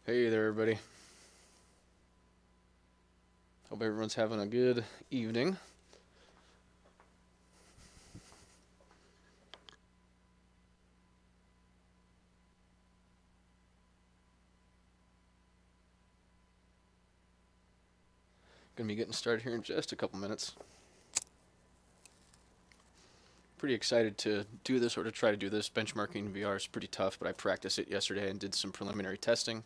Hey there, everybody. Hope everyone's having a good evening. Gonna be getting started here in just a couple minutes. Pretty excited to do this or to try to do this. Benchmarking in VR is pretty tough, but I practiced it yesterday and did some preliminary testing.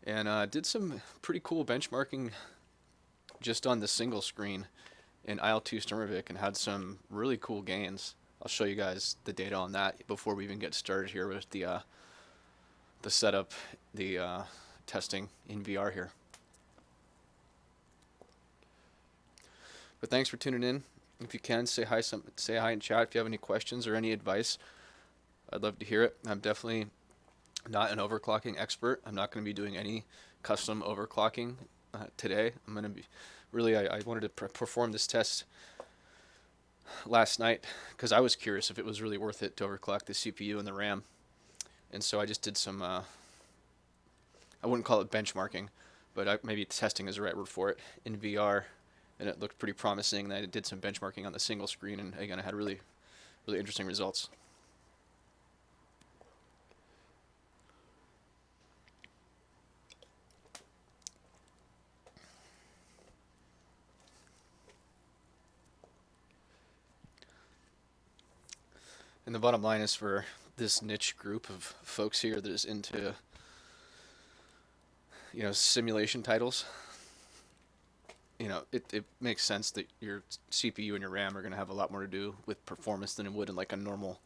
And did some pretty cool benchmarking just on the single screen in IL-2 Sturmovik and had some really cool gains. I'll show you guys the data on that before we even get started here with the setup, the testing in VR here. But thanks for tuning in. If you can, say hi in chat if you have any questions or any advice. I'd love to hear it. I'm definitely not an overclocking expert. I'm not going to be doing any custom overclocking today. I'm going to be really. I wanted to perform this test last night because I was curious if it was really worth it to overclock the CPU and the RAM, and so I just did some. I wouldn't call it benchmarking, but maybe testing is the right word for it in VR, and it looked pretty promising. And I did some benchmarking on the single screen, and again, I had really interesting results. And the bottom line is for this niche group of folks here that is into, simulation titles, it makes sense that your CPU and your RAM are going to have a lot more to do with performance than it would in like a normal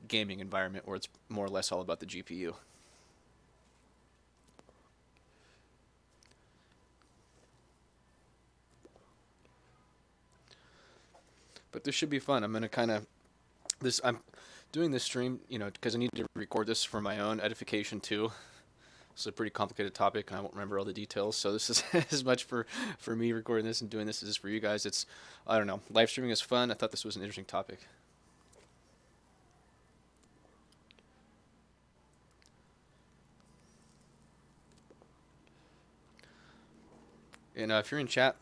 gaming environment where it's more or less all about the GPU. But this should be fun. I'm going to kind of I'm doing this stream, because I need to record this for my own edification too. It's a pretty complicated topic, and I won't remember all the details. So this is as much for me recording this and doing this as for you guys. I don't know. Live streaming is fun. I thought this was an interesting topic. And if you're in chat,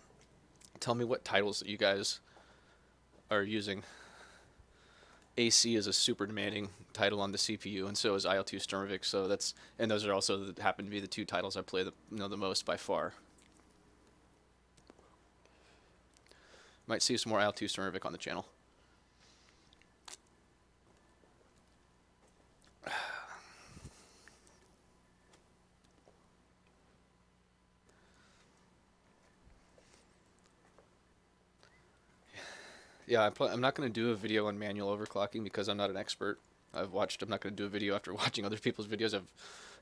tell me what titles that you guys are using. AC is a super demanding title on the CPU, and so is IL-2 Sturmovik. So those are also happen to be the two titles I play the most by far. Might see some more IL-2 Sturmovik on the channel. Yeah, I'm not going to do a video on manual overclocking because I'm not an expert. I'm not going to do a video after watching other people's videos. I've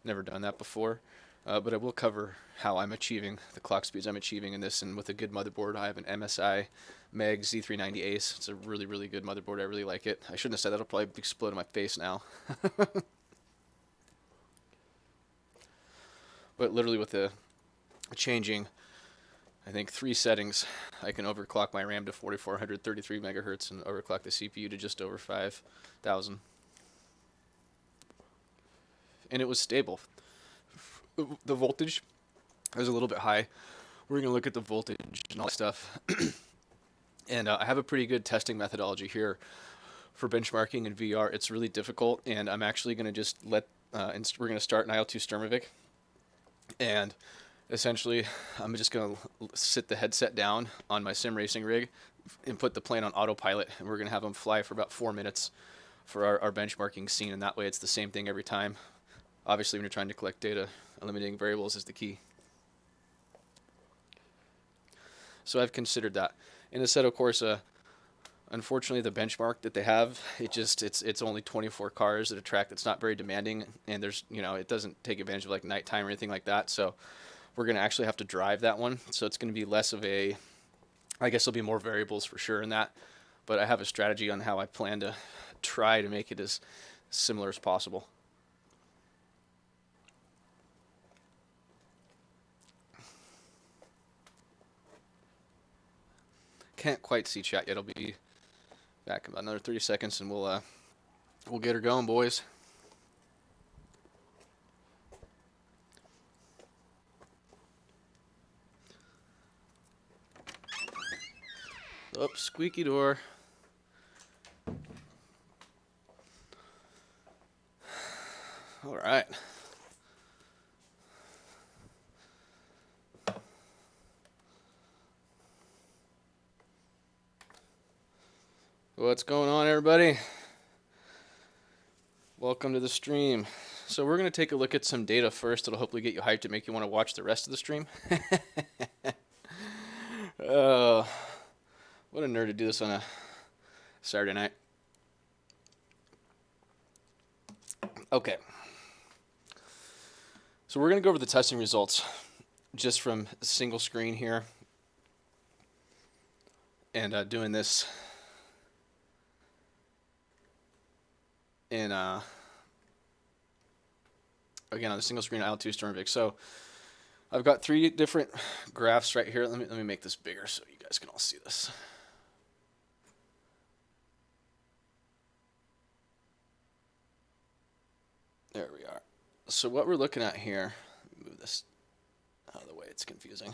never done that before. But I will cover how I'm achieving the clock speeds I'm achieving in this. And with a good motherboard, I have an MSI MEG Z390 Ace. It's a really good motherboard. I really like it. I shouldn't have said that. It'll probably explode in my face now. But literally with the changing, I think 3 settings, I can overclock my RAM to 4433 megahertz and overclock the CPU to just over 5000. And it was stable. The voltage was a little bit high. We're going to look at the voltage and all that stuff. And I have a pretty good testing methodology here for benchmarking in VR. It's really difficult, and I'm actually going to just we're going to start in IL-2 Sturmovik. And essentially, I'm just going to sit the headset down on my sim racing rig and put the plane on autopilot, and we're going to have them fly for about 4 minutes for our benchmarking scene, and that way it's the same thing every time. Obviously, when you're trying to collect data, eliminating variables is the key. So I've considered that. In the Assetto Corsa, unfortunately, the benchmark that they have, it's only 24 cars at a track that's not very demanding, and it doesn't take advantage of like nighttime or anything like that. So we're going to actually have to drive that one. So it's going to be less of I guess there'll be more variables for sure in that, but I have a strategy on how I plan to try to make it as similar as possible. Can't quite see chat yet. I'll be back in about another 30 seconds, and we'll get her going, boys. Oh, squeaky door. All right. What's going on, everybody? Welcome to the stream. So we're going to take a look at some data first. It'll hopefully get you hyped to make you want to watch the rest of the stream. Oh, what a nerd to do this on a Saturday night. Okay. So we're going to go over the testing results just from a single screen here. And doing this in, again, on the single screen IL2 Stormvik. So I've got 3 different graphs right here. Let me make this bigger so you guys can all see this. There we are. So what we're looking at here, move this out of the way, it's confusing.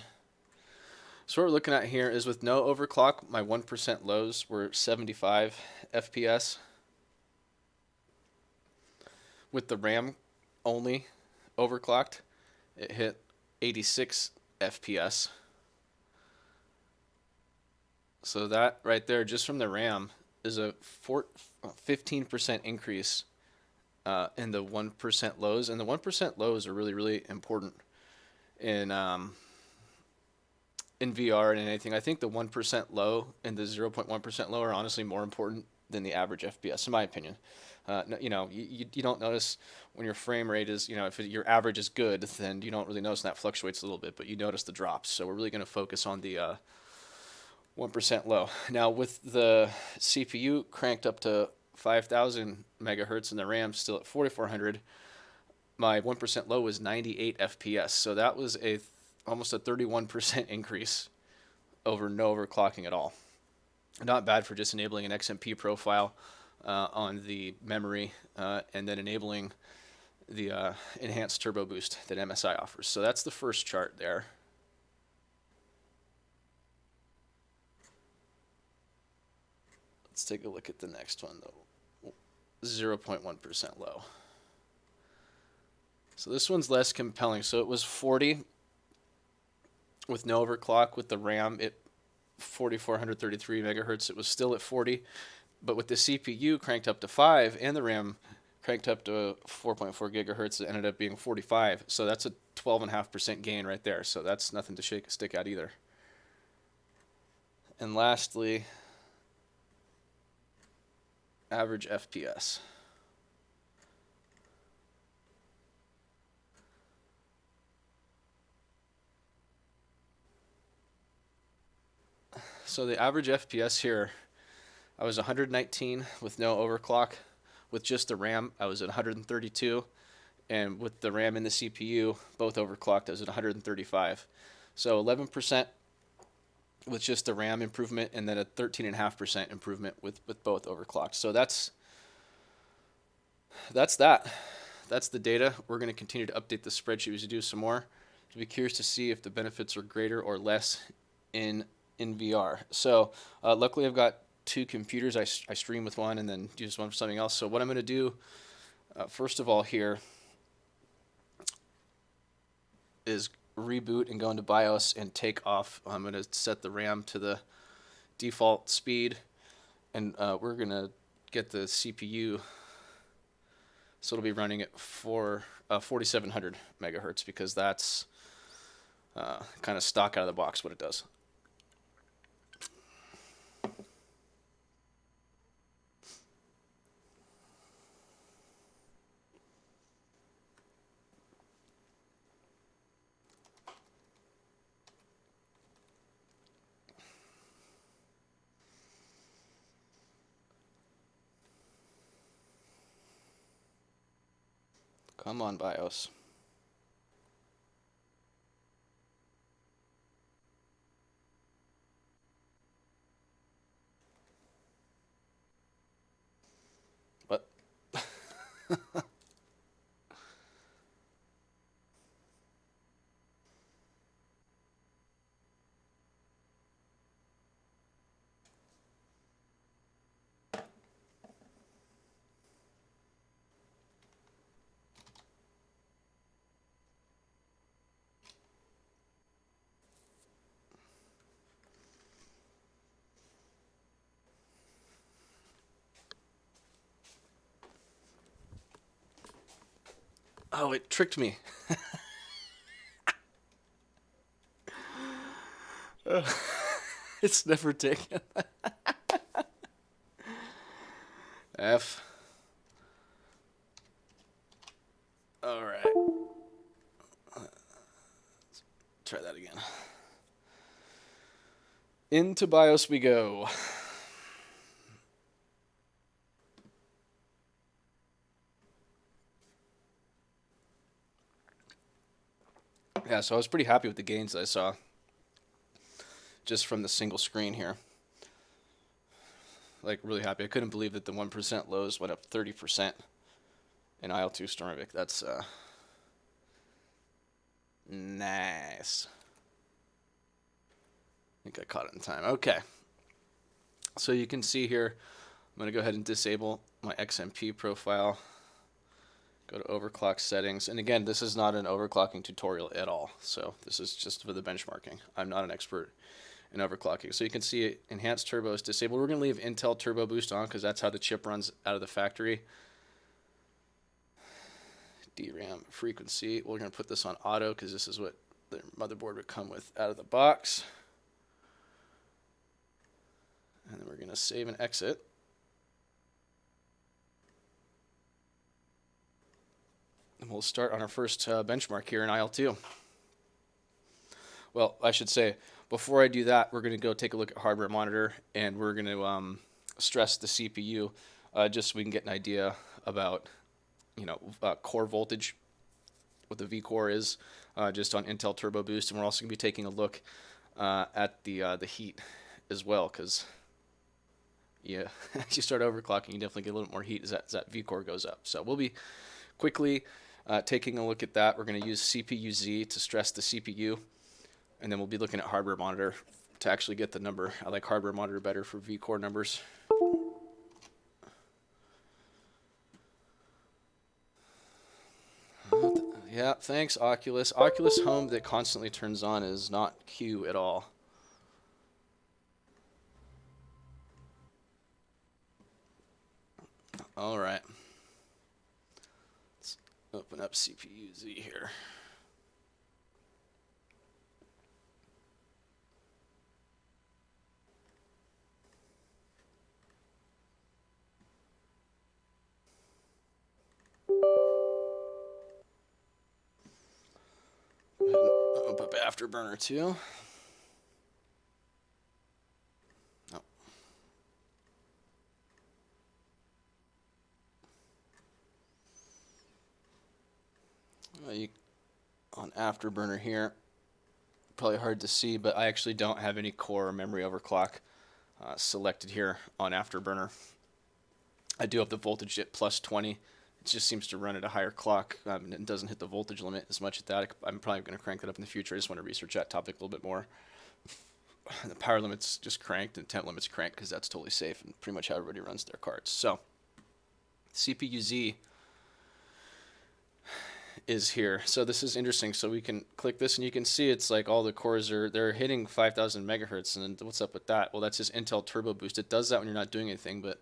So what we're looking at here is with no overclock, my 1% lows were 75 FPS. With the RAM only overclocked, it hit 86 FPS. So that right there, just from the RAM, is a 15% increase in the 1% lows. And the 1% lows are really, really important in VR and anything. I think the 1% low and the 0.1% low are honestly more important than the average FPS, in my opinion. You know, you don't notice when your frame rate is, you know, if your average is good, then you don't really notice, and that fluctuates a little bit, but you notice the drops. So we're really going to focus on the 1% low. Now with the CPU cranked up to 5,000 megahertz and the RAM still at 4,400, my 1% low was 98 FPS. So that was almost a 31% increase over no overclocking at all. Not bad for just enabling an XMP profile on the memory and then enabling the enhanced turbo boost that MSI offers. So that's the first chart there. Let's take a look at the next one though. 0.1% low. So this one's less compelling. So it was 40 with no overclock. With the RAM at 4,433 megahertz, it was still at 40. But with the CPU cranked up to 5 and the RAM cranked up to 4.4 gigahertz, it ended up being 45. So that's a 12.5% gain right there. So that's nothing to shake a stick at either. And lastly, average FPS. So the average FPS here, I was 119 with no overclock. With just the RAM, I was at 132. And with the RAM and the CPU, both overclocked, I was at 135. So 11% with just the RAM improvement, and then a 13.5% improvement with both overclocked. So that's that. That's the data. We're going to continue to update the spreadsheet as we do some more. I'll be curious to see if the benefits are greater or less in VR. So luckily I've got 2 computers. I stream with one and then use one for something else. So what I'm going to do first of all here is reboot and go into BIOS and take off. I'm going to set the RAM to the default speed, and we're going to get the CPU. So it'll be running at 4,700 megahertz because that's kind of stock out of the box what it does. Come on, BIOS. What? Oh, it tricked me. It's never taken. F. All right. Try that again. Into BIOS we go. Yeah, so I was pretty happy with the gains that I saw just from the single screen here. Like, really happy. I couldn't believe that the 1% lows went up 30% in IL-2 Stormvik. That's nice. I think I caught it in time. Okay. So you can see here, I'm going to go ahead and disable my XMP profile. Go to overclock settings. And again, this is not an overclocking tutorial at all. So this is just for the benchmarking. I'm not an expert in overclocking. So you can see enhanced turbo is disabled. We're going to leave Intel Turbo Boost on because that's how the chip runs out of the factory. DRAM frequency. We're going to put this on auto because this is what the motherboard would come with out of the box. And then we're going to save and exit. And we'll start on our first benchmark here in IL-2. Well, I should say, before I do that, we're going to go take a look at hardware monitor, and we're going to stress the CPU just so we can get an idea about, core voltage, what the V-core is, just on Intel Turbo Boost. And we're also going to be taking a look at the heat as well, because as you start overclocking, you definitely get a little more heat as that V-core goes up. So we'll be quickly taking a look at that. We're going to use CPU-Z to stress the CPU, and then we'll be looking at hardware monitor to actually get the number. I like hardware monitor better for V-core numbers. Yeah, thanks, Oculus. Oculus Home that constantly turns on is not Q at all. All right. Let's open up CPU-Z here. Go ahead and open up Afterburner too. Oh. On Afterburner here, probably hard to see, but I actually don't have any core or memory overclock selected here on Afterburner. I do have the voltage at plus 20. It just seems to run at a higher clock and it doesn't hit the voltage limit as much at that. I'm probably going to crank that up in the future. I just want to research that topic a little bit more. The power limit's just cranked and temp limit's cranked because that's totally safe and pretty much how everybody runs their cards. So CPU-Z is here. So this is interesting. So we can click this and you can see it's like all the cores they're hitting 5,000 megahertz. And what's up with that? Well, that's just Intel Turbo Boost. It does that when you're not doing anything, but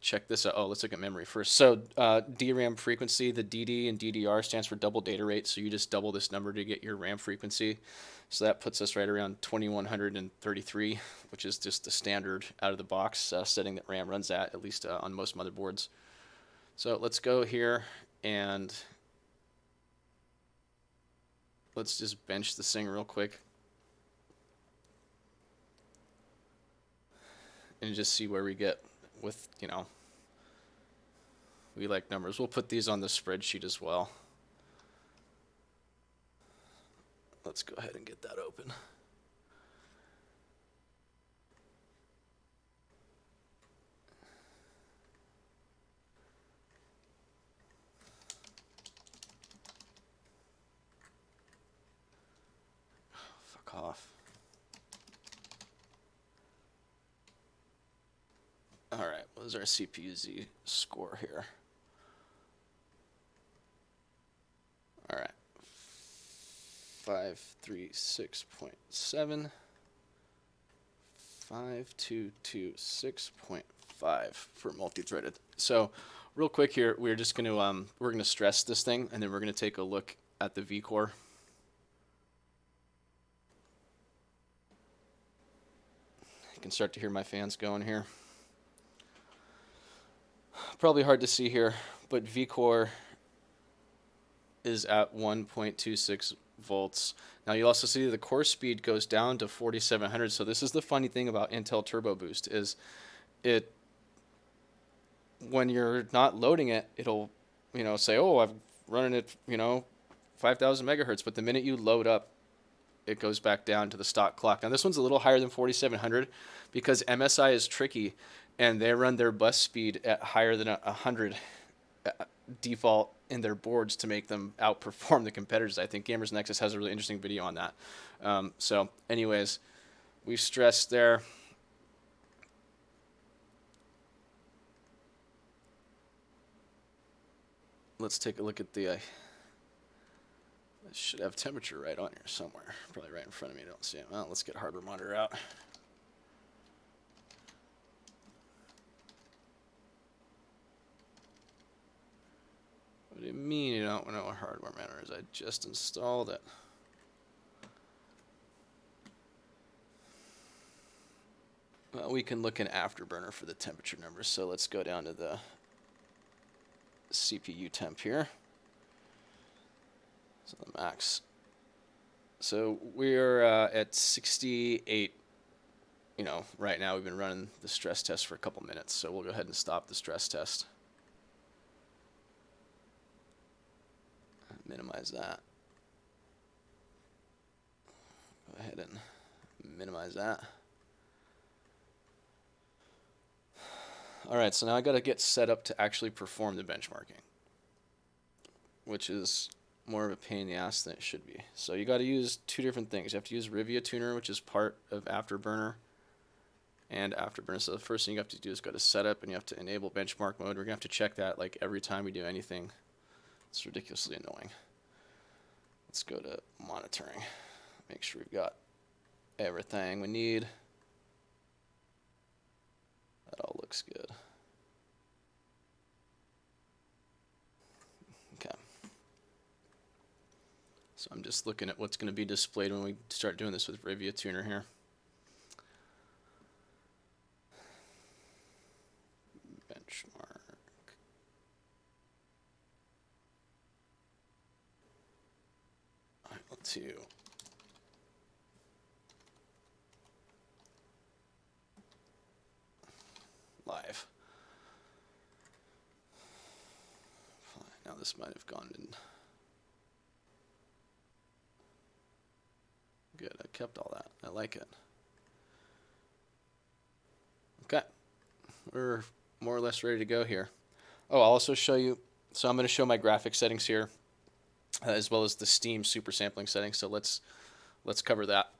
check this out. Oh, let's look at memory first. So DRAM frequency, the DD and DDR stands for double data rate. So you just double this number to get your RAM frequency. So that puts us right around 2133, which is just the standard out of the box setting that RAM runs at least on most motherboards. So let's go here and let's just bench this thing real quick and just see where we get with, we like numbers. We'll put these on the spreadsheet as well. Let's go ahead and get that open. Fuck off. All right, what is our CPU-Z score here? All right, 536.7, 5226.5, V1.5 for multi-threaded. So real quick here, we're just going to we're going to stress this thing, and then we're going to take a look at the V-core. You can start to hear my fans going here. Probably hard to see here, but V-core is at 1.26 volts. Now you'll also see the core speed goes down to 4700. So this is the funny thing about Intel Turbo Boost is it, when you're not loading it, it'll, you know, say, oh, I'm running it, you know, 5000 megahertz. But the minute you load up, it goes back down to the stock clock. Now this one's a little higher than 4700 because MSI is tricky and they run their bus speed at higher than 100 default in their boards to make them outperform the competitors. I think Gamers Nexus has a really interesting video on that. So anyways, we stressed there. Let's take a look at the, I should have temperature right on here somewhere. Probably right in front of me, I don't see it. Well, let's get hardware monitor out. What do you mean you don't know what hardware monitor is? I just installed it. Well, we can look in Afterburner for the temperature numbers. So let's go down to the CPU temp here. So the max. So we're at 68. You know, right now we've been running the stress test for a couple minutes. So we'll go ahead and stop the stress test. Minimize that. Go ahead and minimize that. All right, so now I got to get set up to actually perform the benchmarking, which is more of a pain in the ass than it should be. So you got to use two different things. You have to use Rivia Tuner, which is part of Afterburner and Afterburner. So the first thing you have to do is go to Setup, and you have to enable benchmark mode. We're going to have to check that like every time we do anything. It's ridiculously annoying. Let's go to monitoring. Make sure we've got everything we need. That all looks good. Okay. So I'm just looking at what's going to be displayed when we start doing this with Rivia Tuner here. Benchmark. To live. Fine. Now this might have gone in. Good, I kept all that. I like it. Okay. We're more or less ready to go here. Oh, I'll also show you. So I'm going to show my graphic settings here, as well as the Steam super sampling settings. So let's cover that.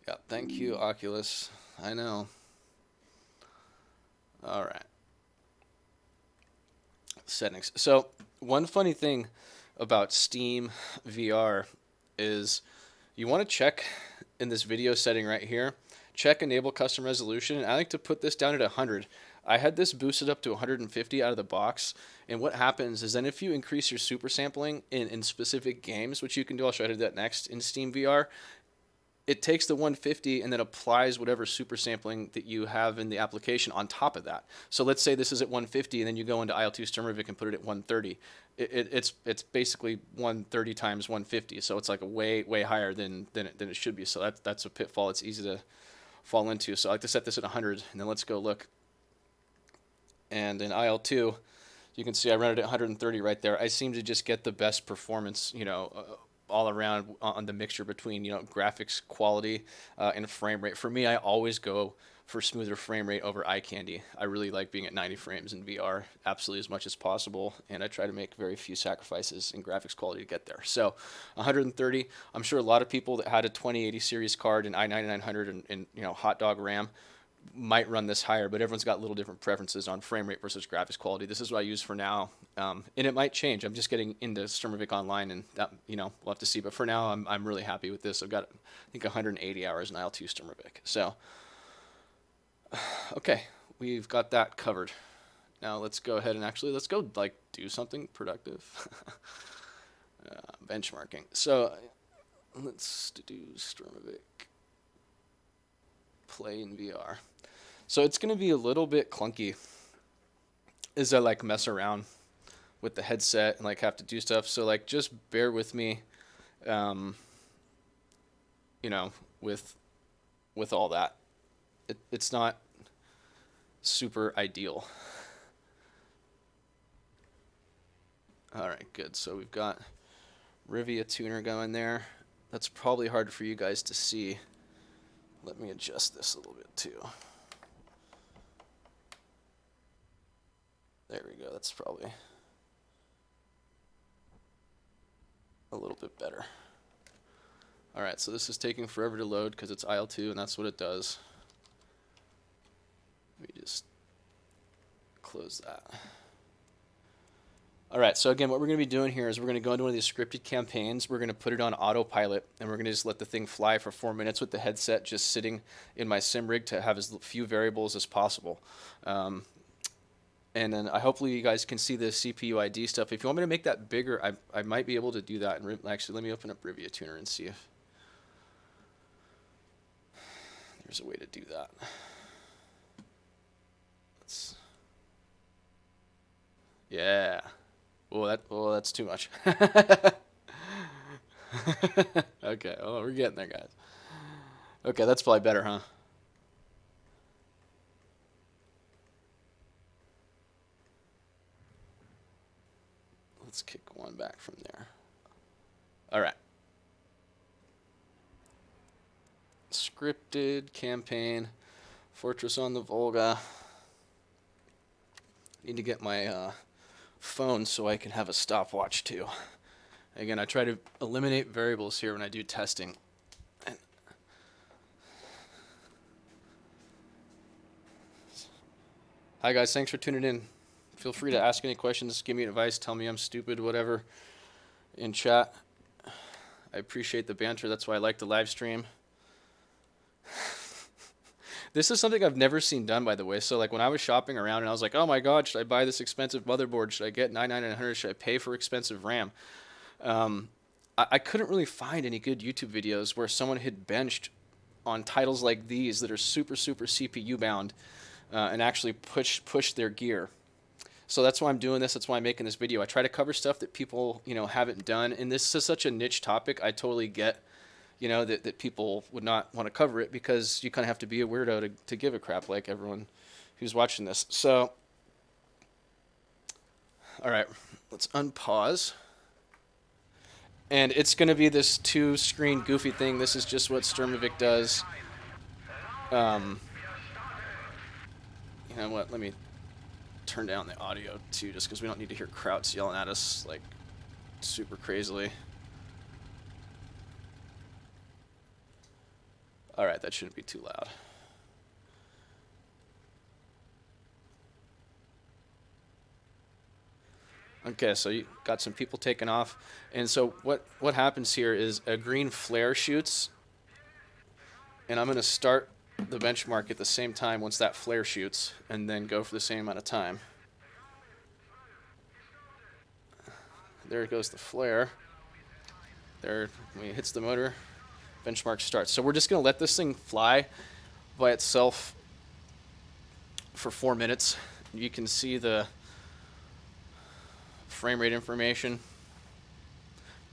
Yeah, thank you, Oculus. I know. All right. Settings. So one funny thing about Steam VR is you want to check in this video setting right here, check enable custom resolution, and I like to put this down at 100. I had this boosted up to 150 out of the box, and what happens is then if you increase your super sampling in specific games, which you can do, I'll show you how to do that next in Steam VR, it takes the 150 and then applies whatever super sampling that you have in the application on top of that. So let's say this is at 150, and then you go into IL2 Sturmovik and put it at 130. It's basically 130 times 150, so it's like a way higher than it should be. So that's a pitfall. It's easy to fall into. So I like to set this at 100, and then let's go look. And in IL2, you can see I run it at 130 right there. I seem to just get the best performance, you know, all around on the mixture between, you know, graphics quality and frame rate. For me, I always go for smoother frame rate over eye candy. I really like being at 90 frames in VR absolutely as much as possible, and I try to make very few sacrifices in graphics quality to get there. So 130, I'm sure a lot of people that had a 2080 series card and i9900 and you know, hot dog RAM, might run this higher, but everyone's got little different preferences on frame rate versus graphics quality. This is what I use for now, and it might change. I'm just getting into Sturmovik Online, and that, we'll have to see. But for now, I'm really happy with this. I've got, I think, 180 hours in IL2 Sturmovik. So, okay, we've got that covered. Now let's go ahead and let's go like do something productive. Benchmarking. So let's do Sturmovik play in VR. So it's going to be a little bit clunky as I like mess around with the headset and like have to do stuff. So like just bear with me, with all that. It's not super ideal. All right, good. So we've got Rivia tuner going there. That's probably hard for you guys to see. Let me adjust this a little bit too. There we go. That's probably a little bit better. All right, so this is taking forever to load because it's IL2, and that's what it does. Let me just close that. All right, so again, what we're going to be doing here is we're going to go into one of these scripted campaigns. We're going to put it on autopilot, and we're going to just let the thing fly for 4 minutes with the headset just sitting in my sim rig to have as few variables as possible. And then hopefully you guys can see the CPU ID stuff. If you want me to make that bigger, I might be able to do that. And actually, let me open up Rivia Tuner and see if there's a way to do that. Yeah. Oh, that's too much. Okay, well, we're getting there, guys. Okay, that's probably better, huh? Let's kick one back from there. All right. Scripted campaign, Fortress on the Volga. Need to get my phone so I can have a stopwatch too. Again, I try to eliminate variables here when I do testing. Hi guys, thanks for tuning in. Feel free to ask any questions, give me advice, tell me I'm stupid, whatever, in chat. I appreciate the banter, that's why I like the live stream. This is something I've never seen done, by the way. So like when I was shopping around and I was like, oh my God, should I buy this expensive motherboard? Should I get 9900? Should I pay for expensive RAM? I couldn't really find any good YouTube videos where someone had benched on titles like these that are super, super CPU bound and actually push their gear. So that's why I'm doing this. That's why I'm making this video. I try to cover stuff that people, haven't done. And this is such a niche topic. I totally get that people would not want to cover it because you kind of have to be a weirdo to give a crap like everyone who's watching this. So, all right, let's unpause. And it's going to be this 2-screen goofy thing. This is just what Sturmovik does. You know what, let me turn down the audio too, just because we don't need to hear crowds yelling at us like super crazily. All right, that shouldn't be too loud. Okay, so you got some people taking off. And so what happens here is a green flare shoots. And I'm going to start the benchmark at the same time once that flare shoots, and then go for the same amount of time. There goes the flare. There, when it hits the motor, benchmark starts. So we're just going to let this thing fly by itself for 4 minutes. You can see the frame rate information.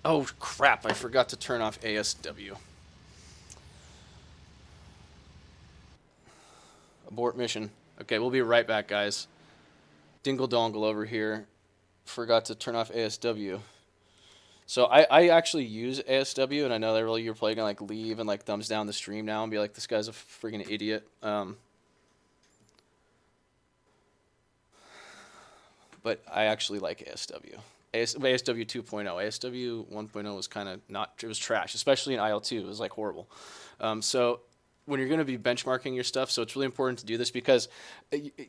Oh crap, I forgot to turn off ASW. Abort mission. Okay, we'll be right back, guys. Dingle dongle over here. Forgot to turn off ASW. So I actually use ASW, and I know that really you're probably gonna like leave and like thumbs down the stream now and be like, this guy's a freaking idiot. But I actually like ASW. ASW 2.0. ASW 1.0 was kind of not, it was trash, especially in IL2. It was like horrible. So when you're going to be benchmarking your stuff, so it's really important to do this because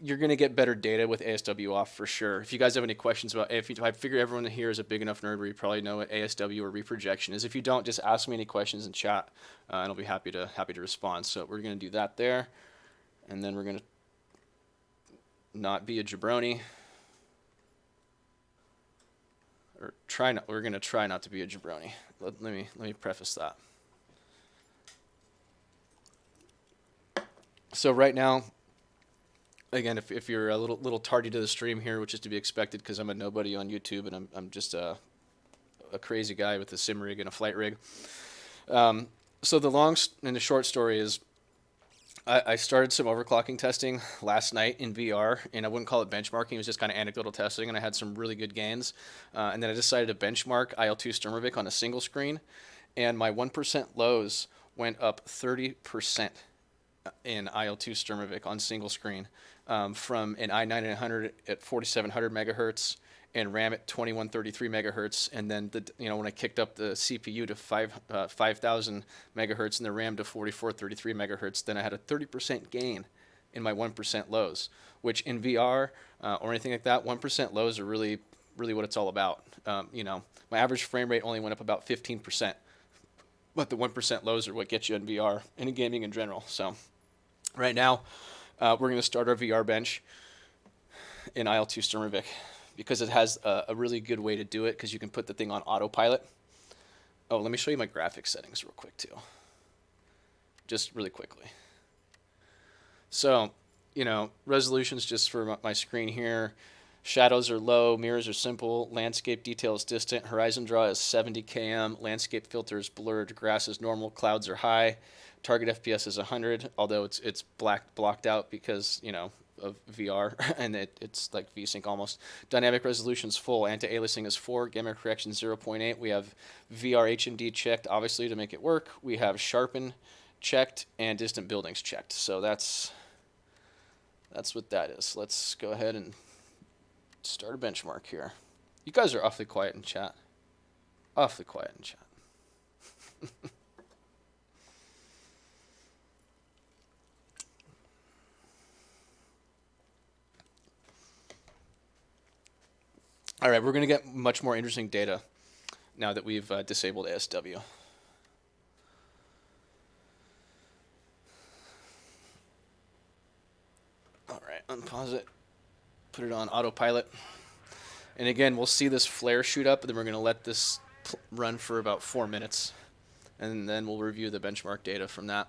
you're going to get better data with ASW off for sure. If you guys have any questions about, I figure everyone here is a big enough nerd where you probably know what ASW or reprojection is. If you don't, just ask me any questions in chat, and I'll be happy to respond. So we're going to do that there, and then we're going to not be a jabroni, or try not. We're going to try not to be a jabroni. Let me preface that. So right now, again, if you're a little tardy to the stream here, which is to be expected because I'm a nobody on YouTube and I'm just a crazy guy with a sim rig and a flight rig. So the long and the short story is, I started some overclocking testing last night in VR, and I wouldn't call it benchmarking. It was just kind of anecdotal testing, and I had some really good gains. And then I decided to benchmark IL2 Sturmovik on a single screen, and my 1% lows went up 30%. In IL2 Sturmovik on single screen, from an i9900 at 4700 megahertz and RAM at 2133 megahertz, and then when I kicked up the CPU to 5000 megahertz and the RAM to 4433 megahertz, then I had a 30% gain in my 1% lows, which in VR or anything like that, 1% lows are really what it's all about. My average frame rate only went up about 15%. But the 1% lows are what get you in VR and in gaming in general. So right now, we're going to start our VR bench in IL2 Sturmovik because it has a really good way to do it because you can put the thing on autopilot. Oh, let me show you my graphics settings real quick too. Just really quickly. So, resolutions just for my screen here. Shadows are low, mirrors are simple, landscape detail is distant, horizon draw is 70 km, landscape filter is blurred, grass is normal, clouds are high, target FPS is 100, although it's blocked out because, of VR, and it's like VSync almost. Dynamic resolution is full, anti-aliasing is 4, gamma correction 0.8. We have VR HMD checked, obviously, to make it work. We have sharpen checked and distant buildings checked. So that's what that is. Let's go ahead and start a benchmark here. You guys are awfully quiet in chat. Awfully quiet in chat. All right, we're going to get much more interesting data now that we've disabled ASW. All right, unpause it. Put it on autopilot. And again, we'll see this flare shoot up, and then we're going to let this run for about 4 minutes. And then we'll review the benchmark data from that.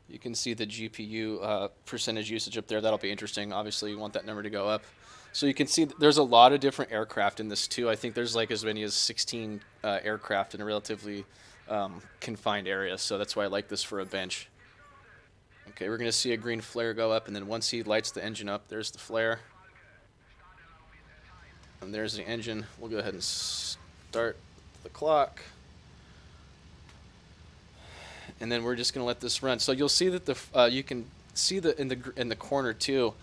You can see the GPU percentage usage up there. That'll be interesting. Obviously, you want that number to go up. So you can see there's a lot of different aircraft in this too. I think there's like as many as 16 aircraft in a relatively confined area. So that's why I like this for a bench. Okay, we're going to see a green flare go up, and then once he lights the engine up, there's the flare. And there's the engine. We'll go ahead and start the clock. And then we're just going to let this run. So you'll see that you can see in the corner too.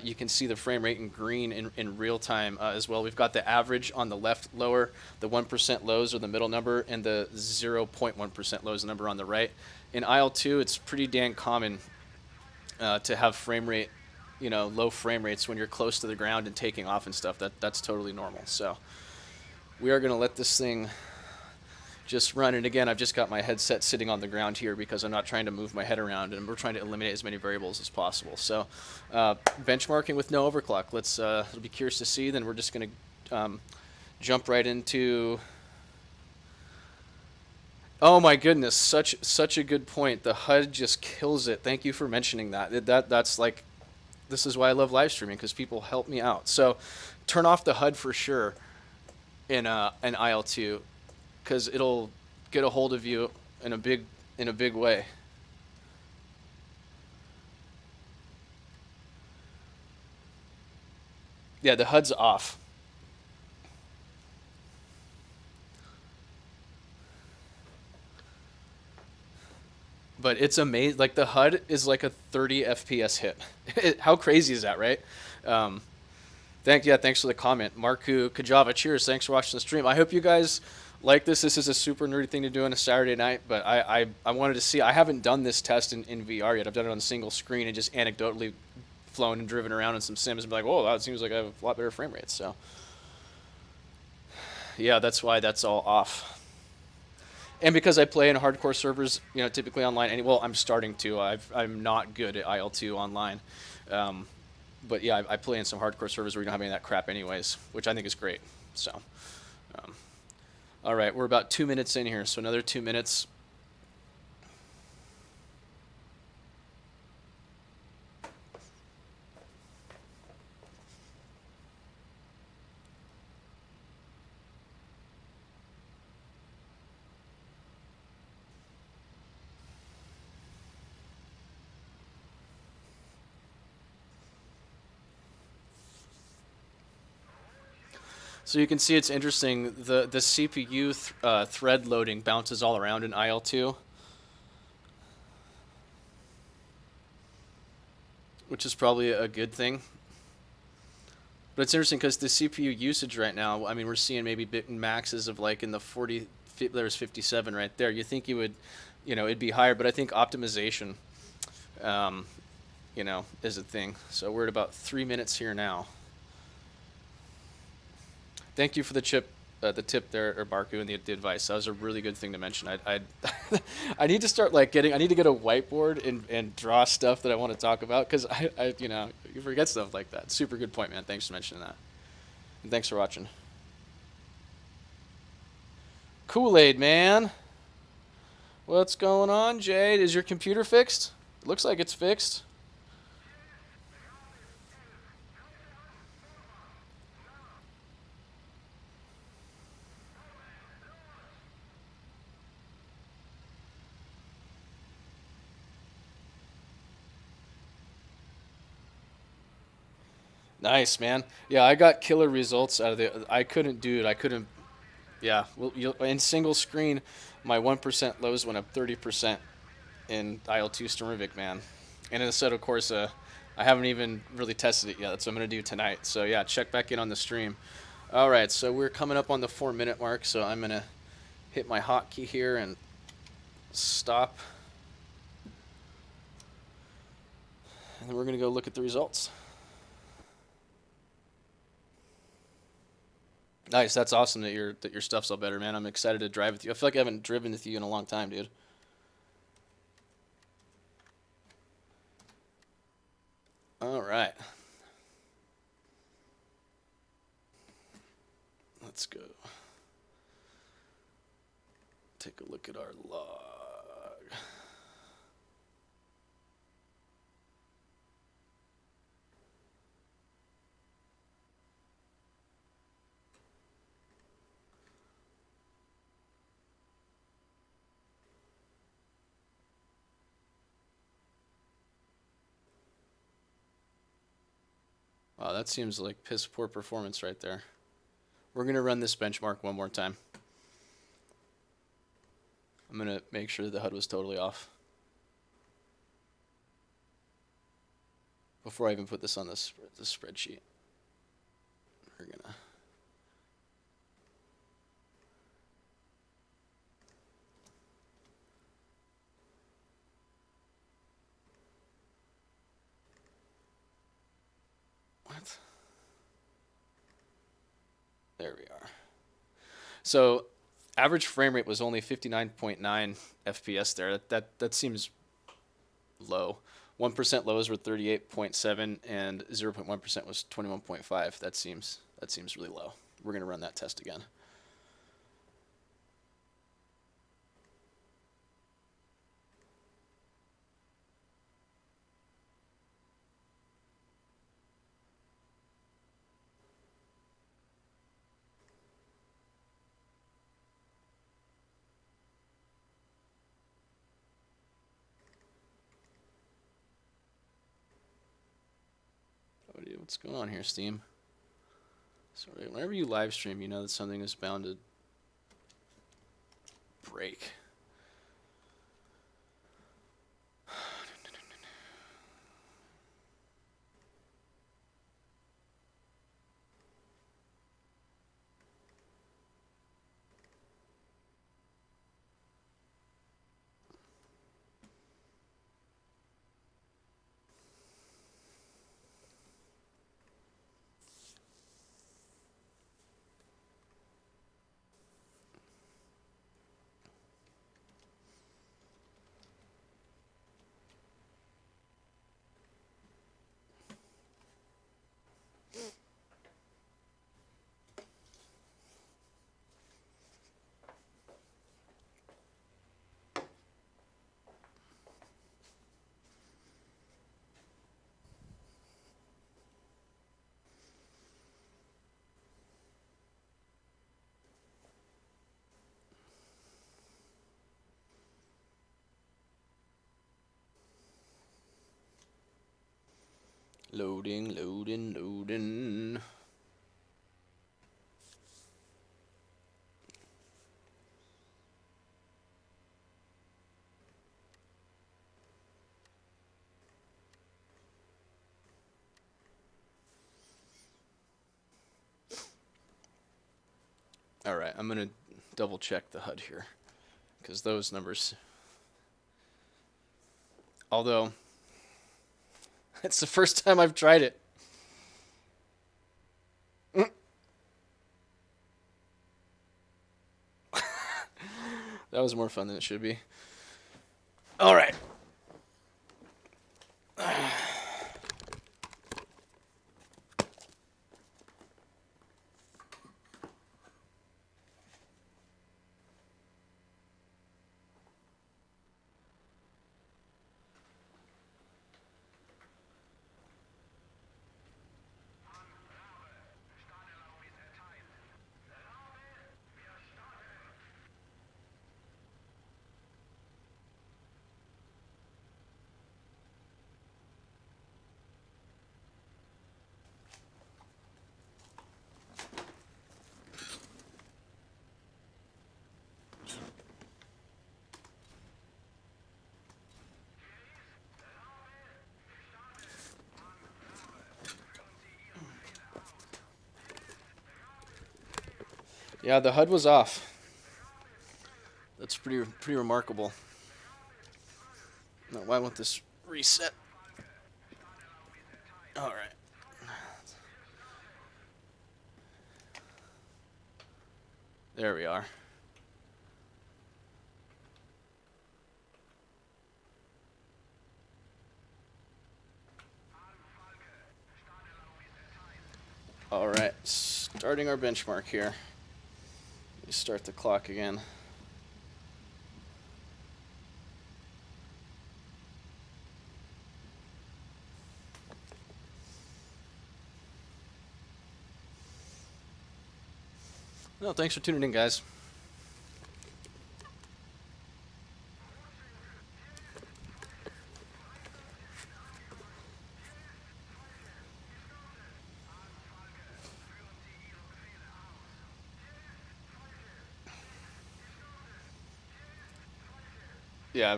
You can see the frame rate in green in real time as well. We've got the average on the left lower, the 1% lows are the middle number, and the 0.1% lows the number on the right. In IL2, it's pretty dang common to have frame rate, low frame rates when you're close to the ground and taking off and stuff. That's totally normal. So we are going to let this thing just run. And again, I've just got my headset sitting on the ground here because I'm not trying to move my head around, and we're trying to eliminate as many variables as possible. So benchmarking with no overclock. It'll be curious to see. Then we're just going to jump right into. Oh my goodness, such a good point. The HUD just kills it. Thank you for mentioning that. That's like, this is why I love live streaming, because people help me out. So turn off the HUD for sure in IL2. Because it'll get a hold of you in a big way. Yeah, the HUD's off. but it's amazing. Like the HUD is like a 30 FPS hit. How crazy is that, right? Um, thanks for the comment, Marku Kajava. Cheers, thanks for watching the stream. I hope you guys like this. This is a super nerdy thing to do on a Saturday night, but I wanted to see. I haven't done this test in VR yet. I've done it on single screen and just anecdotally flown and driven around in some sims and be like, oh, that seems like I have a lot better frame rates. So yeah, that's why that's all off. And because I play in hardcore servers, typically online. Well, I'm starting to. I'm not good at IL2 online, but yeah, I play in some hardcore servers where you don't have any of that crap, anyways, which I think is great. So, all right, we're about 2 minutes in here, so another 2 minutes. So you can see it's interesting. The CPU thread loading bounces all around in IL2, which is probably a good thing. But it's interesting because the CPU usage right now, I mean, we're seeing maybe bit maxes of like in the 40, there's 57 right there. You think you would, it'd be higher, but I think optimization, is a thing. So we're at about 3 minutes here now. Thank you for the tip there, or Barku, and the advice. That was a really good thing to mention. I need to start I need to get a whiteboard and draw stuff that I want to talk about, because you forget stuff like that. Super good point, man. Thanks for mentioning that. And thanks for watching. Kool-Aid, man. What's going on, Jade? Is your computer fixed? It looks like it's fixed. Nice, man. Yeah, I got killer results out of the. I couldn't do it. I couldn't. Yeah, well, in single screen, my 1% lows went up 30% in IL2 Sturmovik, man. And instead, of course, I haven't even really tested it yet. That's what I'm gonna do tonight. So yeah, check back in on the stream. All right, so we're coming up on the 4-minute mark. So I'm gonna hit my hotkey here and stop, and then we're gonna go look at the results. Nice, that's awesome that your stuff's all better, man. I'm excited to drive with you. I feel like I haven't driven with you in a long time, dude. All right. Let's go. Take a look at our log. Wow, that seems like piss poor performance right there. We're going to run this benchmark one more time. I'm going to make sure the HUD was totally off before I even put this on this spreadsheet. We're going to... What? There we are. So average frame rate was only 59.9 FPS there. That seems low. 1% lows were 38.7 and 0.1% was 21.5. That seems really low. We're going to run that test again. What's going on here, Steam? Sorry, whenever you live stream, you know that something is bound to break. Loading, loading, loading. All right, I'm going to double check the HUD here because those numbers, although it's the first time I've tried it. That was more fun than it should be. All right. Yeah, the HUD was off. That's pretty remarkable. Now, why won't this reset? All right. There we are. All right, starting our benchmark here. Start the clock again. No, thanks for tuning in, guys. Yeah,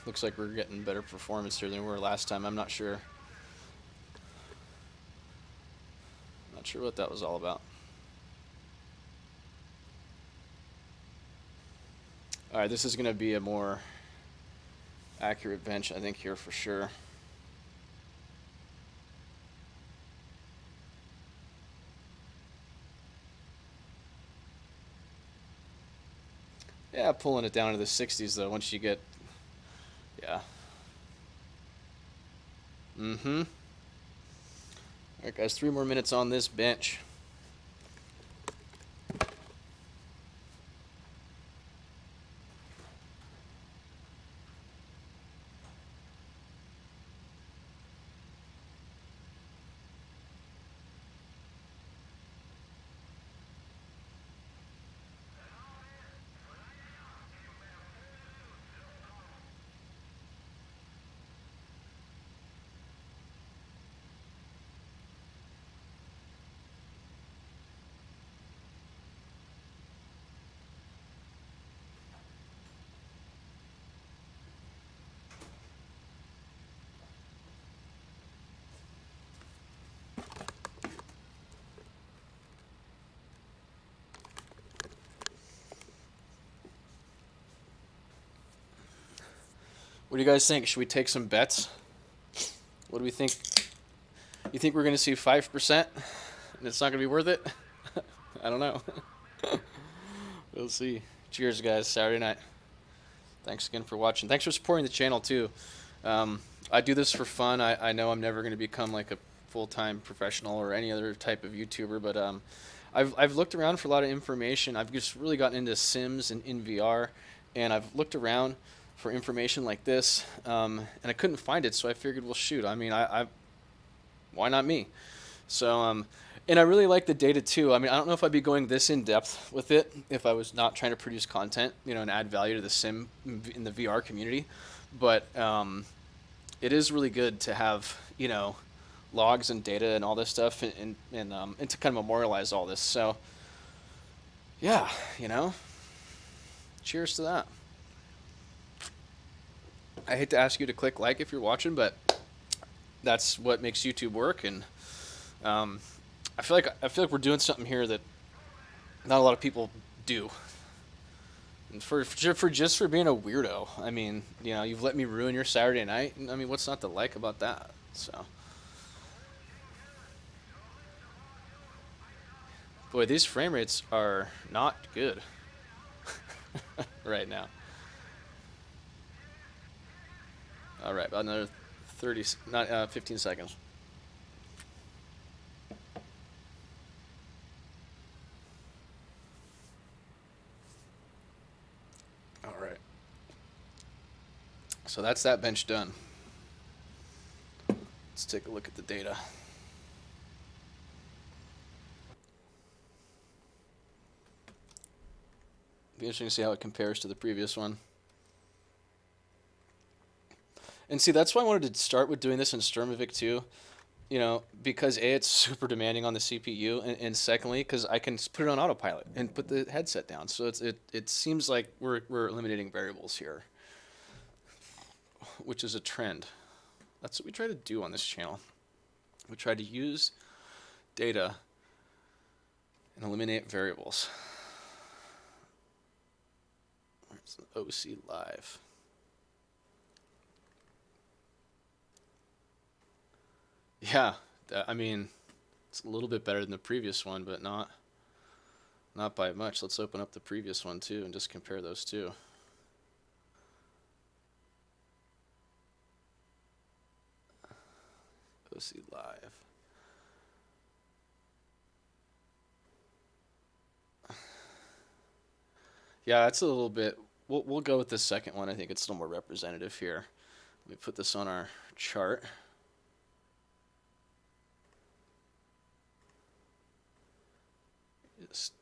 looks like we're getting better performance here than we were last time. I'm not sure what that was all about. All right, this is going to be a more accurate bench, I think, here for sure. Yeah, pulling it down to the 60s, though, once you get... Yeah. Mm-hmm. All right, guys, 3 more minutes on this bench. What do you guys think? Should we take some bets? What do we think? You think we're going to see 5% and it's not going to be worth it? I don't know. We'll see. Cheers, guys. Saturday night. Thanks again for watching. Thanks for supporting the channel, too. I do this for fun. I know I'm never going to become like a full-time professional or any other type of YouTuber, but I've looked around for a lot of information. I've just really gotten into Sims and in VR, and I've looked around for information like this, and I couldn't find it, so I figured, well, shoot, I mean, why not me? So, and I really like the data too. I mean, I don't know if I'd be going this in depth with it if I was not trying to produce content, you know, and add value to the sim in the VR community. But it is really good to have, you know, logs and data and all this stuff, and to kind of memorialize all this. So, yeah, you know, cheers to that. I hate to ask you to click like if you're watching, but that's what makes YouTube work, and I feel like we're doing something here that not a lot of people do. And for just for being a weirdo, I mean, you know, you've let me ruin your Saturday night. I mean, what's not to like about that? So, boy, these frame rates are not good right now. All right, about another 30, not 15 seconds. All right. So that's that bench done. Let's take a look at the data. Be interesting to see how it compares to the previous one. And see, that's why I wanted to start with doing this in Sturmovik too. You know, because A, it's super demanding on the CPU, and secondly, because I can put it on autopilot and put the headset down. So it seems like we're eliminating variables here, which is a trend. That's what we try to do on this channel. We try to use data and eliminate variables. It's an OC Live. Yeah, I mean, it's a little bit better than the previous one, but not by much. Let's open up the previous one too and just compare those two. OC Live. Yeah, that's a little bit. We'll go with the second one. I think it's a little more representative here. Let me put this on our chart. Just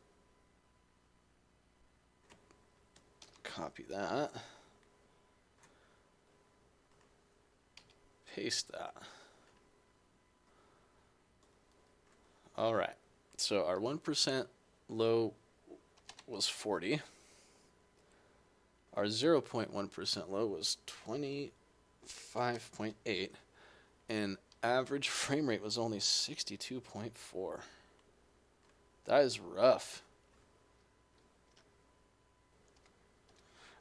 copy that. Paste that. All right. So our 1% low was 40. Our 0.1% low was 25.8. And average frame rate was only 62.4. That is rough.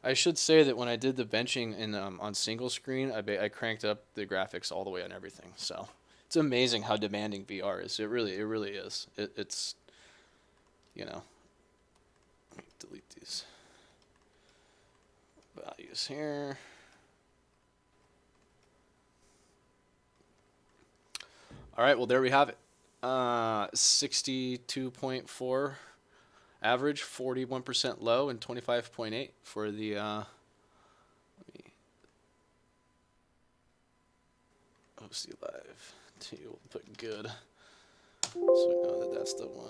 I should say that when I did the benching in on single screen, I cranked up the graphics all the way on everything. So it's amazing how demanding VR is. It really is. It's, you know, let me delete these values here. All right, well, there we have it. 62.4 average, 41% low, and 25.8 for the let me OC Live. We'll put good, so we know that that's the one.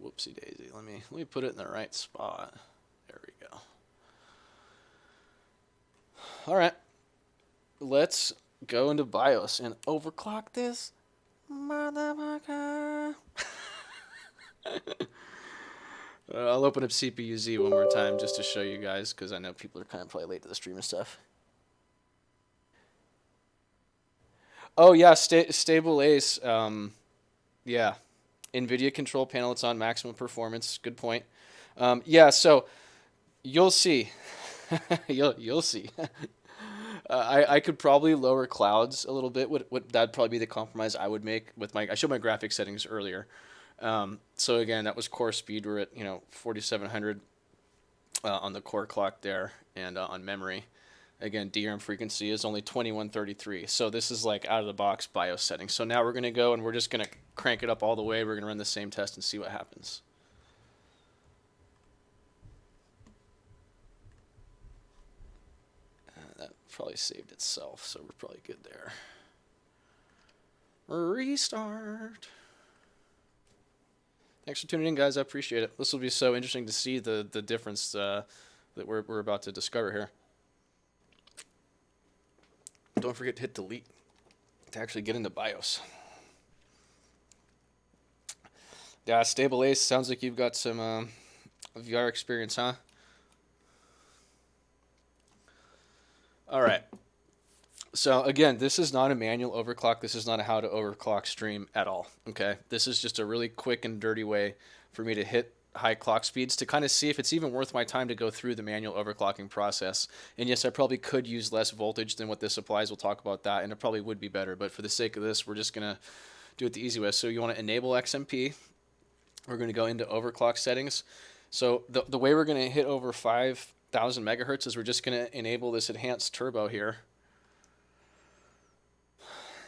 Whoopsie daisy. Let me put it in the right spot. There we go. All right, let's go into BIOS and overclock this motherfucker. I'll open up CPU-Z one more time just to show you guys, because I know people are kind of probably late to the stream and stuff. Oh yeah, stable Ace. Yeah, NVIDIA control panel. It's on maximum performance. Good point. Yeah, so you'll see. you'll see. I could probably lower clouds a little bit. That'd probably be the compromise I would make with I showed my graphic settings earlier. So again, that was core speed. We're at 4700 on the core clock there, and on memory. Again, DRAM frequency is only 2133. So this is like out of the box BIOS settings. So now we're gonna go and we're just gonna crank it up all the way. We're gonna run the same test and see what happens. That probably saved itself, so we're probably good there. Restart. Thanks for tuning in, guys. I appreciate it. This will be so interesting to see the difference that we're about to discover here. don't forget to hit delete to actually get into BIOS. Yeah, Stable Ace, sounds like you've got some VR experience, huh? All right. So again, this is not a manual overclock. This is not a how to overclock stream at all. Okay, this is just a really quick and dirty way for me to hit high clock speeds to kind of see if it's even worth my time to go through the manual overclocking process. And yes, I probably could use less voltage than what this applies. We'll talk about that, and it probably would be better. But for the sake of this, we're just gonna do it the easy way. So you want to enable XMP. We're going to go into overclock settings. So the way we're going to hit over 5,000 megahertz is we're just going to enable this enhanced turbo here.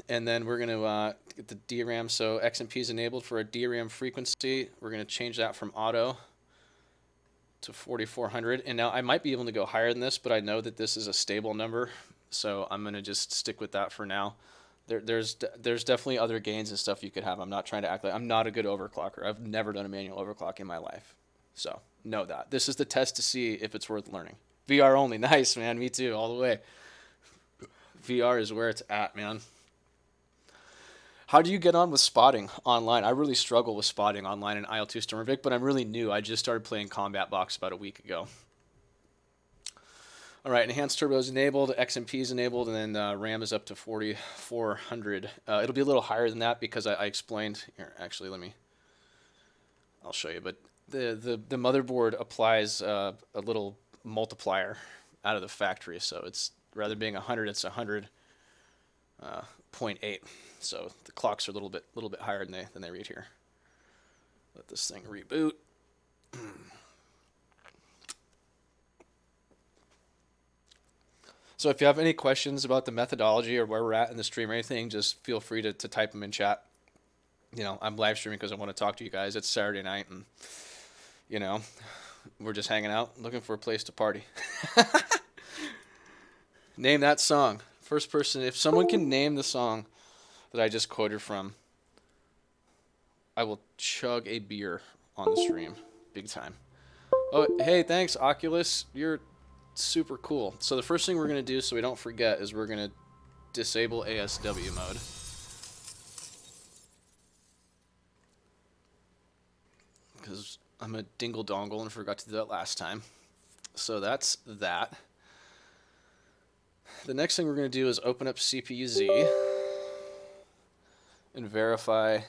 And then we're going to get the DRAM. So XMP is enabled for a DRAM frequency. We're going to change that from auto to 4400. And now I might be able to go higher than this, but I know that this is a stable number. So I'm going to just stick with that for now. There's definitely other gains and stuff you could have. I'm not trying to act like I'm not a good overclocker. I've never done a manual overclock in my life. So know that. This is the test to see if it's worth learning. VR only. Nice, man. Me too. All the way. VR is where it's at, man. How do you get on with spotting online? I really struggle with spotting online in IL-2 Stormvic, but I'm really new. I just started playing Combat Box about a week ago. All right, enhanced turbo is enabled, XMP is enabled, and then RAM is up to 4400. It'll be a little higher than that because I explained here. Actually, I'll show you. But the motherboard applies a little multiplier out of the factory, so it's rather than being 100, it's 100.8. So the clocks are a little bit higher than they read here. Let this thing reboot. So if you have any questions about the methodology or where we're at in the stream or anything, just feel free to type them in chat. You know, I'm live streaming because I want to talk to you guys. It's Saturday night, and, you know, we're just hanging out, looking for a place to party. Name that song. First person, if someone can name the song that I just quoted from, I will chug a beer on the stream. Big time. Oh, hey, thanks, Oculus. You're super cool. So the first thing we're going to do so we don't forget is we're going to disable ASW mode. Because I'm a dingle dongle and forgot to do that last time. So that's that. The next thing we're going to do is open up CPU-Z and verify.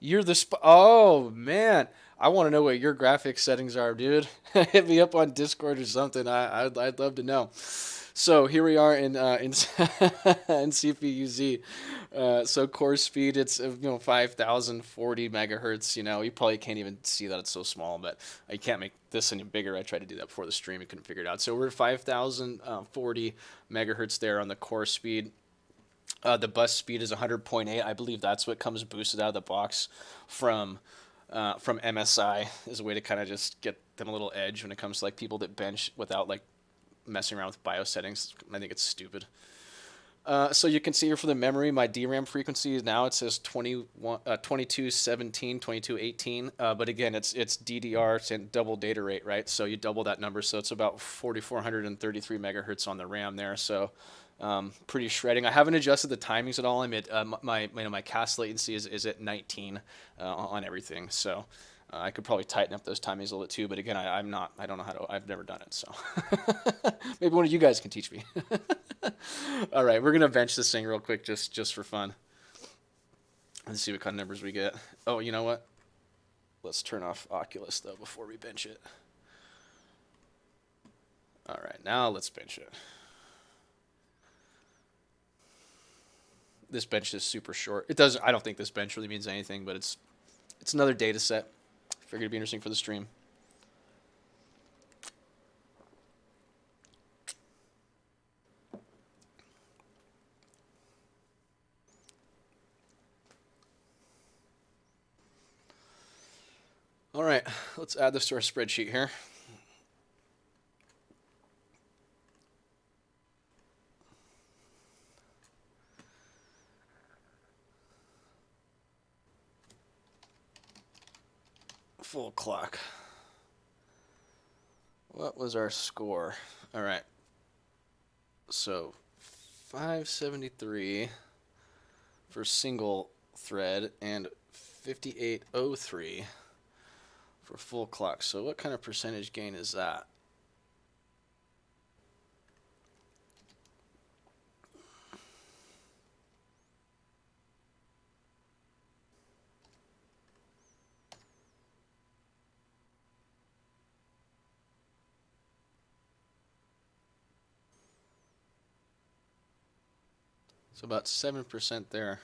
You're the oh, man. I want to know what your graphics settings are, dude. Hit me up on Discord or something. I'd love to know. So here we are in CPU-Z. So core speed, it's 5,040 megahertz. You probably can't even see that, it's so small, but I can't make this any bigger. I tried to do that before the stream, I couldn't figure it out. So we're at 5,040 megahertz there on the core speed. The bus speed is 100.8. I believe that's what comes boosted out of the box from MSI, is a way to kind of just get them a little edge when it comes to like people that bench without like messing around with BIOS settings. I think it's stupid. So you can see here for the memory, my DRAM frequency is now, it says 2217, 2218. But again, it's DDR, it's in double data rate, right? So you double that number, so it's about 4,433 megahertz on the RAM there. So pretty shredding. I haven't adjusted the timings at all. I'm at my cast latency is at 19 on everything. So I could probably tighten up those timings a little bit too. But again, I don't know how to. I've never done it. So maybe one of you guys can teach me. All right, we're gonna bench this thing real quick just for fun. Let's see what kind of numbers we get. Oh, you know what? Let's turn off Oculus though before we bench it. All right, now let's bench it. This bench is super short. It doesn't. I don't think this bench really means anything, but it's another data set. Figured it'd be interesting for the stream. All right, let's add this to our spreadsheet here. Full clock. What was our score? All right. So 573 for single thread and 5803 for full clock. So what kind of percentage gain is that? So about 7% there.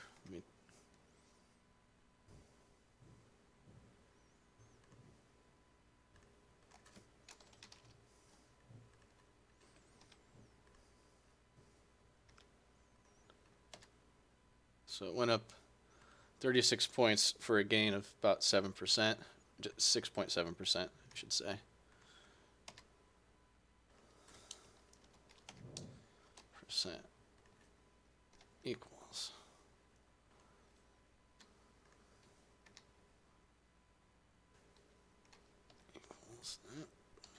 So it went up 36 points for a gain of about 7%, 6.7%, I should say. Percent equals. Wait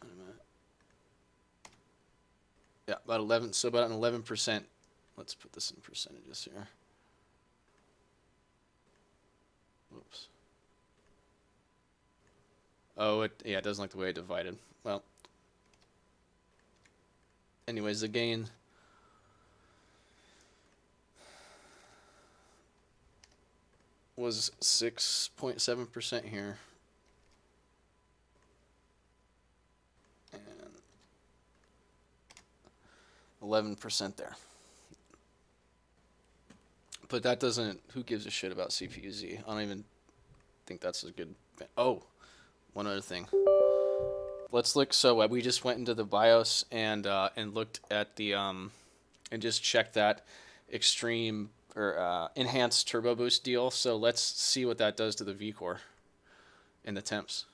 a minute. Yeah, about 11. So about an 11%. Let's put this in percentages here. Whoops. Oh, yeah, it doesn't like the way it divided. Well, anyways, the gain was 6.7% here. And 11% there. But that doesn't, who gives a shit about CPU-Z? I don't even think that's a good, oh, one other thing. Let's look, so we just went into the BIOS and looked at the, and just checked that extreme, or enhanced turbo boost deal. So let's see what that does to the V-core and the temps.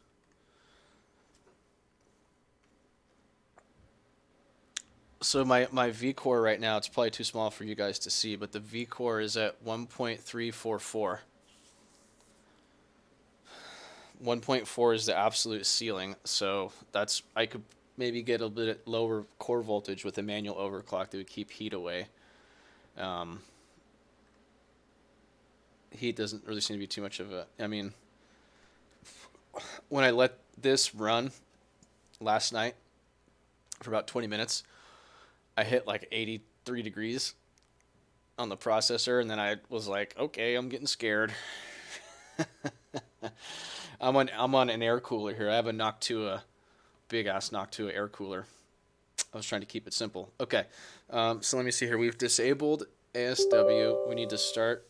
So my V-core right now, it's probably too small for you guys to see, but the V-core is at 1.344. 1.4 is the absolute ceiling, so that's, I could maybe get a bit lower core voltage with a manual overclock that would keep heat away. Heat doesn't really seem to be too much of a, I mean, when I let this run last night for about 20 minutes, I hit like 83 degrees on the processor, and then I was like, okay, I'm getting scared. I'm on an air cooler here. I have a Noctua, big ass Noctua air cooler. I was trying to keep it simple. Okay, so let me see here. We've disabled ASW. We need to start.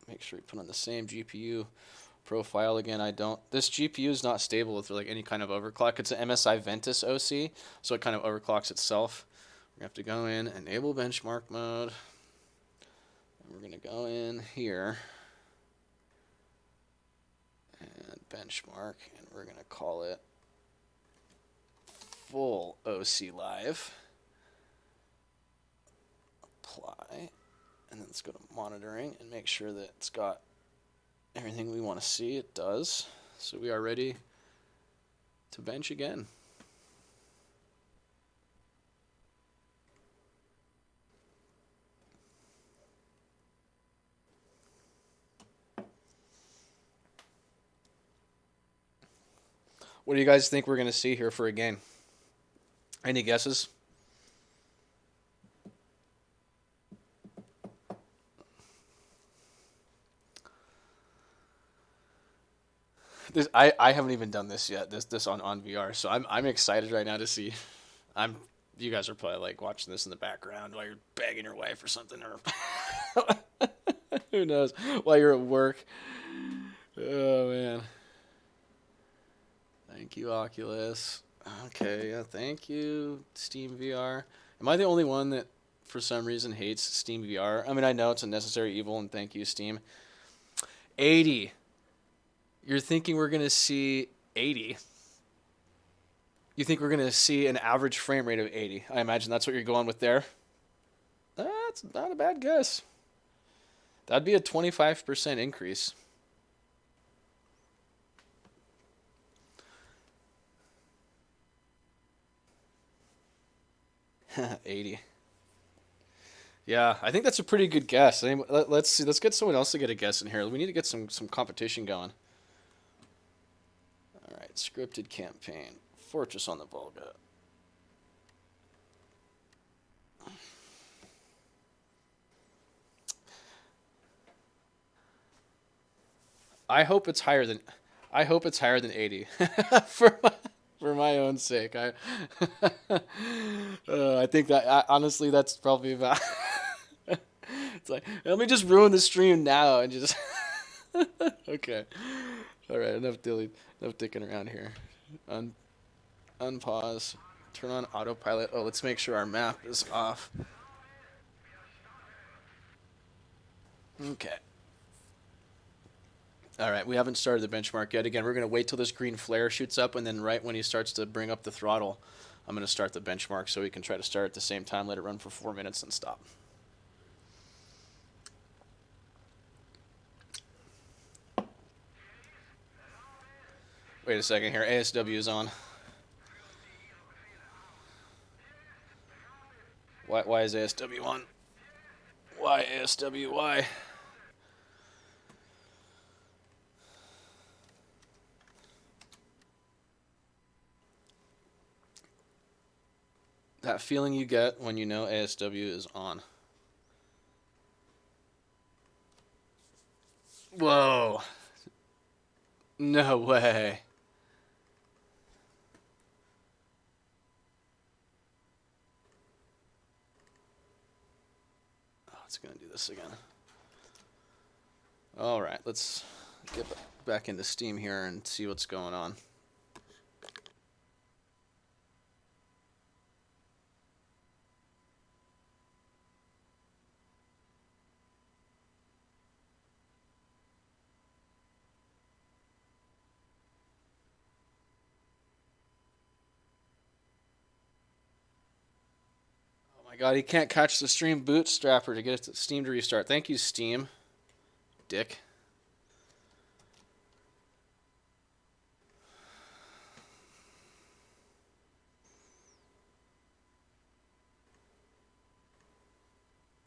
Make sure we put on the same GPU profile again. I don't. This GPU is not stable with like any kind of overclock. It's an MSI Ventus OC, so it kind of overclocks itself. We have to go in, enable benchmark mode, and we're gonna go in here and benchmark, and we're gonna call it full OC live. Apply, and then let's go to monitoring and make sure that it's got everything we want to see. It does. So we are ready to bench again. What do you guys think we're going to see here for a gain? Any guesses? I haven't even done this yet. This on VR, so I'm excited right now to see. You guys are probably like watching this in the background while you're begging your wife or something, or who knows, while you're at work. Oh man. Thank you, Oculus. Okay, yeah, thank you, Steam VR. Am I the only one that, for some reason, hates Steam VR? I mean, I know it's a necessary evil, and thank you, Steam. 80. You're thinking we're going to see 80. You think we're going to see an average frame rate of 80. I imagine that's what you're going with there. That's not a bad guess. That'd be a 25% increase. 80. Yeah, I think that's a pretty good guess. Let's see. Let's get someone else to get a guess in here. We need to get some competition going. All right, scripted campaign. Fortress on the Volga. I hope it's higher than 80 for my own sake. I think that honestly that's probably about it's like let me just ruin the stream now and just okay. All right, enough dicking around here. Unpause. Turn on autopilot. Oh, let's make sure our map is off. Okay. All right, we haven't started the benchmark yet. Again, we're going to wait till this green flare shoots up, and then right when he starts to bring up the throttle, I'm going to start the benchmark so we can try to start at the same time, let it run for 4 minutes, and stop. Wait a second here. ASW is on. Why is ASW on? Why ASW? Why? That feeling you get when you know ASW is on. Whoa. No way. Oh, it's going to do this again. All right, let's get back into Steam here and see what's going on. Oh my god, he can't catch the stream bootstrapper to get Steam to restart. Thank you, Steam. Dick.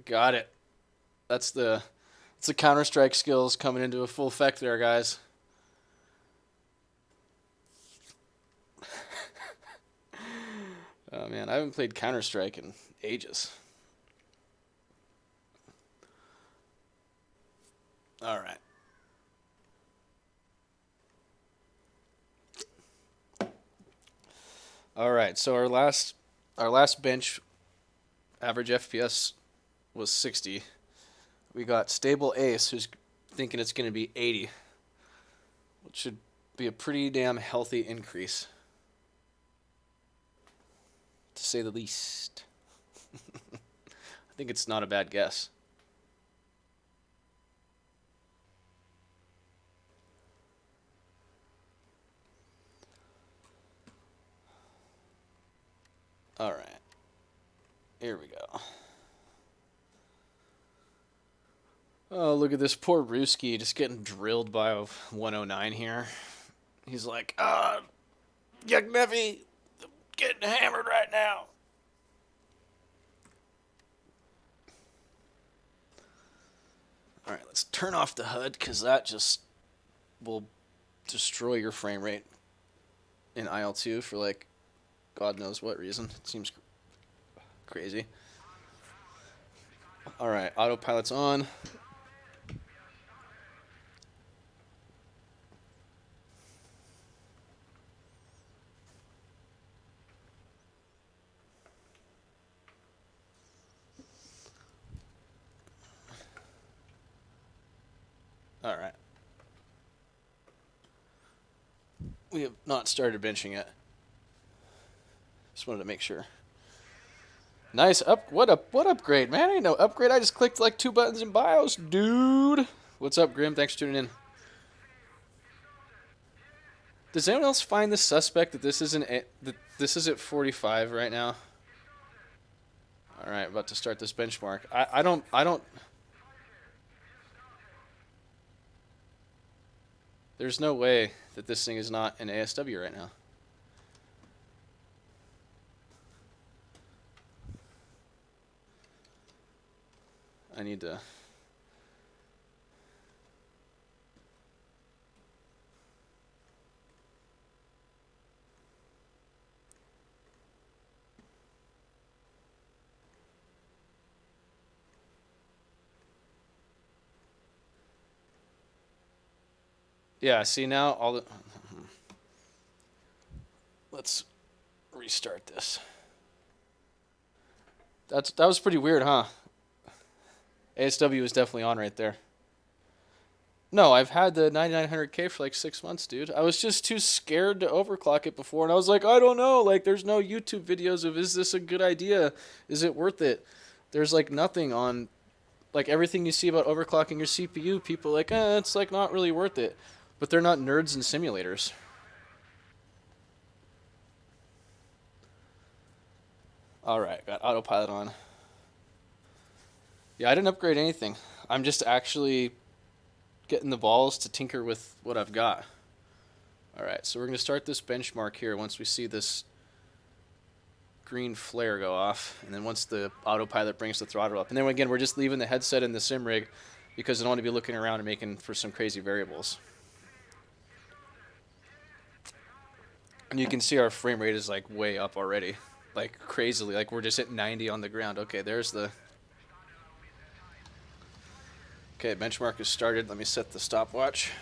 Got it. That's the Counter-Strike skills coming into a full effect there, guys. Oh man, I haven't played Counter-Strike in ages. All right. All right. So our last bench average FPS was 60. We got Stable Ace, who's thinking it's going to be 80, which should be a pretty damn healthy increase, to say the least. I think it's not a bad guess. All right. Here we go. Oh, look at this poor Ruski just getting drilled by a 109 here. He's like, Yuck Neffy, I'm getting hammered right now. All right, let's turn off the HUD because that just will destroy your frame rate in IL2 for like God knows what reason. It seems crazy. All right, autopilot's on. All right. We have not started benching yet. Just wanted to make sure. Nice what upgrade, man? Ain't no upgrade. I just clicked like 2 buttons in BIOS, dude. What's up, Grim? Thanks for tuning in. Does anyone else find this suspect that this isn't that this is at 45 right now? All right, about to start this benchmark. I don't. There's no way that this thing is not an ASW right now. I need to... Yeah, see now all the... Let's restart this. That was pretty weird, huh? ASW is definitely on right there. No, I've had the 9900K for like 6 months, dude. I was just too scared to overclock it before, and I was like, I don't know. Like, there's no YouTube videos of, is this a good idea? Is it worth it? There's like nothing on, like everything you see about overclocking your CPU, people are like, it's like not really worth it. But they're not nerds in simulators. All right, got autopilot on. Yeah, I didn't upgrade anything. I'm just actually getting the balls to tinker with what I've got. All right, so we're going to start this benchmark here once we see this green flare go off, and then once the autopilot brings the throttle up. And then again, we're just leaving the headset in the sim rig because I don't want to be looking around and making for some crazy variables. And you can see our frame rate is like way up already, like crazily, like we're just at 90 on the ground. Okay, there's the... Okay, benchmark is started. Let me set the stopwatch.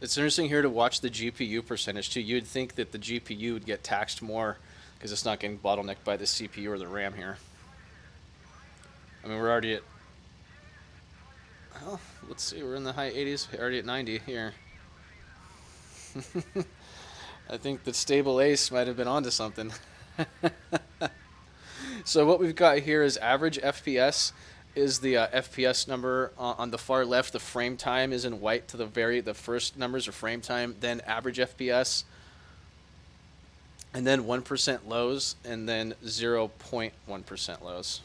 It's interesting here to watch the GPU percentage too. You'd think that the GPU would get taxed more because it's not getting bottlenecked by the CPU or the RAM here. I mean, we're already at... Well, let's see, we're in the high 80s, already at 90 here. I think the stable ace might have been onto something. So what we've got here is average FPS is the FPS number on the far left. The frame time is in white to the first numbers are frame time, then average FPS, and then 1% lows, and then 0.1% lows.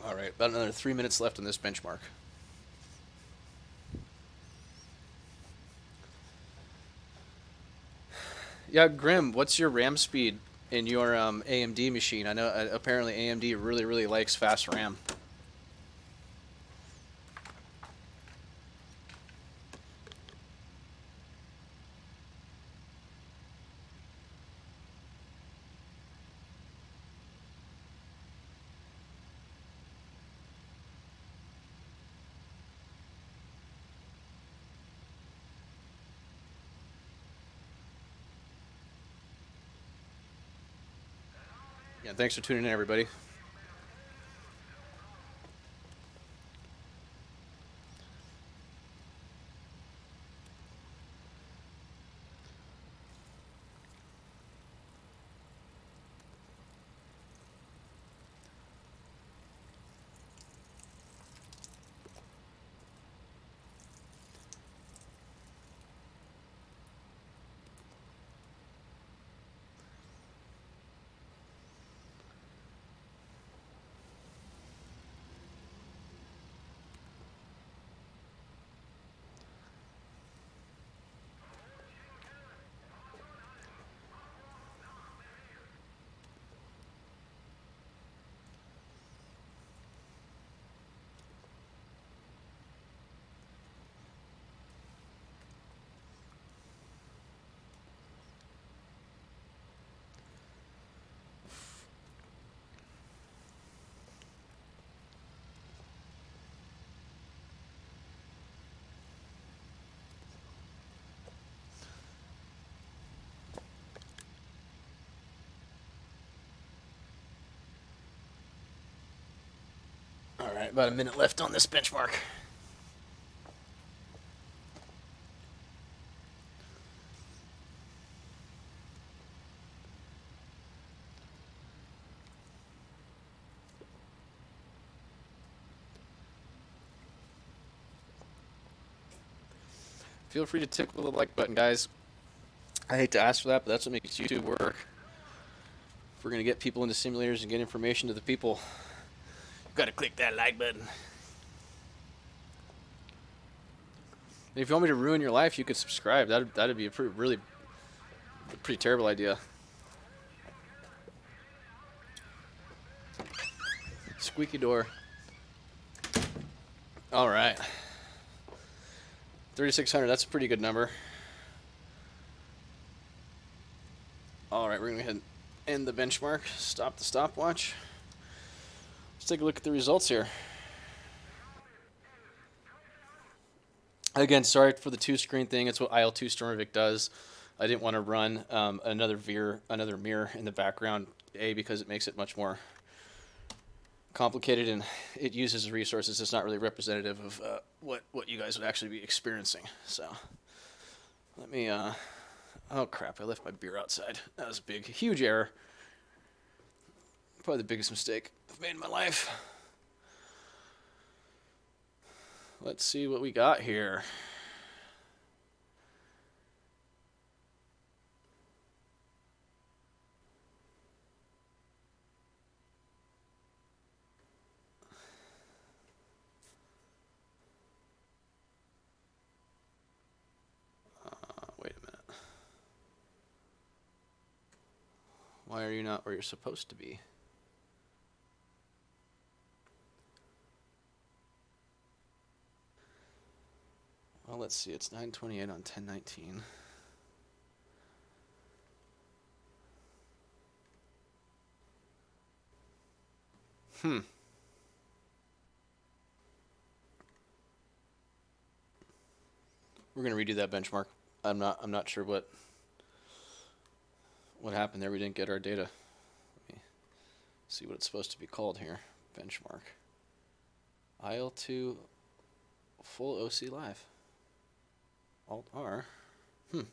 All right, about another 3 minutes left on this benchmark. Yeah, Grim, what's your RAM speed in your AMD machine? I know apparently AMD really likes fast RAM. Yeah, thanks for tuning in, everybody. All right, about a minute left on this benchmark. Feel free to tickle the like button, guys. I hate to ask for that, but that's what makes YouTube work. If we're going to get people into simulators and get information to the people, you've got to click that like button. And if you want me to ruin your life, you could subscribe. That'd be a pretty terrible idea. Squeaky door. All right. 3,600, that's a pretty good number. All right, we're going to go ahead and end the benchmark. Stop the stopwatch. Let's take a look at the results here. Again, sorry for the two-screen thing. It's what IL2 Stormvic does. I didn't want to run another mirror in the background, because it makes it much more complicated and it uses resources that's not really representative of what you guys would actually be experiencing. So let me oh crap, I left my beer outside. That was a huge error. Probably the biggest mistake I've made in my life. Let's see what we got here. Wait a minute. Why are you not where you're supposed to be? Well, let's see. It's 928 on 1019. We're gonna redo that benchmark. I'm not sure what happened there. We didn't get our data. Let me see what it's supposed to be called here. Benchmark. IL2 full OC live. Alt R. Let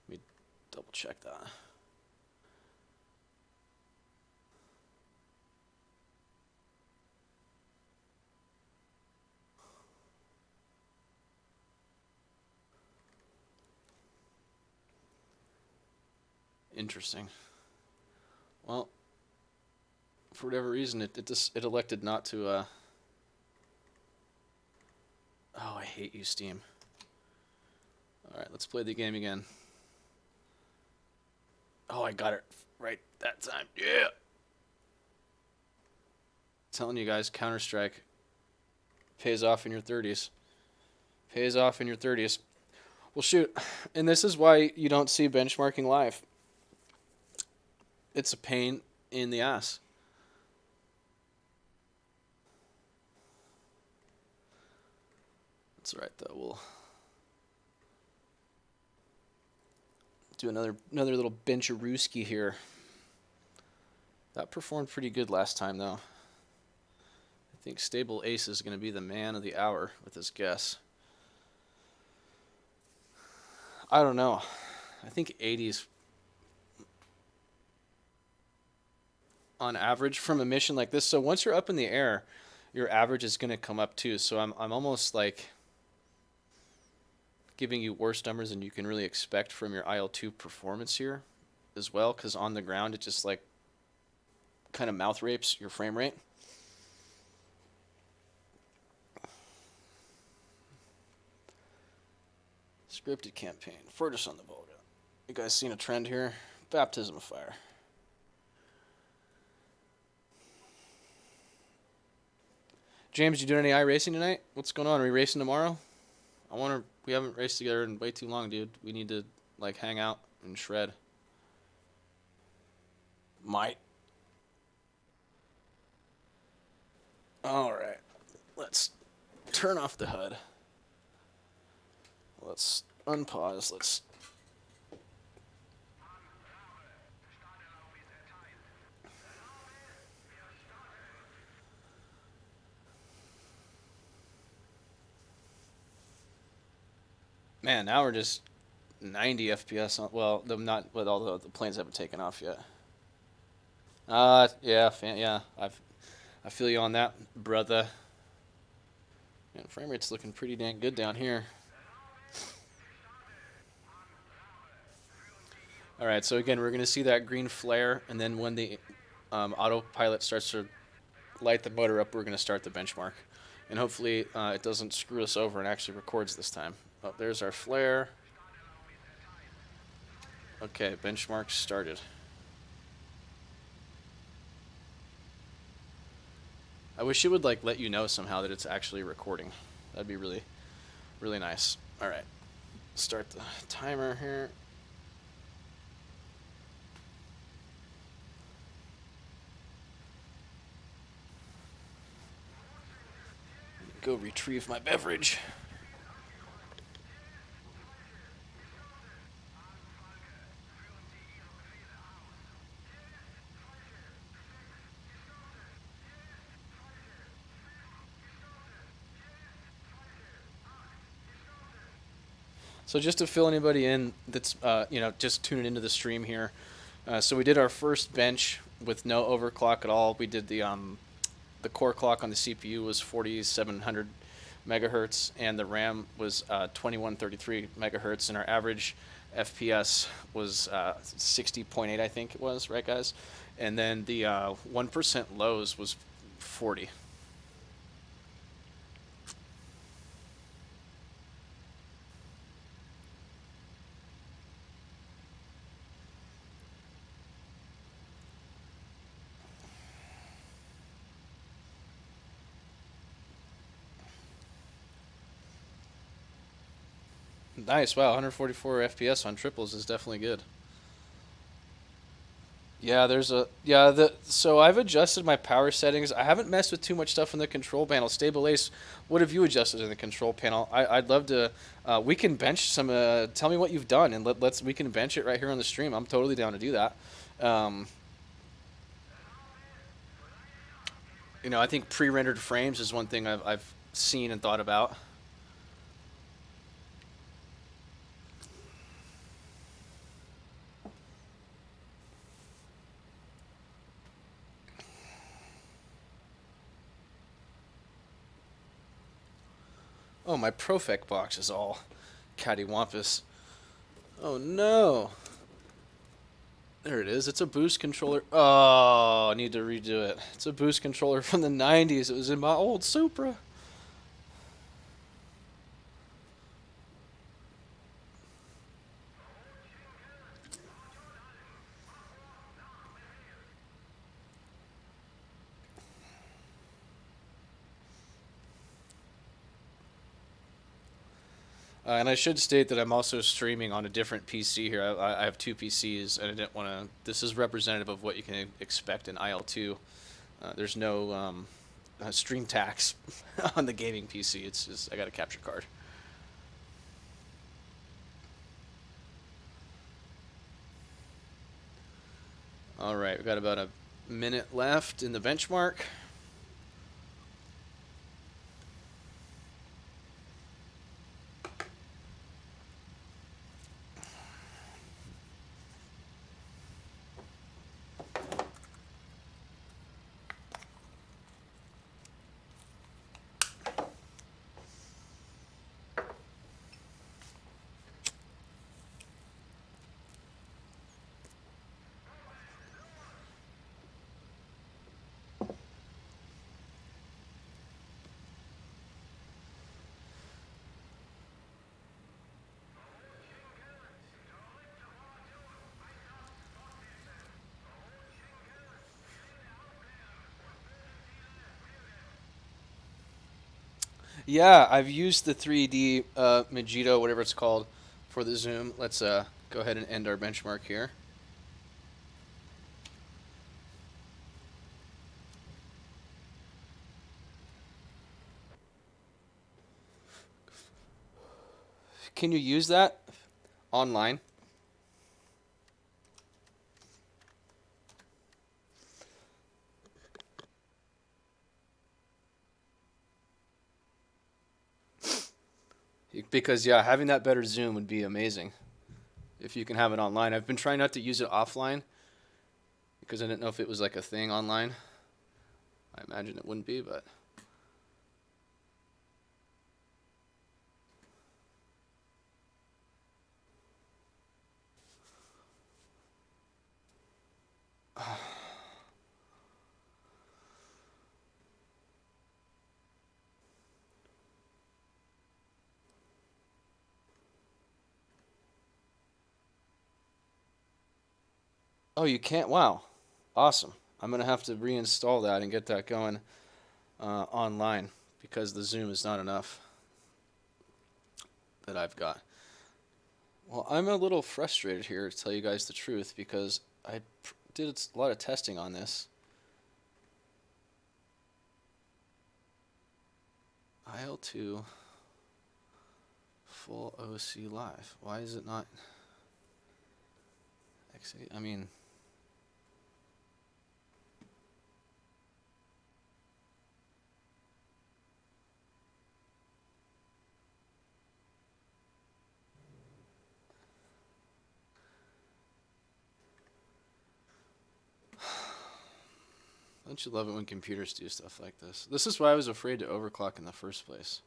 me double check that. Interesting. Well, for whatever reason, it elected not to. Oh, I hate you, Steam. All right, let's play the game again. Oh, I got it right that time. Yeah. Telling you guys, Counter-Strike pays off in your 30s. Pays off in your 30s. Well, shoot. And this is why you don't see benchmarking live. It's a pain in the ass. That's all right, though. We'll do another little bench-a-rooski here. That performed pretty good last time, though. I think Stable Ace is going to be the man of the hour with this guess. I don't know. I think 80s on average from a mission like this. So once you're up in the air, your average is going to come up too. So I'm almost like giving you worse numbers than you can really expect from your IL2 performance here as well, because on the ground it just like kind of mouth rapes your frame rate. Scripted campaign. Furtus on the Volga. You guys seen a trend here? Baptism of fire. James, you doing any iRacing tonight? What's going on? Are we racing tomorrow? We haven't raced together in way too long, dude. We need to like hang out and shred. Might. All right. Let's turn off the HUD. Let's unpause. Let's man, now we're just 90 FPS on, well, not with all the planes haven't taken off yet. Yeah, I feel you on that, brother. Man, frame rate's looking pretty dang good down here. All right, so again, we're going to see that green flare, and then when the autopilot starts to light the motor up, we're going to start the benchmark. And hopefully it doesn't screw us over and actually records this time. Oh, there's our flare. Okay, benchmark started. I wish it would like let you know somehow that it's actually recording. That'd be really, really nice. All right, start the timer here. Go retrieve my beverage. So just to fill anybody in that's just tuning into the stream here, so we did our first bench with no overclock at all. We did the core clock on the CPU was 4700 megahertz, and the RAM was 2133 megahertz, and our average FPS was 60.8, I think it was, right, guys? And then the 1% lows was 40. Nice, wow, 144 FPS on triples is definitely good. Yeah, so I've adjusted my power settings. I haven't messed with too much stuff in the control panel. Stable Ace, what have you adjusted in the control panel? I'd love to. We can bench some. Tell me what you've done, and we can bench it right here on the stream. I'm totally down to do that. Um, I think pre-rendered frames is one thing I've seen and thought about. Oh, my Profec box is all cattywampus. Oh no. There it is. It's a boost controller. Oh, I need to redo it. It's a boost controller from the 90s. It was in my old Supra. And I should state that I'm also streaming on a different PC here. I have two PCs, and I didn't want to. This is representative of what you can expect in IL2. There's no stream tax on the gaming PC. It's just I got a capture card. All right, we've got about a minute left in the benchmark. Yeah, I've used the 3D Megito, whatever it's called, for the zoom. Let's go ahead and end our benchmark here. Can you use that online? Because yeah, having that better zoom would be amazing if you can have it online. I've been trying not to use it offline because I didn't know if it was like a thing online. I imagine it wouldn't be, but Oh, you can't? Wow. Awesome. I'm going to have to reinstall that and get that going online because the Zoom is not enough that I've got. Well, I'm a little frustrated here to tell you guys the truth because I did a lot of testing on this. IL2 full OC live. Why is it not X8? I mean, don't you love it when computers do stuff like this? This is why I was afraid to overclock in the first place.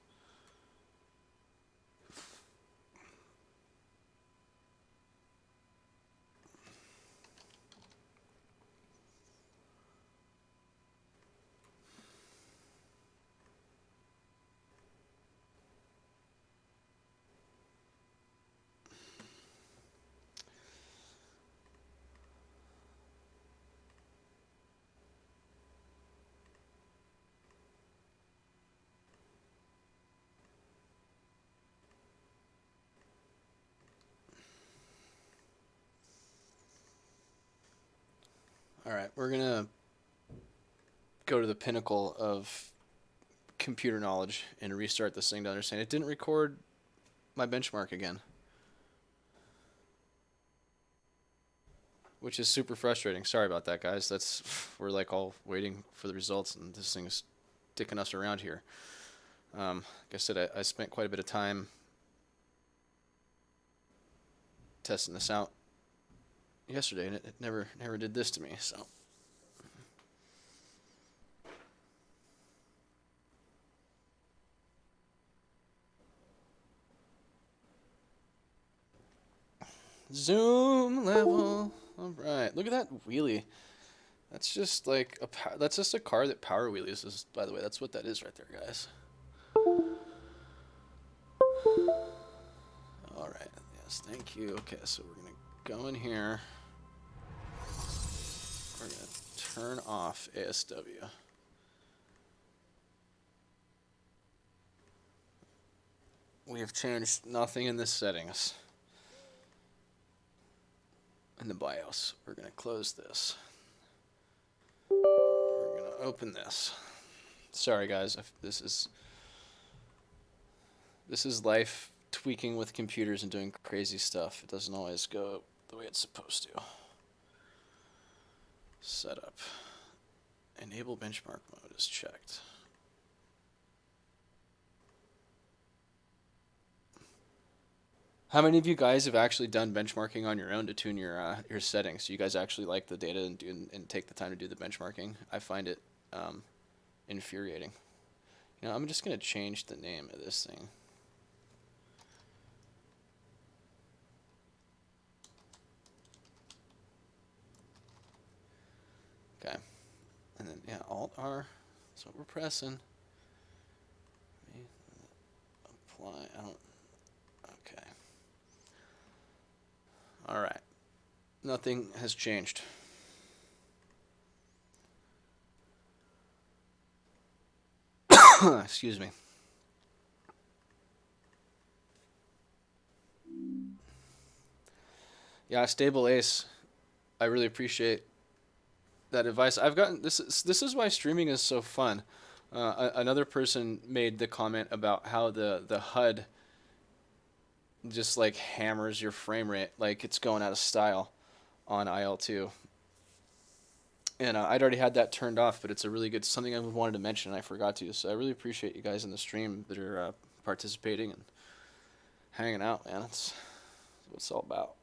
All right, we're going to go to the pinnacle of computer knowledge and restart this thing to understand. It didn't record my benchmark again, which is super frustrating. Sorry about that, guys. We're like all waiting for the results, and this thing is dicking us around here. Like I said, I spent quite a bit of time testing this out yesterday, and it never did this to me. So. Zoom level. All right, look at that wheelie. That's just like that's just a car that power wheelies. By the way, that's what that is right there, guys. All right. Yes, thank you. Okay, so we're gonna go in here. We're gonna turn off ASW. We have changed nothing in the settings. In the BIOS, we're going to close this. We're going to open this. Sorry guys, this is life tweaking with computers and doing crazy stuff. It doesn't always go the way it's supposed to. Setup. Enable benchmark mode is checked. How many of you guys have actually done benchmarking on your own to tune your settings? You guys actually like the data and take the time to do the benchmarking? I find it infuriating. You know, I'm just going to change the name of this thing. Okay. And then, yeah, Alt-R. That's what we're pressing. Apply. I don't... Okay. All right. Nothing has changed. Excuse me. Yeah, Stable Ace. I really appreciate that advice. I've gotten this is why streaming is so fun. Another person made the comment about how the HUD just like hammers your frame rate like it's going out of style on IL2. And I'd already had that turned off, but it's a really good something I wanted to mention and I forgot to. So I really appreciate you guys in the stream that are participating and hanging out, man. That's what it's all about.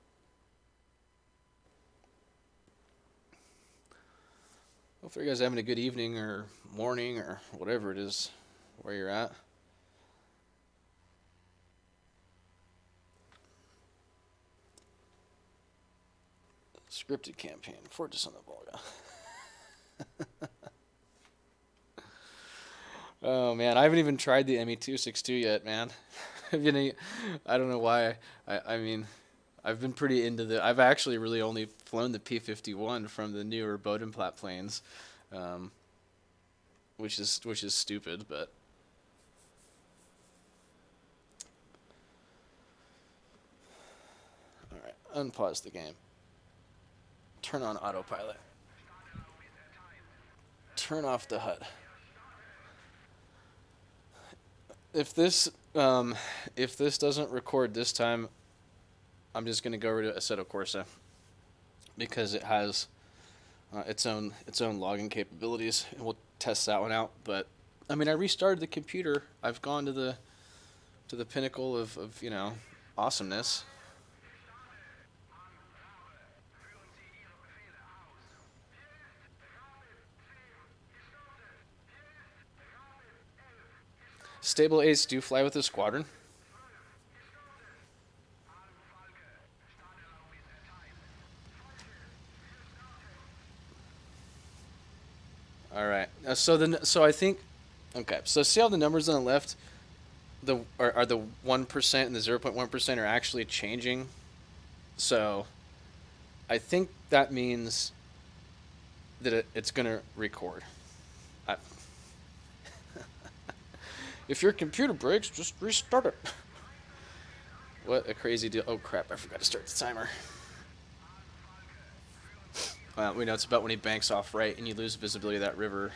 Hopefully you guys are having a good evening or morning or whatever it is where you're at. Scripted campaign, Fortress on the Volga. Oh man, I haven't even tried the ME262 yet, man. I don't know why. I mean, I've been pretty into the. I've actually really only flown the P51 from the newer Bodenplatte planes, um, which is stupid, but all right. Unpause the game. Turn on autopilot. Turn off the HUD. If this if this doesn't record this time, I'm just gonna go over to Assetto Corsa because it has its own logging capabilities, and we'll test that one out. But I mean, I restarted the computer. I've gone to the pinnacle of awesomeness. Stable A's do fly with the squadron. All right. So I think okay. So see how the numbers on the left are the 1% and the 0.1% are actually changing. So I think that means that it's gonna record. I, if your computer breaks, just restart it. What a crazy deal! Oh crap! I forgot to start the timer. Well, we know it's about when he banks off right and you lose visibility of that river.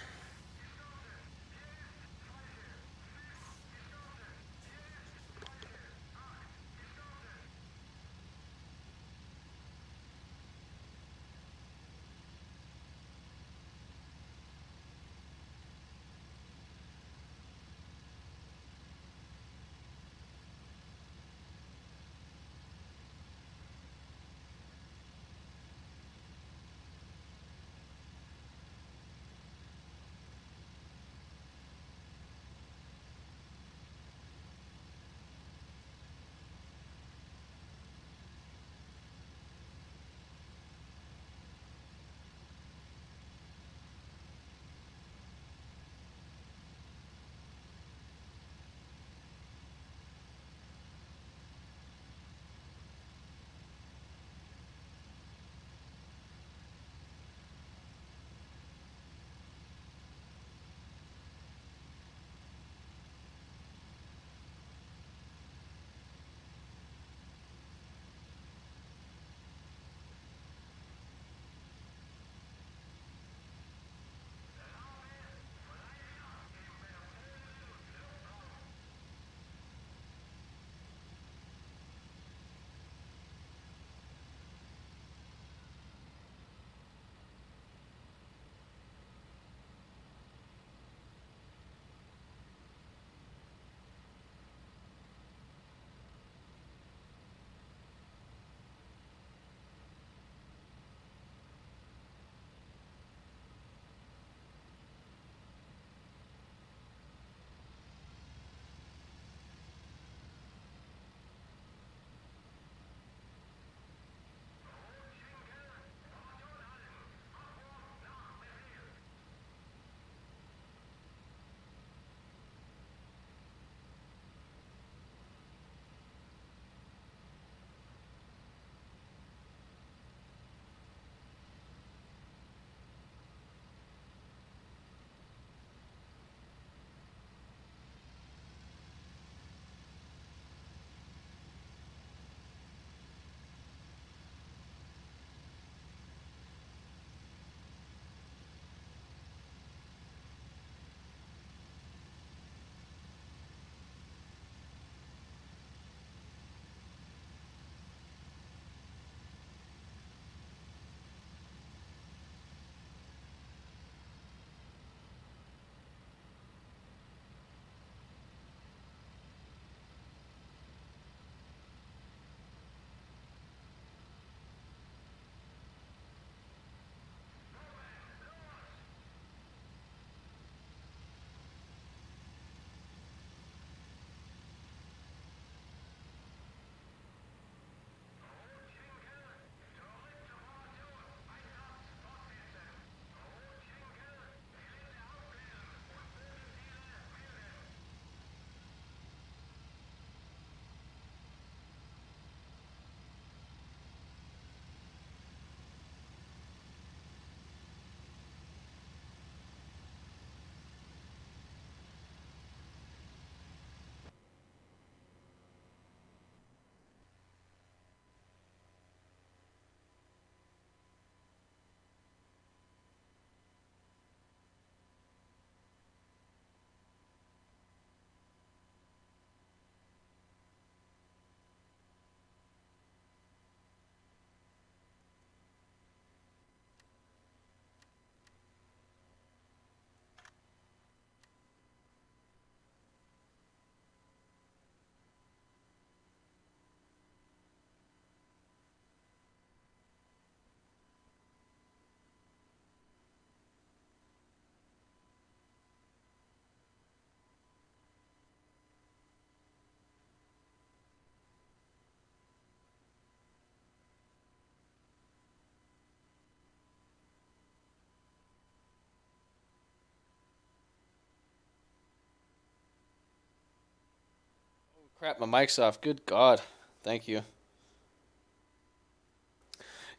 Crap, my mic's off. Good God. Thank you.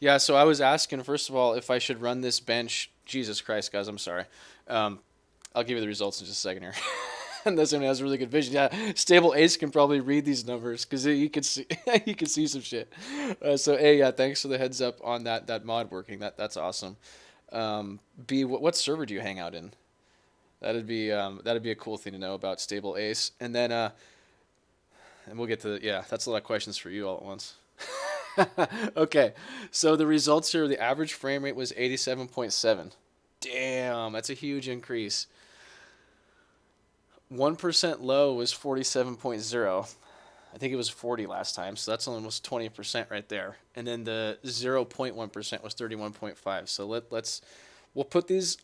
Yeah, so I was asking, first of all, if I should run this bench. Jesus Christ, guys, I'm sorry. Um, I'll give you the results in just a second here. Unless anyone has really good vision. Yeah, Stable Ace can probably read these numbers because you can see you can see some shit. So A, yeah, thanks for the heads up on that mod working. That's awesome. B, what server do you hang out in? That'd be a cool thing to know about Stable Ace. And then and we'll get to that's a lot of questions for you all at once. Okay, so the results here, the average frame rate was 87.7. Damn, that's a huge increase. 1% low was 47.0. I think it was 40 last time, so that's almost 20% right there. And then the 0.1% was 31.5. So we'll put these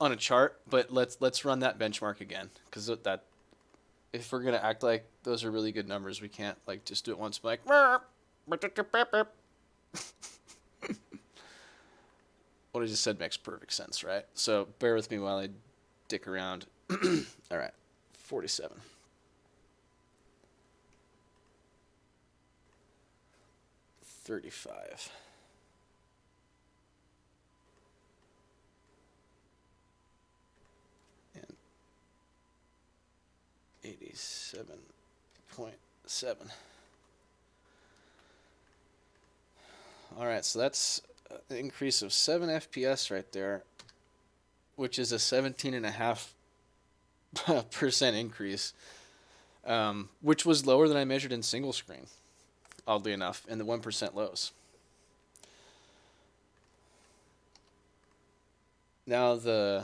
on a chart, but let's run that benchmark again, because that if we're gonna act like those are really good numbers, we can't like just do it once, like. What I just said makes perfect sense, right? So bear with me while I dick around. All right, 47. 35. And 87.7. All right, so that's an increase of 7 FPS right there, which is a 17.5% increase, which was lower than I measured in single screen, oddly enough, in the 1% lows. Now the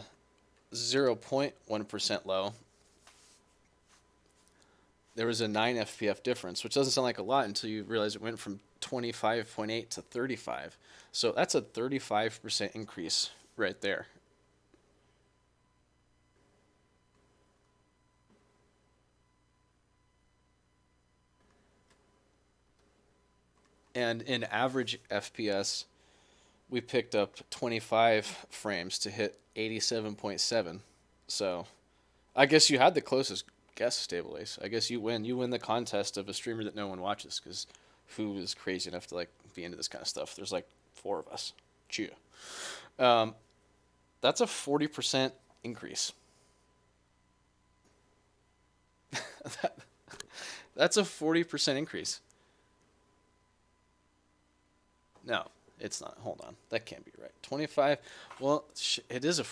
0.1% low, there was a 9 FPF difference, which doesn't sound like a lot until you realize it went from 25.8 to 35. So that's a 35% increase right there. And in average FPS, we picked up 25 frames to hit 87.7. So I guess you had the closest guess, Stable Ace. I guess you win. You win the contest of a streamer that no one watches, because who is crazy enough to like be into this kind of stuff? There's like 4 of us. Chew. That's a 40% increase. That's a 40% increase. No, it's not. Hold on. That can't be right. 25. Well, it's a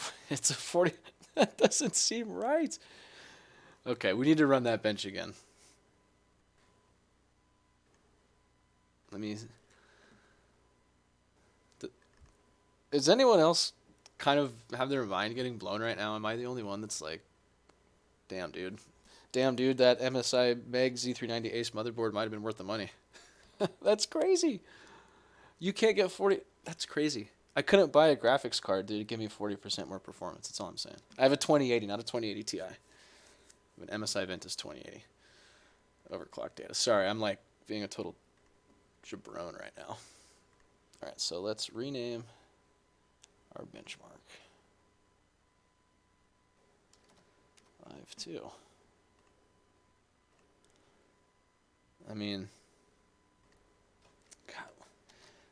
40. That doesn't seem right. Okay, we need to run that bench again. Let me. Is anyone else kind of have their mind getting blown right now? Am I the only one that's like, damn, dude? Damn, dude, that MSI MEG Z390 Ace motherboard might have been worth the money. That's crazy. You can't get 40. That's crazy. I couldn't buy a graphics card to give me 40% more performance. That's all I'm saying. I have a 2080, not a 2080 Ti. I have an MSI Ventus 2080. Overclock data. Sorry, I'm like being a total jabron right now. All right, so let's rename our benchmark. 5.2. I mean, God,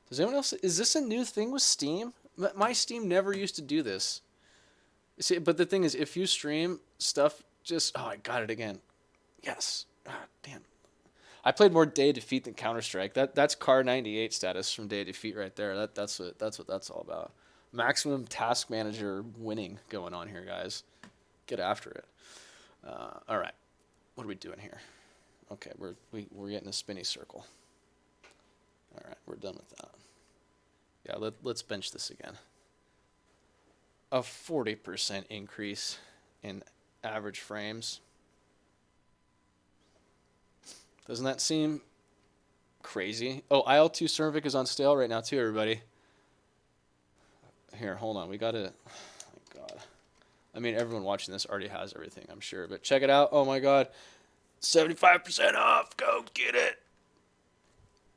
does anyone else? Is this a new thing with Steam? My Steam never used to do this. See, but the thing is, if you stream stuff, I got it again. Yes. Damn. I played more Day of Defeat than Counter-Strike. That's Car 98 status from Day of Defeat right there. That's what that's all about. Maximum Task Manager winning going on here, guys. Get after it. All right. What are we doing here? Okay, we're getting a spinny circle. All right, we're done with that. Yeah, let's bench this again. A 40% increase in average frames. Doesn't that seem crazy? Oh, IL-2 Cervic is on stale right now too, everybody. Here, hold on. We got to... Oh my God. I mean, everyone watching this already has everything, I'm sure. But check it out. Oh my God. 75% off. Go get it.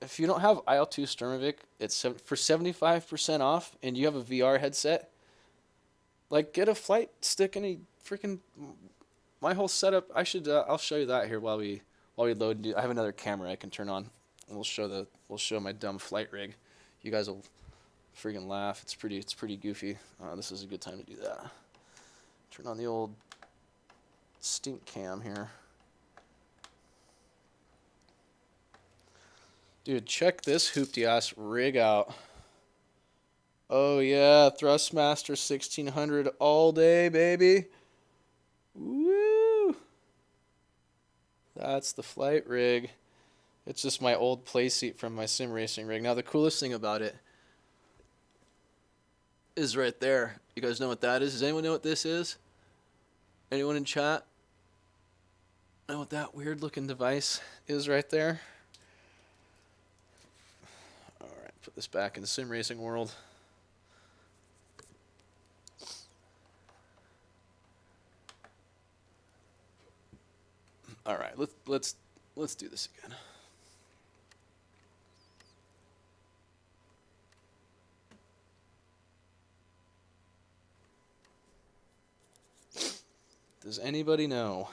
If you don't have IL-2 Sturmovik, it's for 75% off, and you have a VR headset, like, get a flight stick and a freaking... My whole setup, I'll show you that here while we while we load, I have another camera I can turn on. And we'll show my dumb flight rig. You guys will freaking laugh. It's pretty goofy. This is a good time to do that. Turn on the old stink cam here. Dude, check this hoopty ass rig out. Oh yeah, Thrustmaster 1600 all day, baby. Woo! That's the flight rig. It's just my old playseat from my sim racing rig. Now the coolest thing about it is right there. You guys know what that is? Does anyone know what this is? Anyone in chat know what that weird looking device is right there? Alright, put this back in the sim racing world. Alright, let's do this again. Does anybody know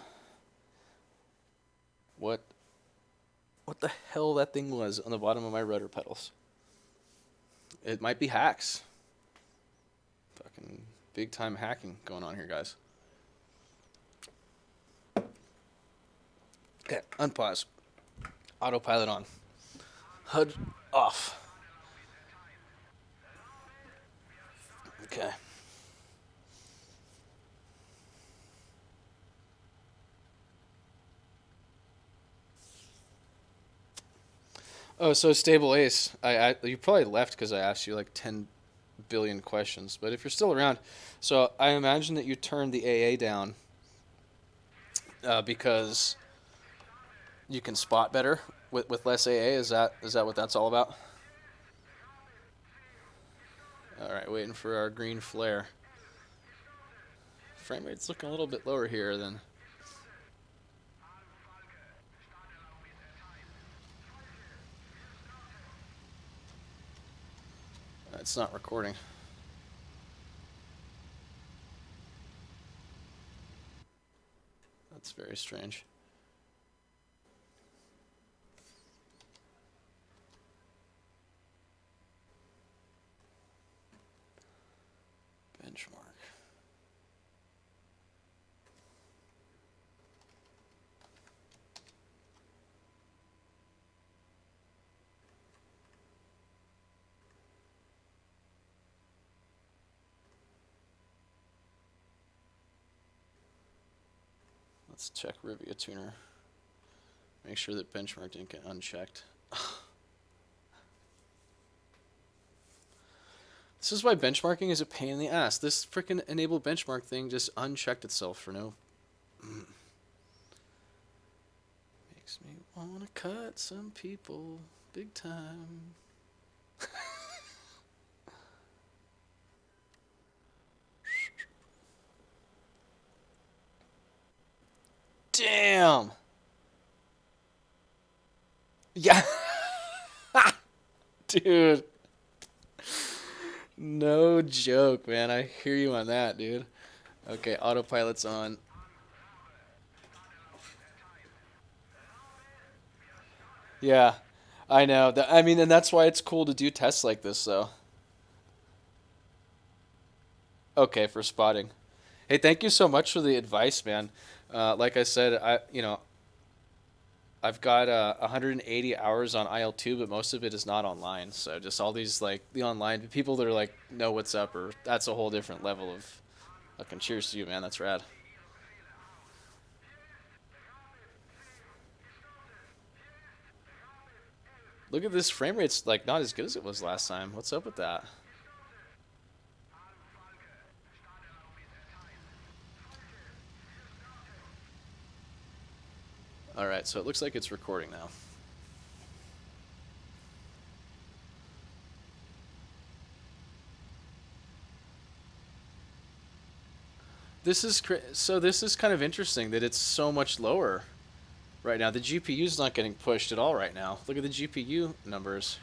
what the hell that thing was on the bottom of my rudder pedals? It might be hacks. Fucking big time hacking going on here, guys. Okay, unpause. Autopilot on. HUD off. Okay. Oh, so Stable Ace, you probably left because I asked you like 10 billion questions, but if you're still around, so I imagine that you turned the AA down because you can spot better with less AA. Is that what that's all about? All right, waiting for our green flare. Frame rate's looking a little bit lower here than. It's not recording. That's very strange. Benchmark. Let's check Rivia Tuner. Make sure that benchmark didn't get unchecked. This is why benchmarking is a pain in the ass. This freaking enable benchmark thing just unchecked itself for no. Makes me want to cut some people big time. Damn. Yeah. Dude. No joke, man. I hear you on that, dude. Okay, autopilot's on. Yeah, I know. I mean, and that's why it's cool to do tests like this, though. Okay, for spotting. Hey, thank you so much for the advice, man. Like I said, I've got 180 hours on IL2, but most of it is not online. So just all these like the online people that are like know what's up, or that's a whole different level of. Fucking cheers to you, man. That's rad. Look at this frame rate's like not as good as it was last time. What's up with that? All right, so it looks like it's recording now. This is kind of interesting that it's so much lower right now. The GPU's not getting pushed at all right now. Look at the GPU numbers.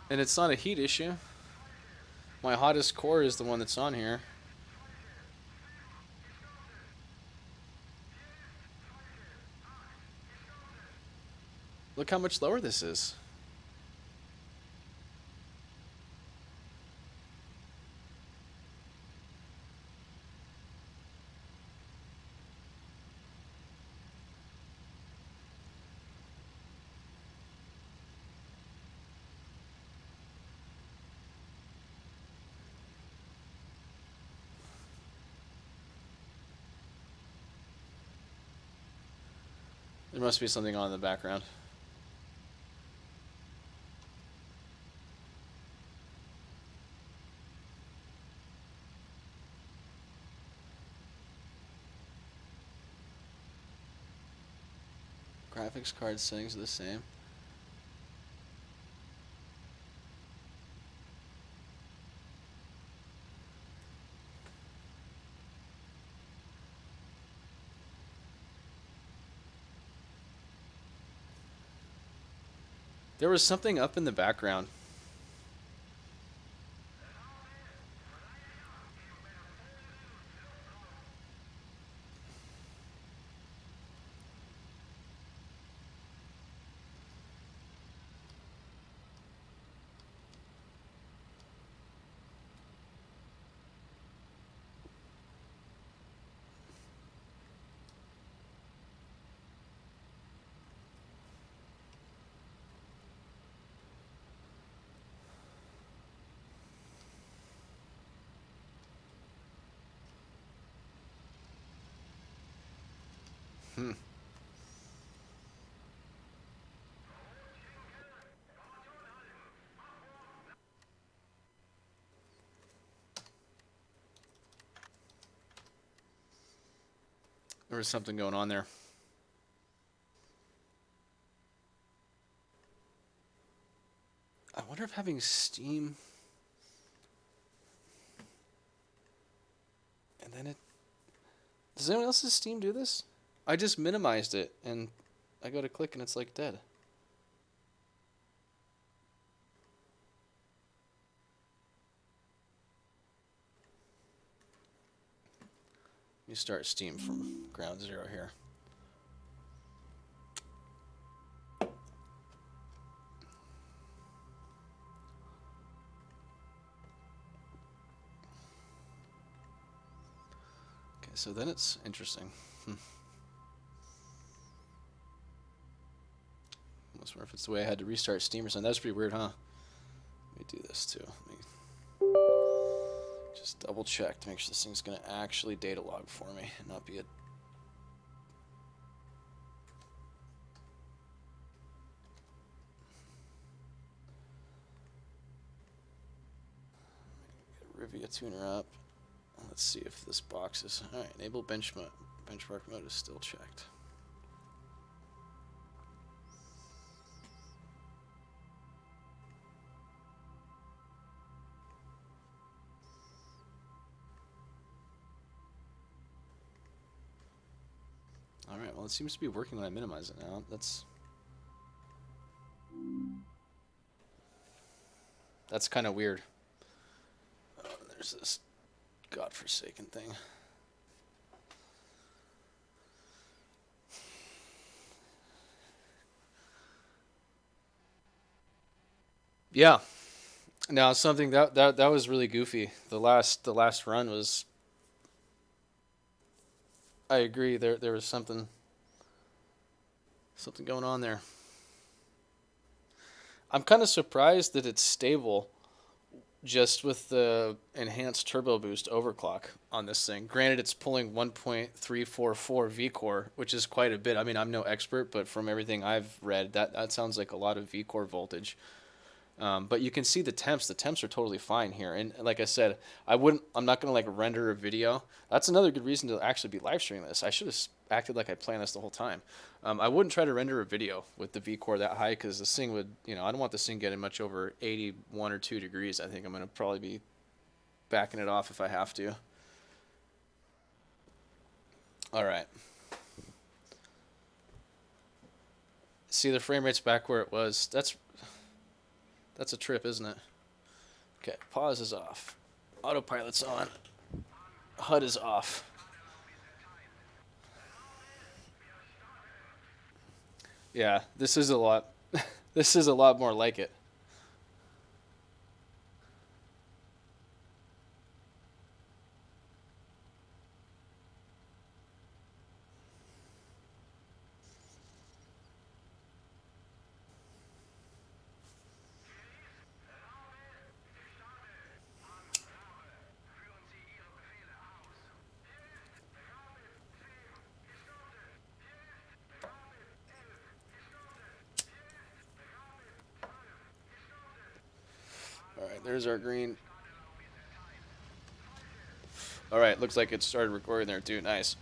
And it's not a heat issue. My hottest core is the one that's on here. Look how much lower this is. There must be something on in the background. Graphics card settings are the same. There was something up in the background. There was something going on there. I wonder if having Steam and then it... Does anyone else's Steam do this? I just minimized it and I go to click and it's like dead. You start Steam from ground zero here. Okay, so then it's interesting. Almost wonder if it's the way I had to restart Steam or something. That's pretty weird, huh? Let me do this too. Let me just double check to make sure this thing's going to actually data log for me and not be a... Rivia tuner up. Let's see if this box is... Alright, enable benchmark mode is still checked. Alright, well it seems to be working when I minimize it now. That's kind of weird. There's this godforsaken thing. Yeah. Now something that was really goofy. The last run was... I agree. There was something going on there. I'm kind of surprised that it's stable just with the enhanced turbo boost overclock on this thing. Granted, it's pulling 1.344 V-core, which is quite a bit. I mean, I'm no expert, but from everything I've read, that sounds like a lot of V-core voltage. But you can see the temps. The temps are totally fine here. And like I said, I'm not going to like render a video. That's another good reason to actually be live streaming this. I should have acted like I planned this the whole time. I wouldn't try to render a video with the V-core that high because this thing would, I don't want this thing getting much over 81 or 2 degrees. I think I'm going to probably be backing it off if I have to. All right. See, the frame rate's back where it was. That's a trip, isn't it? Okay, pause is off. Autopilot's on. HUD is off. Yeah, this is a lot. This is a lot more like it. All right, there's our green. All right, looks like it started recording there too. Nice.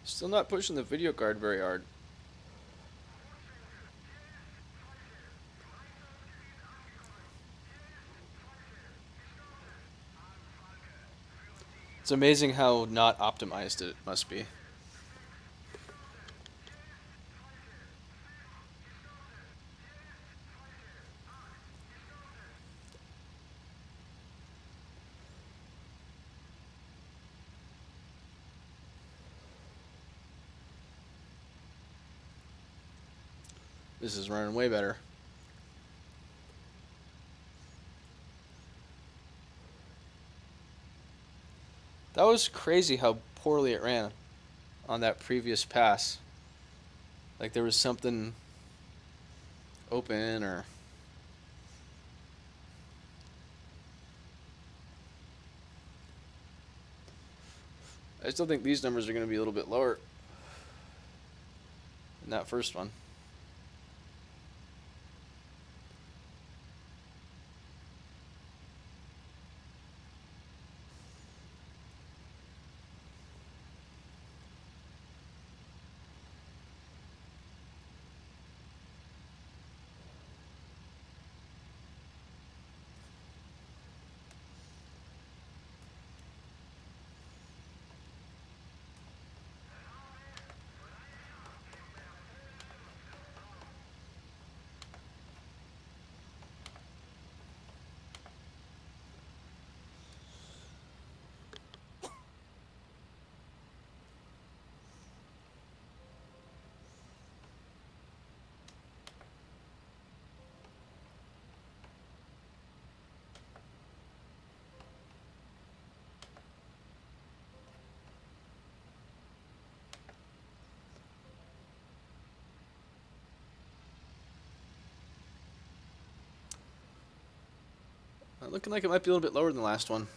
Still not pushing the video card very hard. It's amazing how not optimized it must be. This is running way better. That was crazy how poorly it ran on that previous pass. Like there was something open or... I still think these numbers are going to be a little bit lower than that first one. Looking like it might be a little bit lower than the last one.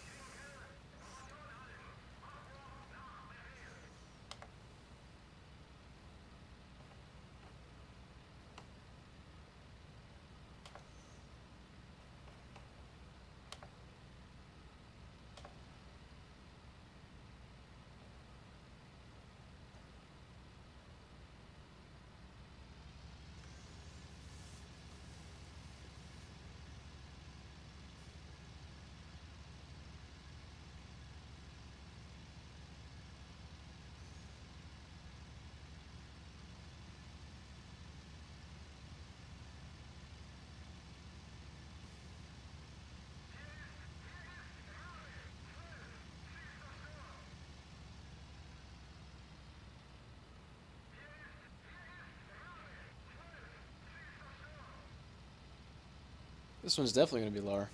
This one's definitely going to be lower.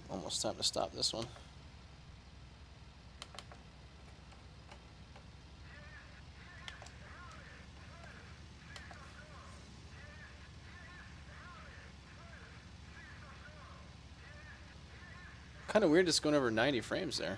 Almost time to stop this one. Kind of weird just going over 90 frames there.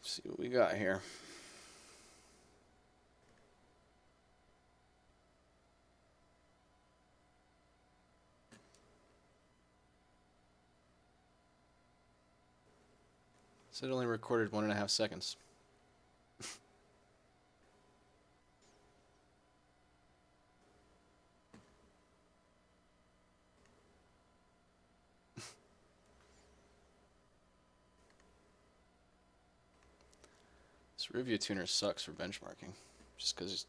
Let's see what we got here. So it only recorded 1.5 seconds. This review tuner sucks for benchmarking, just because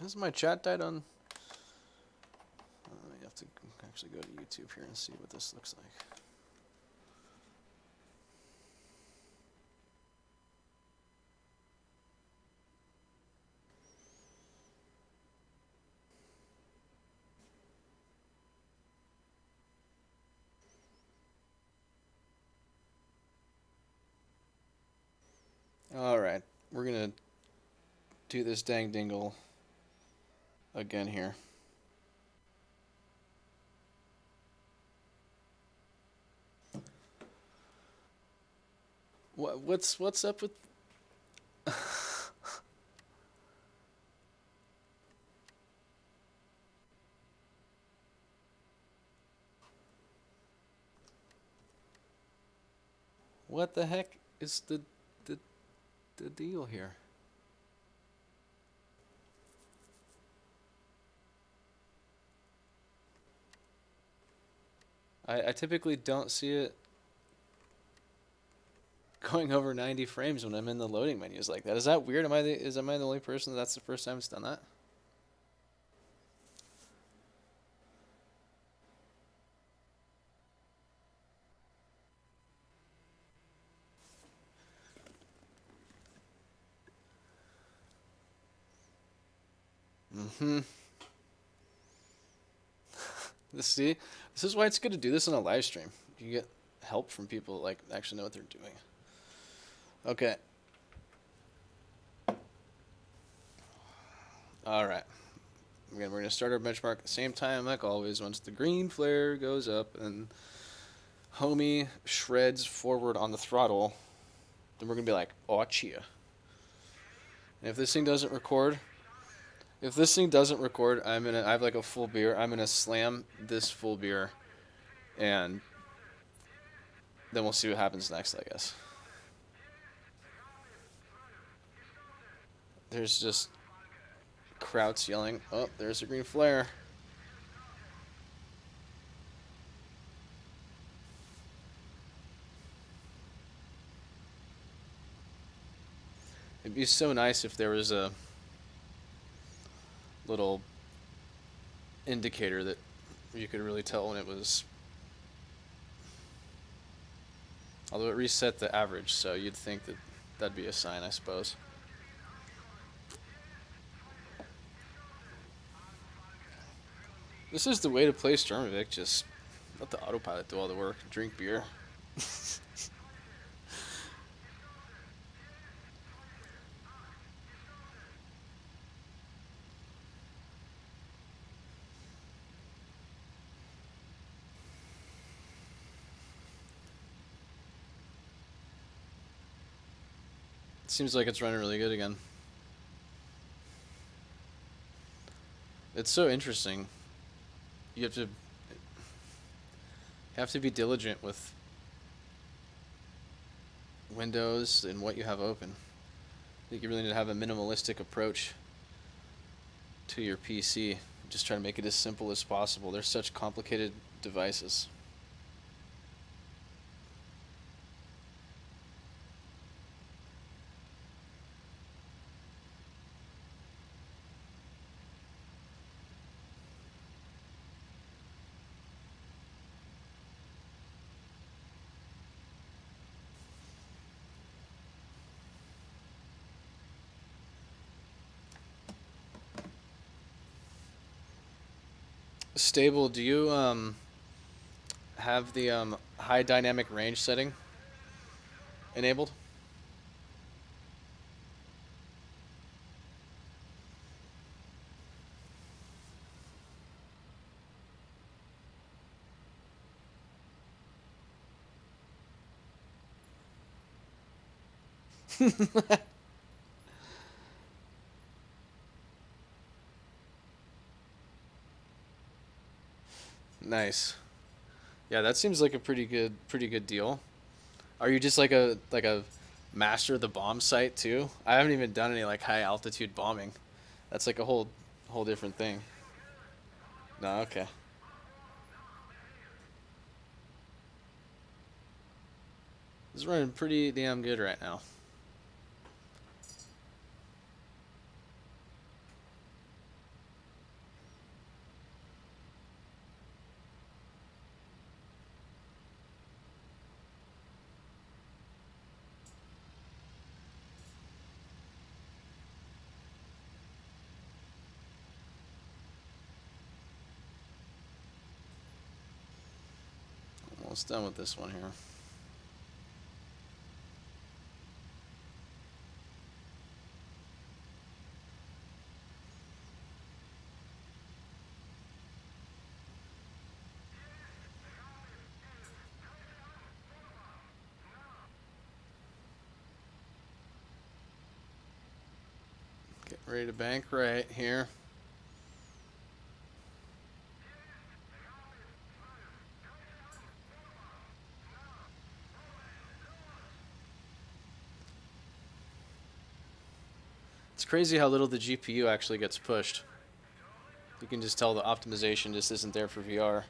has my chat died on? I have to actually go to YouTube here and see what this looks like. All right, we're gonna do this dang dingle again here. What's up with? What the heck is the deal here? I typically don't see it going over 90 frames when I'm in the loading menus like that. Is that weird? Am I the only person that's the first time it's done that? Mm-hmm. This is why it's good to do this on a live stream. You get help from people that, like, actually know what they're doing. Okay. All right. Again, we're going to start our benchmark at the same time, like always. Once the green flare goes up and homie shreds forward on the throttle, then we're going to be like, oh, chia. And if this thing doesn't record, I have like a full beer. I'm going to slam this full beer, and then we'll see what happens next, I guess. There's just Krauts yelling. Oh, there's a green flare. It'd be so nice if there was a little indicator that you could really tell when it was. Although it reset the average, so you'd think that that'd be a sign, I suppose. This is the way to play Stormovic. Just let the autopilot do all the work. Drink beer. It seems like it's running really good again. It's so interesting. You have to be diligent with Windows and what you have open. I think you really need to have a minimalistic approach to your PC. Just try to make it as simple as possible. They're such complicated devices. Stable, do you have the high dynamic range setting enabled? Nice. Yeah, that seems like a pretty good deal. Are you just like a master of the bomb site too? I haven't even done any like high altitude bombing. That's like a whole different thing. No, okay. This is running pretty damn good right now. Almost done with this one here. Get ready to bank right here. It's crazy how little the GPU actually gets pushed. You can just tell the optimization just isn't there for VR.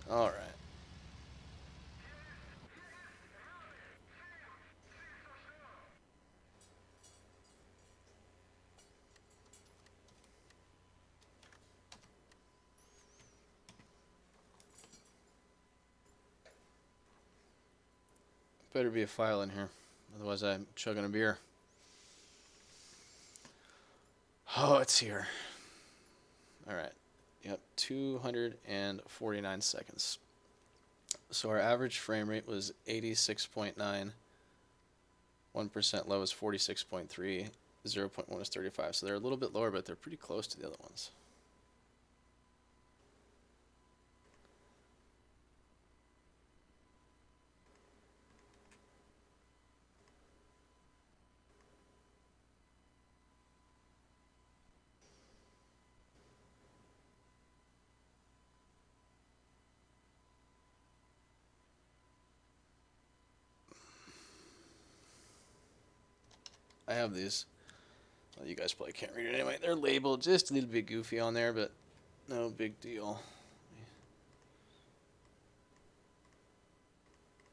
All right. Better be a file in here. Otherwise I'm chugging a beer. Oh, it's here. All right. Yep, 249 seconds. So our average frame rate was 86.9. 1% low is 46.3. 0.1 is 35. So they're a little bit lower, but they're pretty close to the other ones. I have these. Well, you guys probably can't read it anyway. They're labeled just a little bit goofy on there, but no big deal.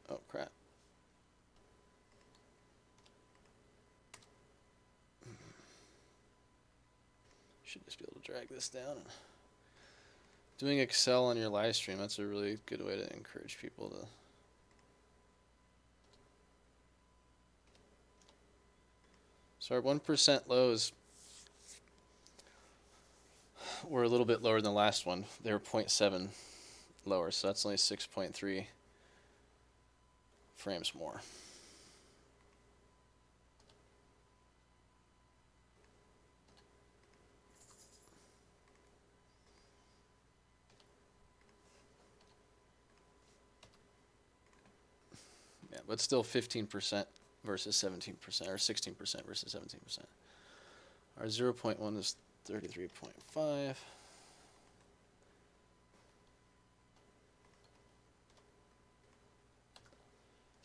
Oh, crap. Should just be able to drag this down. Doing Excel on your live stream, that's a really good way to encourage people to. So our 1% lows were a little bit lower than the last one. They were 0.7 lower, so that's only 6.3 frames more. Yeah, but still 15% versus 17%, or 16% versus 17%. Our 0.1 is 33.5.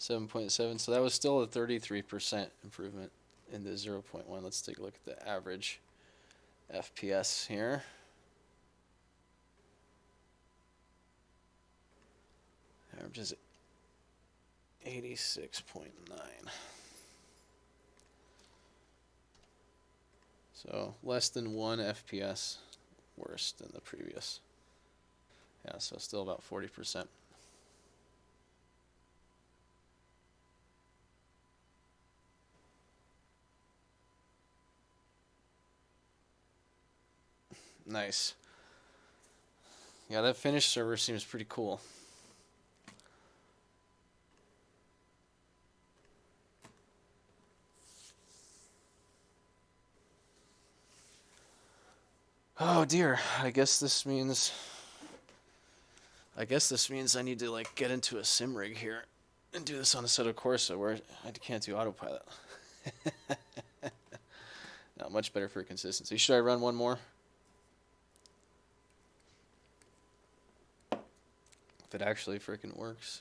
7.7, so that was still a 33% improvement in the 0.1. Let's take a look at the average FPS here. which is 86.9. So less than 1 FPS worse than the previous. Yeah, so still about 40%. Nice. Yeah, that finished server seems pretty cool. Oh dear, I guess this means I need to like get into a sim rig here and do this on Assetto Corsa where I can't do autopilot. Not much better for consistency. Should I run one more? If it actually freaking works.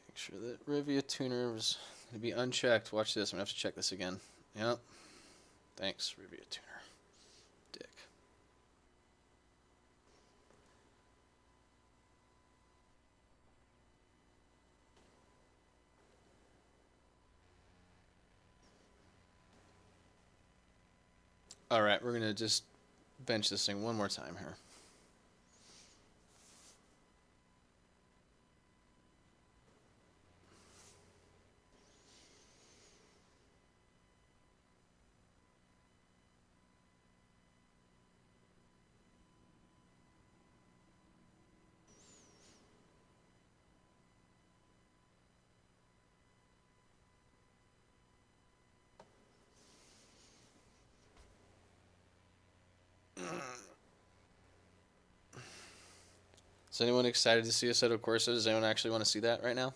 Make sure that Rivia tuner was going to be unchecked. Watch this. I'm going to have to check this again. Yep. Thanks, Rivia tuner. Dick. All right, we're going to just bench this thing one more time here. Is anyone excited to see Assetto Corsa? Does anyone actually want to see that right now?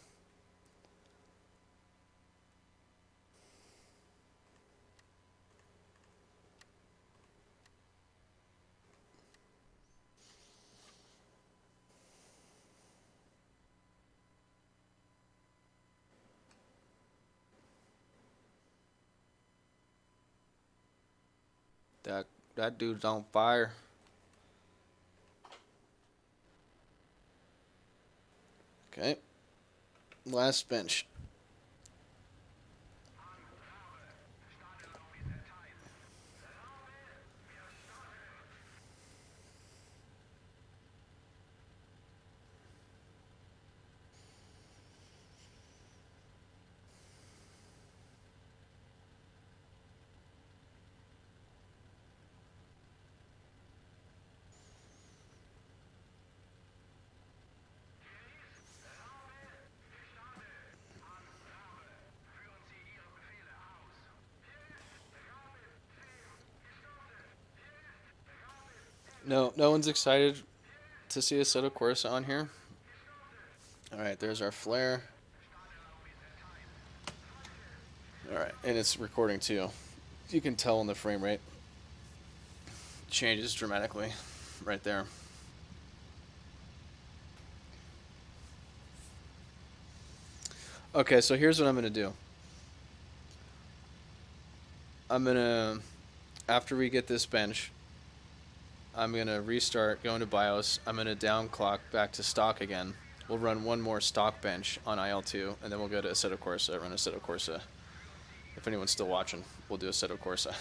That dude's on fire. Okay. Last bench. No one's excited to see Assetto Corsa on here. All right, there's our flare. All right, and it's recording too. You can tell in the frame rate changes dramatically right there. Okay, so here's what I'm going to do. I'm going to, after we get this bench, I'm going to restart, go into BIOS. I'm going to downclock back to stock again. We'll run one more stock bench on IL2, and then we'll go to Assetto Corsa, run Assetto Corsa. If anyone's still watching, we'll do Assetto Corsa.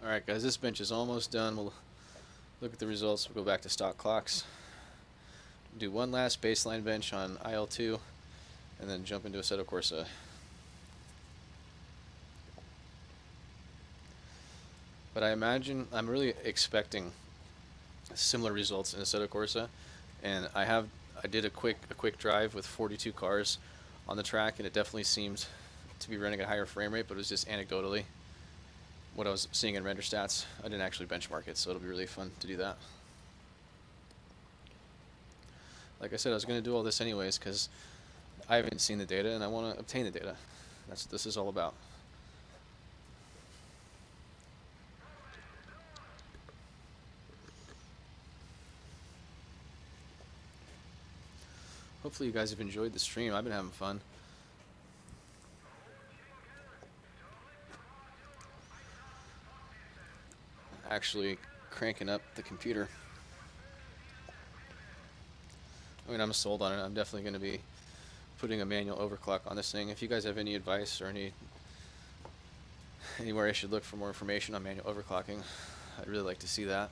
Alright guys, this bench is almost done. We'll look at the results. We'll go back to stock clocks. Do one last baseline bench on IL2 and then jump into Assetto Corsa. But I imagine, I'm really expecting similar results in Assetto Corsa, and I did a quick drive with 42 cars on the track, and it definitely seemed to be running at a higher frame rate, but it was just anecdotally what I was seeing in render stats. I didn't actually benchmark it, so it'll be really fun to do that. Like I said, I was going to do all this anyways because I haven't seen the data and I want to obtain the data. That's what this is all about. Hopefully you guys have enjoyed the stream. I've been having fun. Actually cranking up the computer. I mean, I'm sold on it. I'm definitely going to be putting a manual overclock on this thing. If you guys have any advice or anywhere I should look for more information on manual overclocking, I'd really like to see that.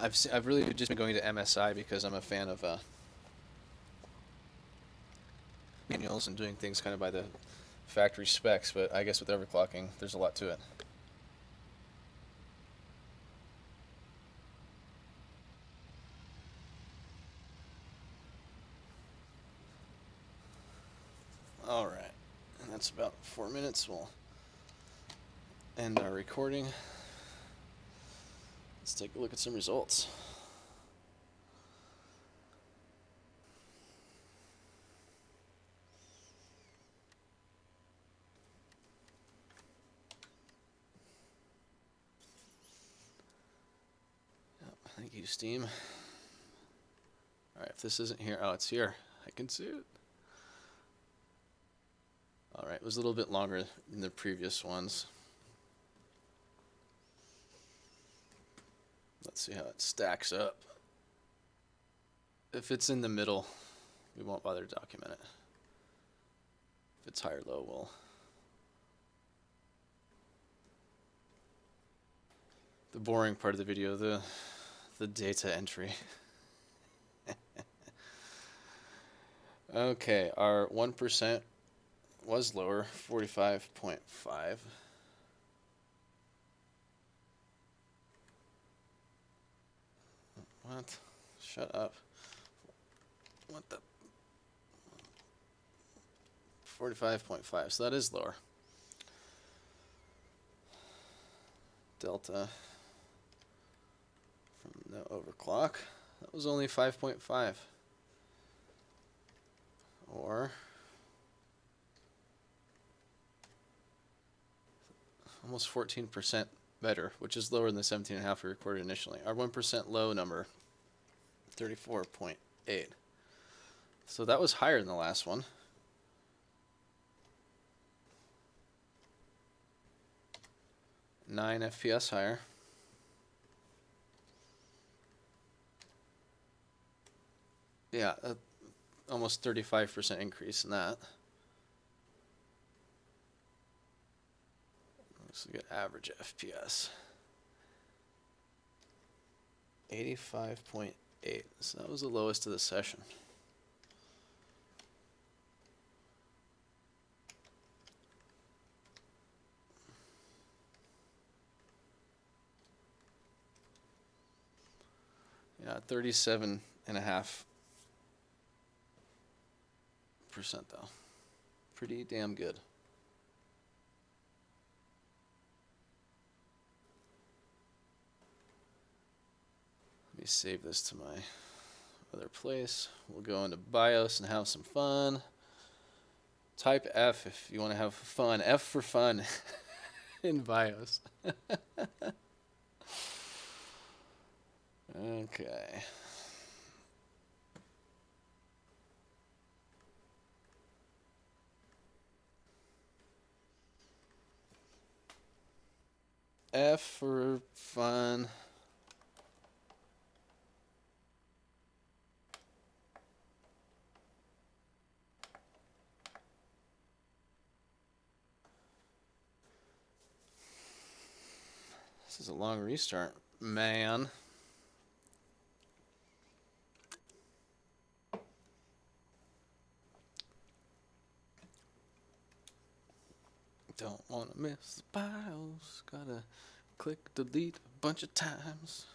I've really just been going to MSI because I'm a fan of manuals and doing things kind of by the factory specs, but I guess with overclocking, there's a lot to it. Alright, and that's about 4 minutes. We'll end our recording. Let's take a look at some results. Yep, thank you, Steam. Alright, if this isn't here, oh, it's here. I can see it. Alright, it was a little bit longer than the previous ones. Let's see how it stacks up. If it's in the middle, we won't bother to document it. If it's high or low, we'll... The boring part of the video, the data entry. Okay, our 1% was lower, 45.5. What? Shut up. What the? 45.5, so that is lower. Delta from no overclock, that was only 5.5. Or almost 14% better, which is lower than the 17.5 we recorded initially. Our 1% low number, 34.8. So that was higher than the last one. Nine FPS higher. Yeah, almost 35% increase in that. Let's look at average FPS. 85.8. So that was the lowest of the session. Yeah, 37.5% though. Pretty damn good. Let me save this to my other place. We'll go into BIOS and have some fun. Type F if you want to have fun. F for fun in BIOS. Okay. F for fun. This is a long restart, man. Don't want to miss the BIOS. Gotta click delete a bunch of times.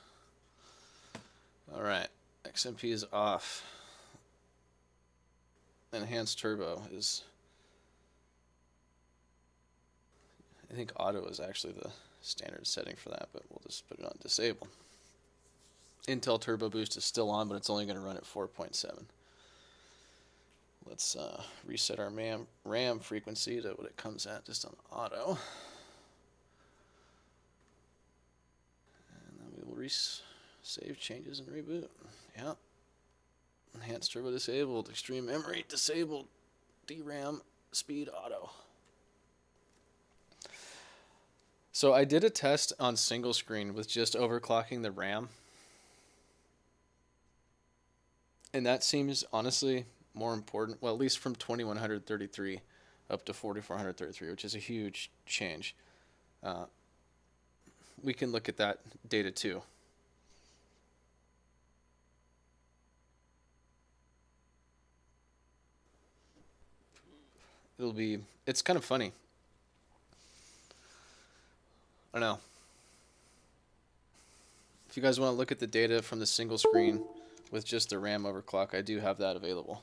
Alright, XMP is off. Enhanced turbo is... I think auto is actually the standard setting for that, but we'll just put it on disable. Intel Turbo Boost is still on, but it's only going to run at 4.7. Let's reset our RAM frequency to what it comes at just on auto. And then we will save changes and reboot. Yep. Enhanced turbo disabled, extreme memory disabled, DRAM speed auto. So I did a test on single screen with just overclocking the RAM. And that seems honestly more important, well, at least from 2133 up to 4433, which is a huge change. We can look at that data too. It's kind of funny. I don't know. If you guys want to look at the data from the single screen with just the RAM overclock, I do have that available.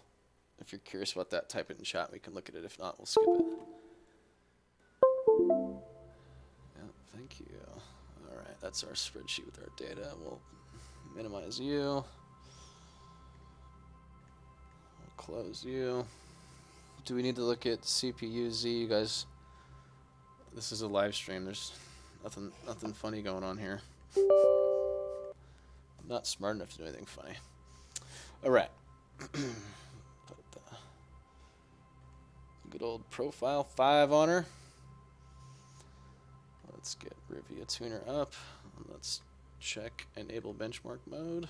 If you're curious about that, type it in chat. We can look at it. If not, we'll skip it. Yeah, thank you. All right, that's our spreadsheet with our data. We'll minimize you. We'll close you. Do we need to look at CPU Z, you guys? This is a live stream. There's nothing funny going on here. I'm not smart enough to do anything funny. All right. Put the good old profile 5 on her. Let's get Rivia Tuner up. Let's check enable benchmark mode.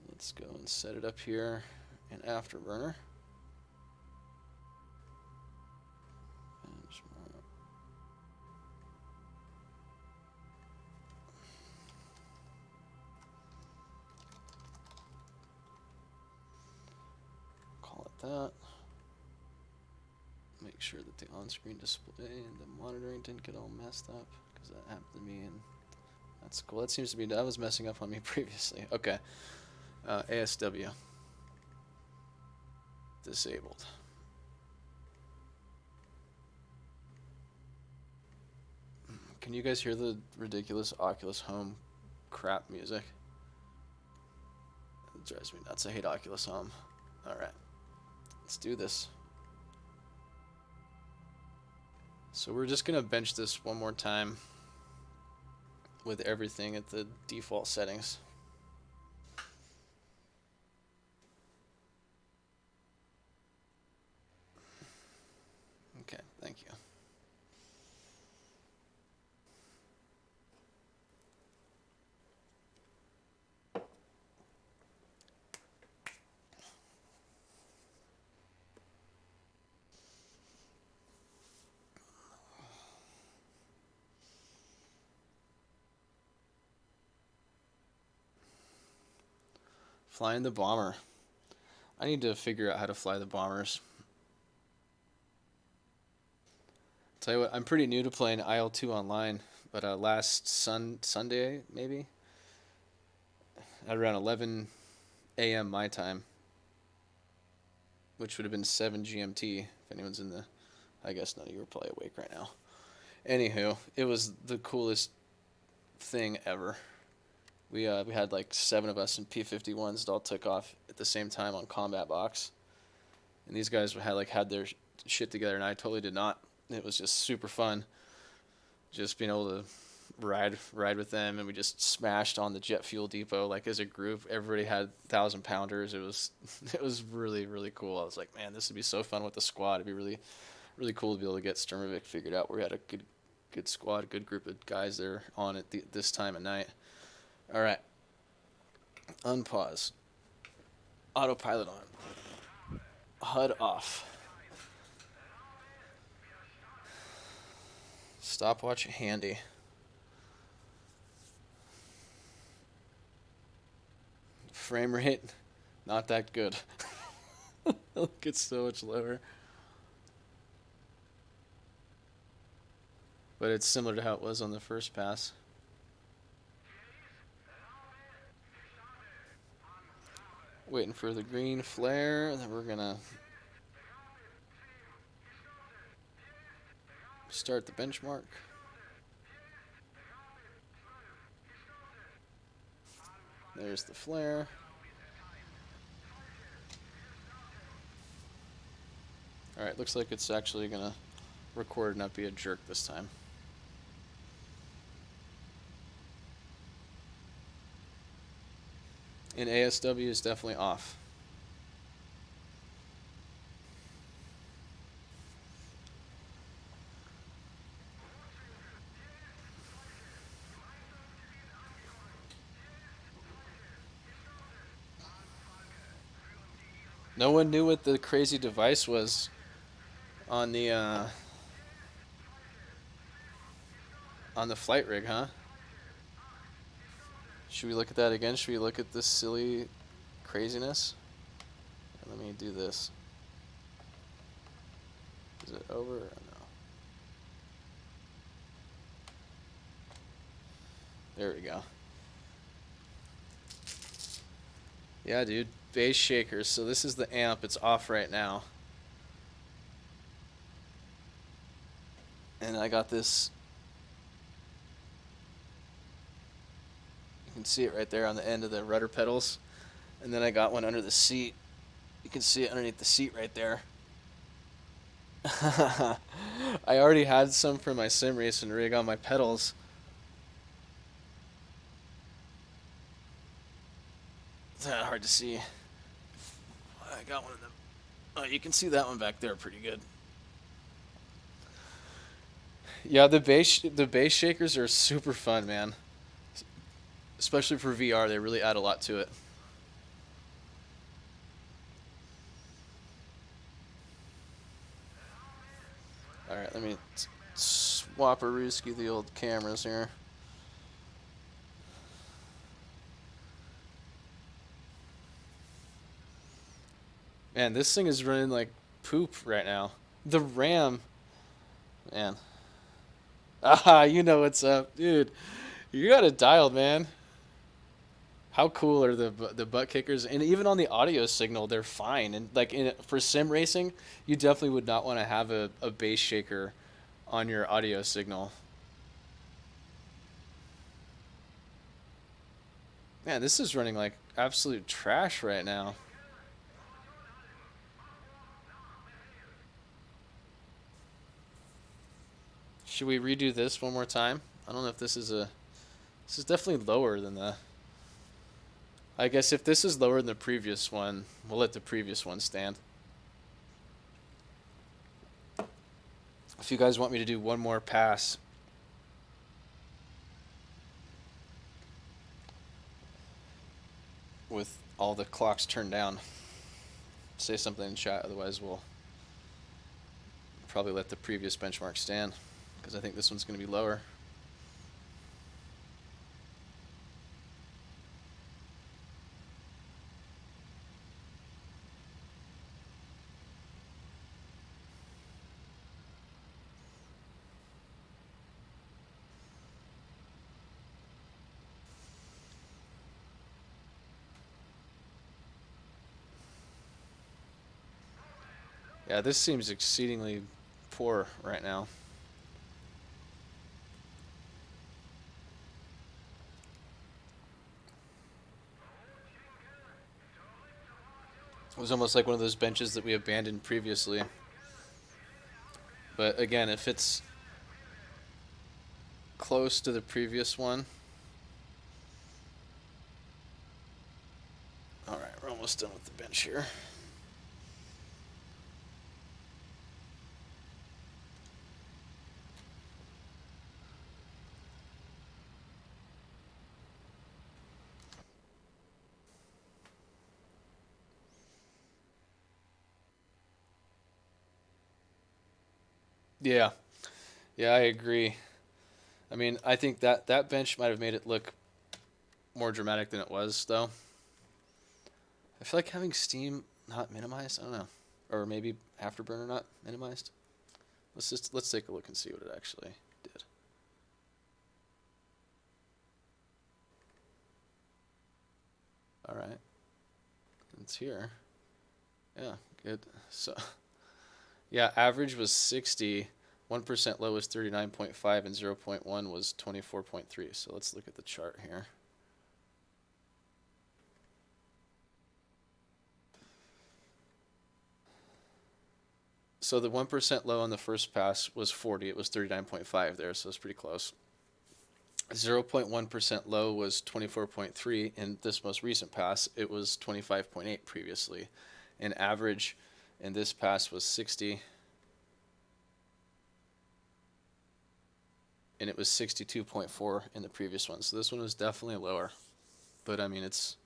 Let's go and set it up here in Afterburner. Call it that. Make sure that the on-screen display and the monitoring didn't get all messed up, because that happened to me, and that's cool. That seems to be, that was messing up on me previously. Okay. ASW. Disabled. Can you guys hear the ridiculous Oculus Home crap music? It drives me nuts. I hate Oculus Home. Alright. Let's do this. So we're just going to bench this one more time with everything at the default settings. Okay, thank you. Flying the bomber. I need to figure out how to fly the bombers. Tell you what, I'm pretty new to playing IL-2 online, but last Sunday, maybe, at around 11 a.m. my time, which would have been 7 GMT, if anyone's in the, I guess none of you are probably awake right now. Anywho, it was the coolest thing ever. We had like 7 of us in P51s that all took off at the same time on combat box, and these guys had their shit together, and I totally did not. It was just super fun, just being able to ride with them, and we just smashed on the jet fuel depot like as a group. Everybody had 1,000-pounders. It was really, really cool. I was like, man, this would be so fun with the squad. It'd be really, really cool to be able to get Sturmovik figured out. We had a good squad, a good group of guys there on at this time of night. All right. Unpause. Autopilot on. HUD off. Stopwatch handy. Frame rate, not that good. Look, it's so much lower. But it's similar to how it was on the first pass. Waiting for the green flare, then we're gonna start the benchmark. There's the flare. Alright, looks like it's actually gonna record and not be a jerk this time. And ASW is definitely off. No one knew what the crazy device was on the flight rig, huh? Should we look at that again? Should we look at this silly craziness? Let me do this. Is it over or no? There we go. Yeah, dude. Bass shakers. So this is the amp. It's off right now. And I got this. You can see it right there on the end of the rudder pedals. And then I got one under the seat. You can see it underneath the seat right there. I already had some for my sim racing rig on my pedals. It's not hard to see. I got one of them. Oh, you can see that one back there pretty good. Yeah, the bass shakers are super fun, man. Especially for VR, they really add a lot to it. Alright, let me swap-a-rooski the old cameras here. Man, this thing is running like poop right now. The RAM, man. Ah, you know what's up, dude. You got it dialed, man. How cool are the butt kickers? And even on the audio signal, they're fine. And like for sim racing, you definitely would not want to have a bass shaker on your audio signal. Man, this is running like absolute trash right now. Should we redo this one more time? I don't know if this is this is definitely lower than the... I guess if this is lower than the previous one, we'll let the previous one stand. If you guys want me to do one more pass. With all the clocks turned down. Say something in chat, otherwise we'll probably let the previous benchmark stand. Because I think this one's going to be lower. Yeah, this seems exceedingly poor right now. It was almost like one of those benches that we abandoned previously. But again, if it's close to the previous one. Alright, we're almost done with the bench here. Yeah, yeah, I agree. I mean, I think that bench might have made it look more dramatic than it was, though. I feel like having steam not minimized, I don't know, or maybe afterburner not minimized. Let's take a look and see what it actually did. All right, it's here. Yeah, good. So yeah, average was 60. 1% low was 39.5 and 0.1 was 24.3. So let's look at the chart here. So the 1% low on the first pass was 40. It was 39.5 there, so it's pretty close. 0.1% low was 24.3. In this most recent pass, it was 25.8 previously. And average in this pass was 60. And it was 62.4 in the previous one. So this one was definitely lower. But I mean, it's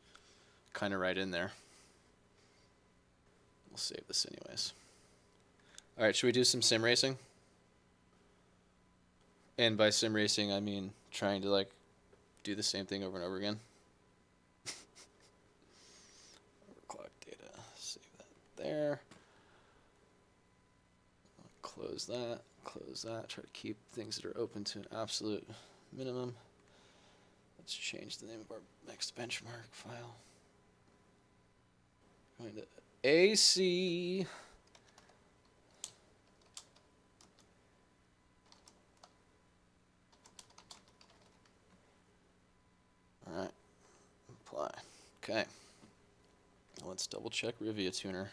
kind of right in there. We'll save this anyways. All right, should we do some sim racing? And by sim racing, I mean trying to like do the same thing over and over again. Overclock data, save that there. Close that, close that. Try to keep things that are open to an absolute minimum. Let's change the name of our next benchmark file. Going to AC. All right, apply. Okay. Let's double check Rivia Tuner.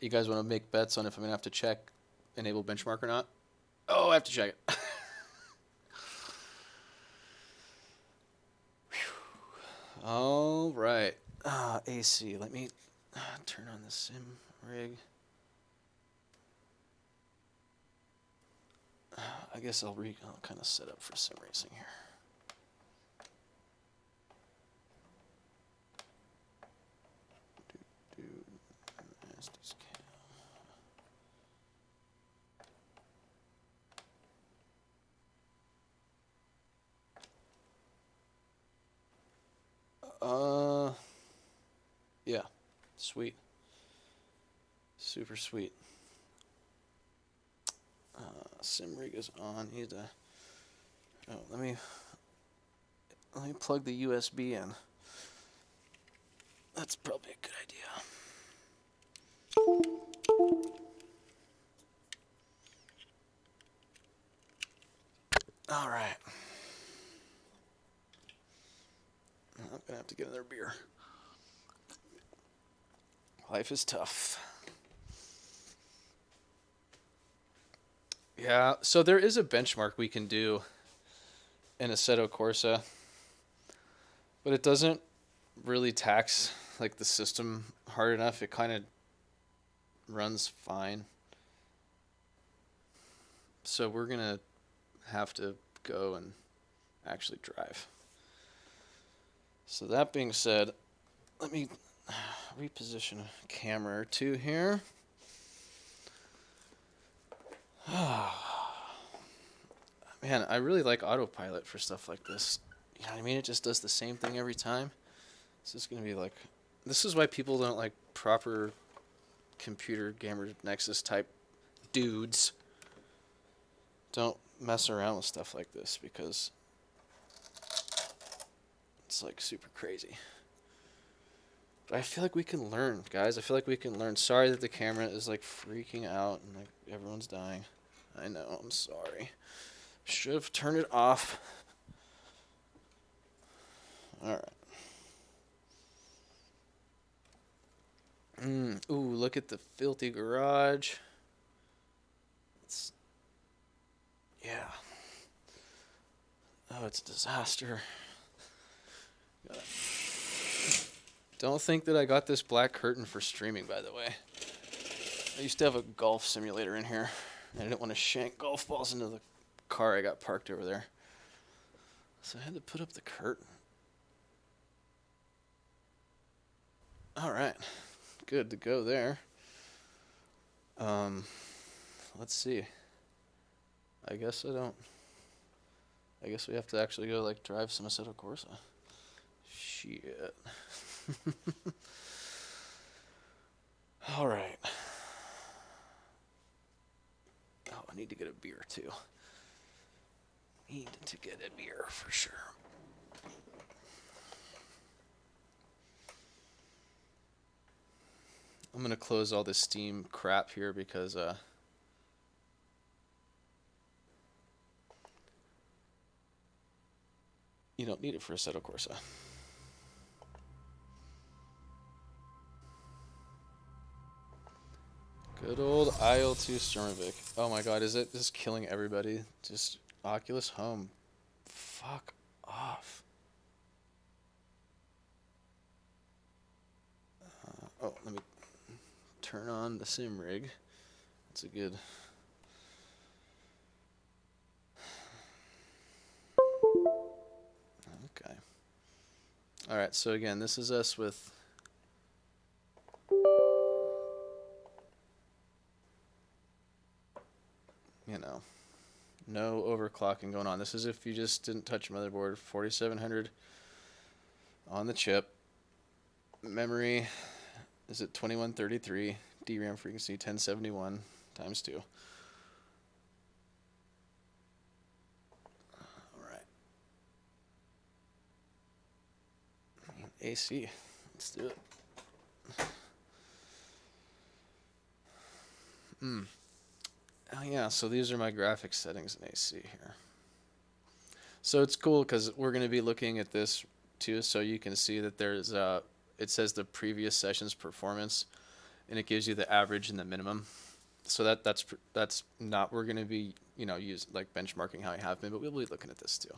You guys want to make bets on if I'm going to have to check enable benchmark or not? Oh, I have to check it. All right. AC. Let me turn on the sim rig. I guess I'll kind of set up for sim racing here. Yeah, sweet, super sweet. Sim rig is on. Need to. Oh, let me plug the USB in. That's probably a good idea. All right. I'm gonna have to get another beer. Life is tough. Yeah, so there is a benchmark we can do in Assetto Corsa, but it doesn't really tax like the system hard enough. It kind of runs fine. So we're gonna have to go and actually drive. So that being said, let me reposition a camera or two here. Man, I really like autopilot for stuff like this. You know what I mean? It just does the same thing every time. This is going to be like... This is why people don't like proper computer gamer Nexus type dudes. Don't mess around with stuff like this because it's like super crazy. But I feel like we can learn, guys. I feel like we can learn. Sorry that the camera is like freaking out and like everyone's dying. I know, I'm sorry. Should have turned it off. Alright. Ooh, look at the filthy garage. Yeah. Oh, it's a disaster. Don't think that I got this black curtain for streaming, by the way. I used to have a golf simulator in here. I didn't want to shank golf balls into the car I got parked over there. So I had to put up the curtain. All right. Good to go there. let's see. I guess I don't. I guess we have to actually go like drive some Assetto Corsa. Shit. All right. Oh, I need to get a beer too. Need to get a beer for sure. I'm gonna close all this Steam crap here because you don't need it for Assetto Corsa. Good old IL2 Sturmovik. Oh my god, is it just killing everybody? Just Oculus Home. Fuck off. Oh, let me turn on the sim rig. That's a good... Okay. Alright, so again, this is us with... You know, no overclocking going on. This is if you just didn't touch your motherboard. 4700 on the chip. Memory is at 2133. DRAM frequency 1071 times 2. Alright. AC. Let's do it. Oh yeah, so these are my graphics settings in AC here. So it's cool because we're going to be looking at this too, so you can see that there's it says the previous session's performance, and it gives you the average and the minimum. So that's not, we're going to be, you know, like benchmarking how I have been, but we'll be looking at this too.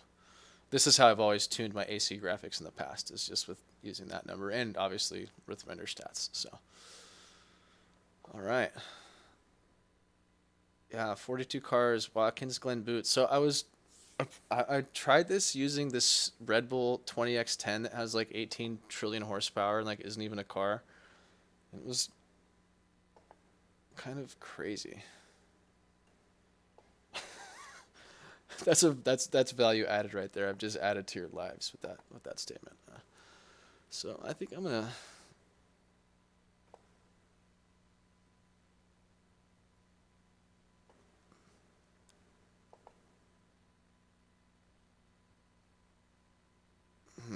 This is how I've always tuned my AC graphics in the past, is just with using that number, and obviously with render stats. So, all right. Yeah, 42 cars, Watkins Glen Boots. So I tried this using this Red Bull 20X10 that has like 18 trillion horsepower and like isn't even a car. It was kind of crazy. That's value added right there. I've just added to your lives with that statement. So I think I'm gonna.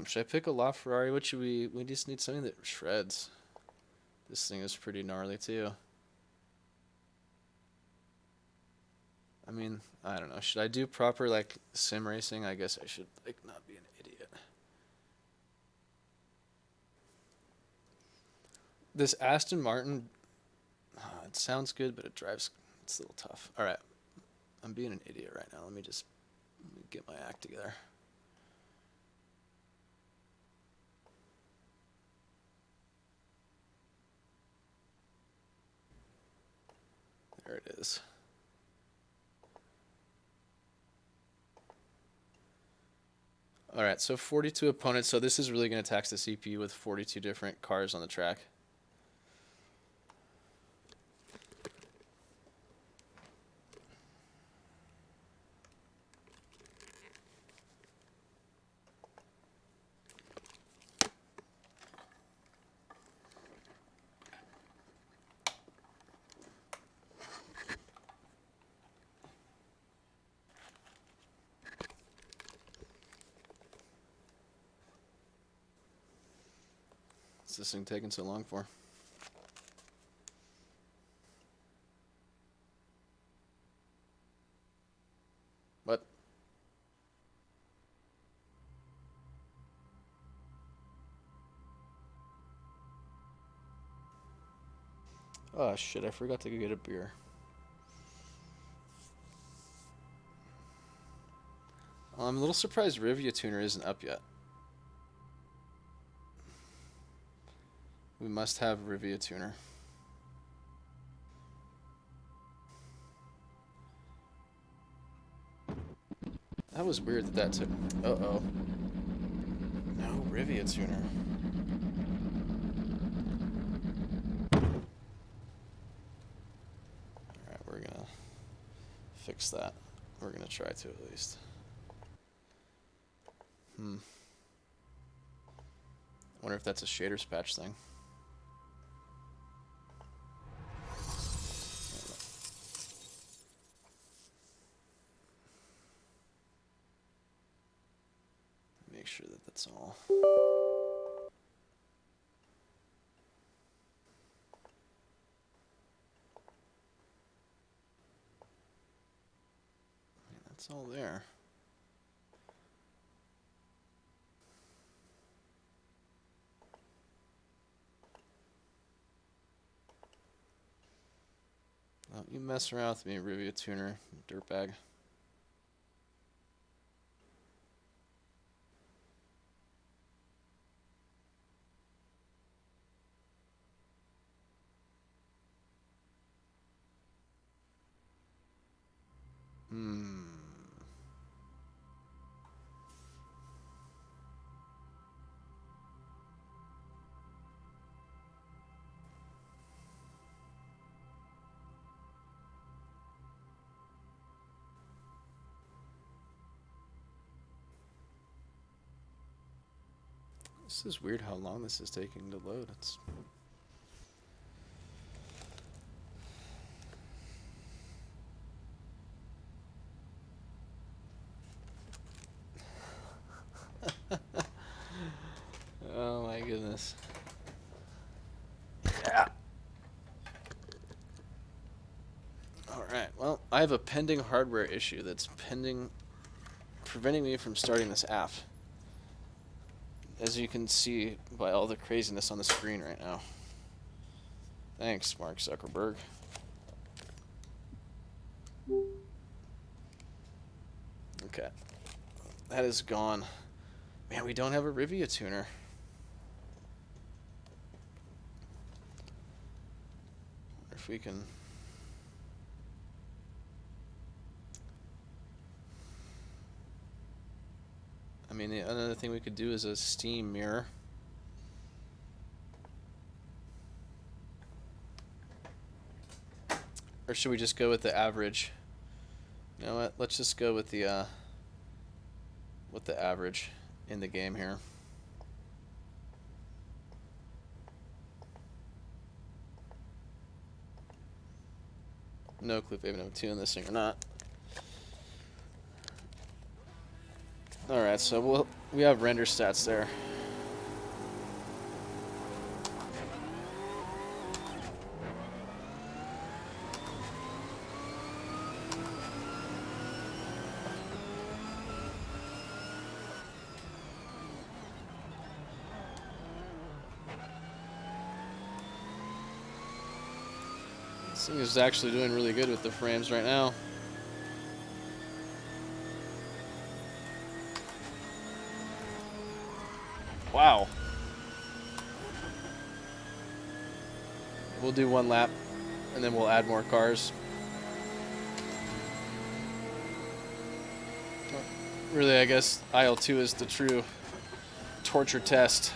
Should I pick a LaFerrari? What should we? We just need something that shreds. This thing is pretty gnarly too. I mean, I don't know. Should I do proper like sim racing? I guess I should like not be an idiot. This Aston Martin, it sounds good, but it's a little tough. All right, I'm being an idiot right now. Let me get my act together. There it is. All right, so 42 opponents. So this is really going to tax the CPU with 42 different cars on the track. What's this thing taking so long for? What? Oh shit, I forgot to go get a beer. I'm a little surprised Rivia Tuner isn't up yet. We must have Rivia Tuner. That was weird that took... Uh-oh. No Rivia Tuner. Alright, we're gonna... fix that. We're gonna try to at least. Wonder if that's a shaders patch thing. Make sure that that's all. That's all there. Well, you mess around with me, Review Tuner, dirtbag. This is weird how long this is taking to load. It's oh my goodness. Yeah. Alright, well, I have a pending hardware issue that's preventing me from starting this app. As you can see by all the craziness on the screen right now. Thanks, Mark Zuckerberg. Okay. That is gone. Man, we don't have a Rivia tuner. Wonder if we can... I mean, another thing we could do is a Steam mirror. Or should we just go with the average? You know what? Let's just go with the average in the game here. No clue if we have tune this thing or not. Alright, so we have render stats there. This thing is actually doing really good with the frames right now. Wow. We'll do one lap, and then we'll add more cars. Really, I guess IL2 is the true torture test.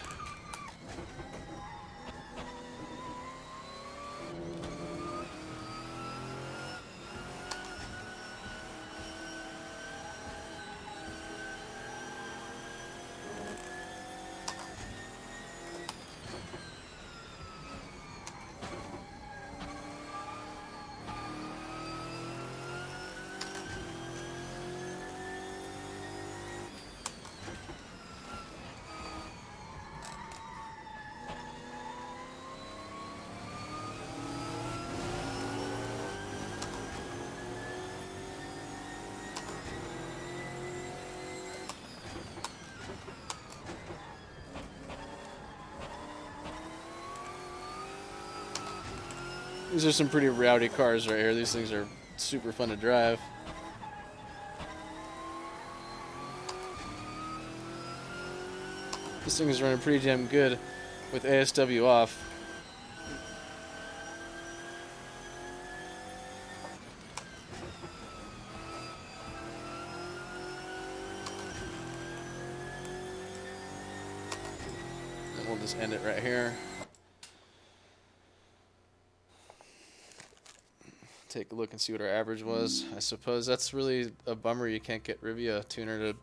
These are some pretty rowdy cars right here. These things are super fun to drive. This thing is running pretty damn good with ASW off. And we'll just end it right here. take a look and see what our average was. I suppose that's really a bummer you can't get Rivia tuner to. If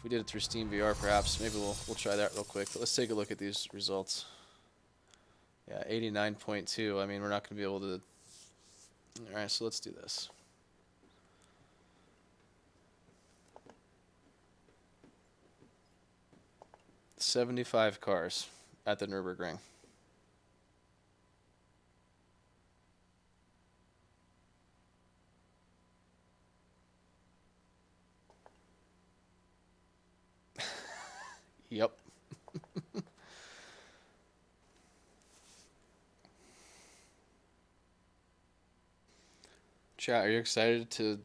we did it through Steam VR, perhaps maybe we'll try that real quick. But let's take a look at these results. Yeah, 89.2. I mean, we're not going to be able to. All right, so let's do this. $75 cars at the Nürburgring. Yep. Chat, are you excited to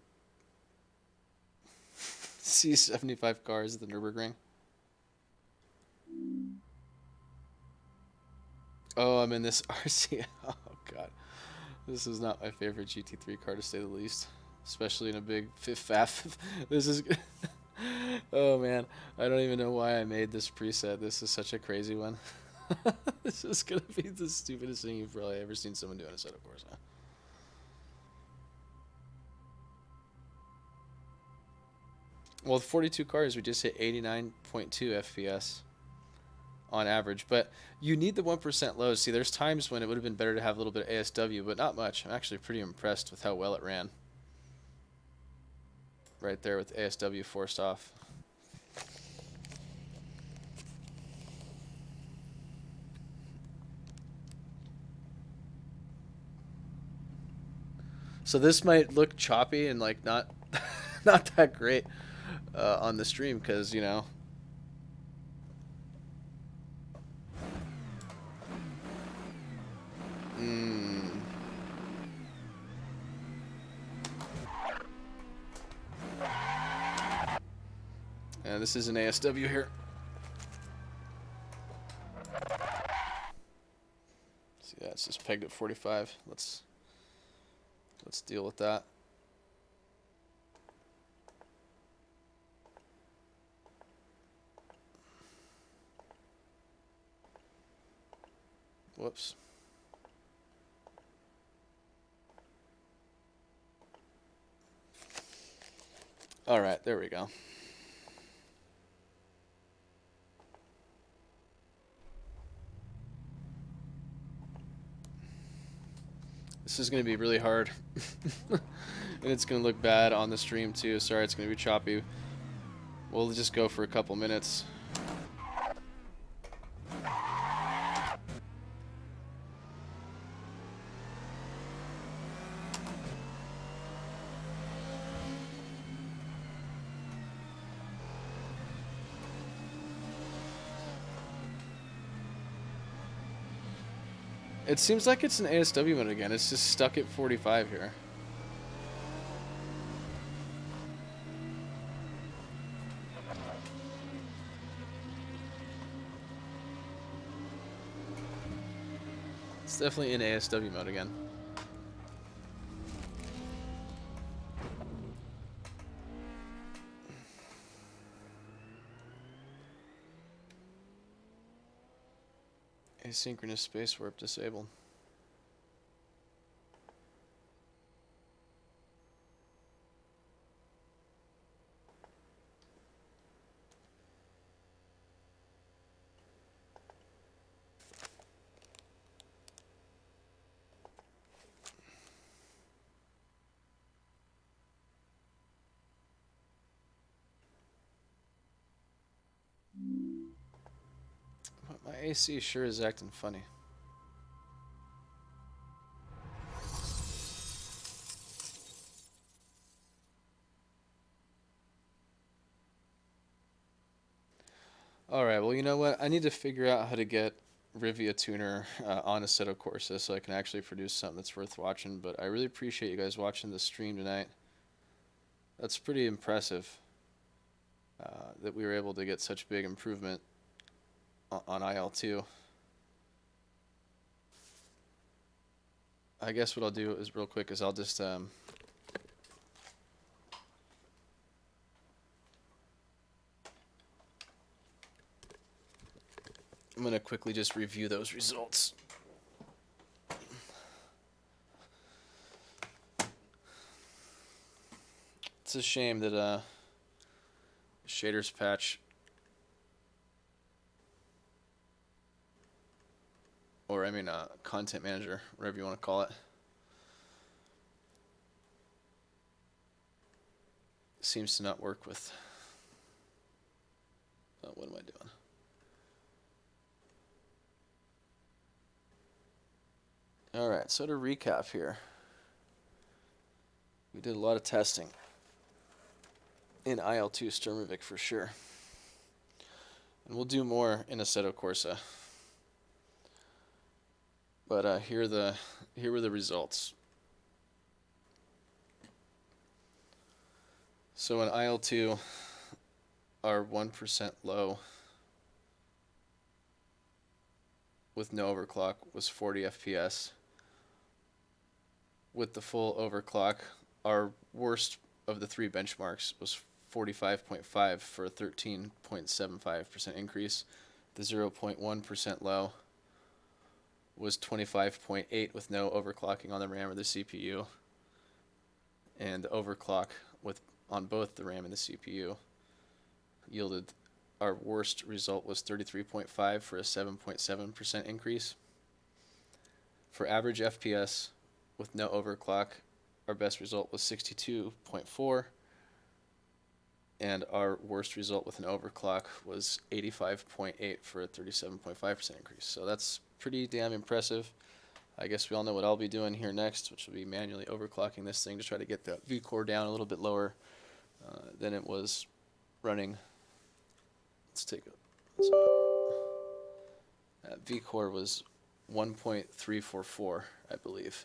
see 75 cars at the Nürburgring? Oh, I'm in this RC. Oh, God. This is not my favorite GT3 car, to say the least. Especially in a big FAF. This is... Oh, man. I don't even know why I made this preset. This is such a crazy one. This is going to be the stupidest thing you've probably ever seen someone do in a setup course, huh? Well, with 42 cars, we just hit 89.2 FPS on average. But you need the 1% lows. See, there's times when it would have been better to have a little bit of ASW, but not much. I'm actually pretty impressed with how well it ran. Right there with ASW forced off. So this might look choppy and like not not that great on the stream because, you know, and this is an ASW here. See, yeah, it's just pegged at 45. Let's deal with that. Whoops. All right, there we go. This is going to be really hard. And it's going to look bad on the stream too. Sorry, it's going to be choppy. We'll just go for a couple minutes. It seems like it's an ASW mode again. It's just stuck at 45 here. It's definitely in ASW mode again. Asynchronous space warp disabled. My AC sure is acting funny. Alright, well, you know what? I need to figure out how to get Rivia Tuner on a set of courses so I can actually produce something that's worth watching. But I really appreciate you guys watching the stream tonight. That's pretty impressive that we were able to get such big improvement on IL2. I guess what I'll do is real quick is I'll just I'm going to quickly just review those results. It's a shame that shaders patch, or I mean content manager, whatever you want to call it, seems to not work with. What am I doing? All right, so to recap here, we did a lot of testing in IL2 Sturmovik for sure, and we'll do more in Assetto Corsa. But here were the results. So in IL2, our 1% low with no overclock was 40 FPS. With the full overclock, our worst of the three benchmarks was 45.5 for a 13.75% increase. The 0.1% low was 25.8 with no overclocking on the RAM or the CPU. And the overclock on both the RAM and the CPU yielded, our worst result was 33.5 for a 7.7% increase. For average FPS with no overclock, our best result was 62.4, and our worst result with an overclock was 85.8 for a 37.5% increase. So that's pretty damn impressive. I guess we all know what I'll be doing here next, which will be manually overclocking this thing to try to get the V-core down a little bit lower than it was running. Let's take a V-core was 1.344, I believe.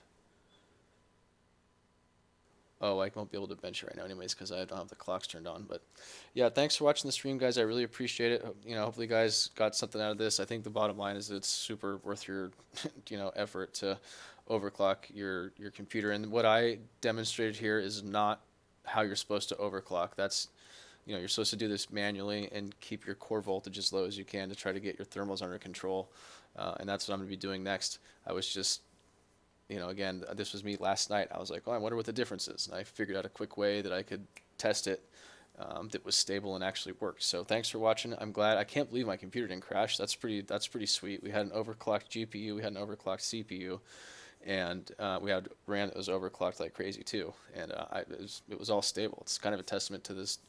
Oh, I won't be able to bench it right now anyways because I don't have the clocks turned on. But yeah, thanks for watching the stream, guys. I really appreciate it. Hopefully you guys got something out of this. I think the bottom line is it's super worth your effort to overclock your computer. And what I demonstrated here is not how you're supposed to overclock. That's you're supposed to do this manually and keep your core voltage as low as you can to try to get your thermals under control. And that's what I'm going to be doing next. I was just again, this was me last night. I was like, oh, I wonder what the difference is. And I figured out a quick way that I could test it that was stable and actually worked. So thanks for watching. I'm glad. I can't believe my computer didn't crash. That's pretty sweet. We had an overclocked GPU. We had an overclocked CPU. And we had RAM that was overclocked like crazy too. And it was all stable. It's kind of a testament to this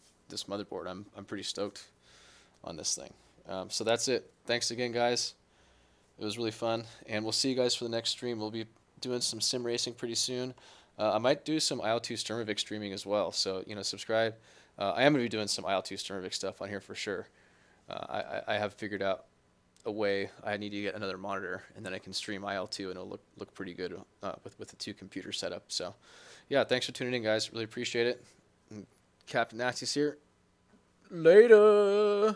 motherboard. I'm pretty stoked on this thing. So that's it. Thanks again, guys. It was really fun. And we'll see you guys for the next stream. We'll be doing some sim racing pretty soon. I might do some IL2 Sturmovik streaming as well, so subscribe. I am going to be doing some IL2 Sturmovik stuff on here for sure. I have figured out a way. I need to get another monitor, and then I can stream IL2, and it'll look pretty good with the two computers set up. So yeah, thanks for tuning in, guys. Really appreciate it. And Captain Nasty's here. Later.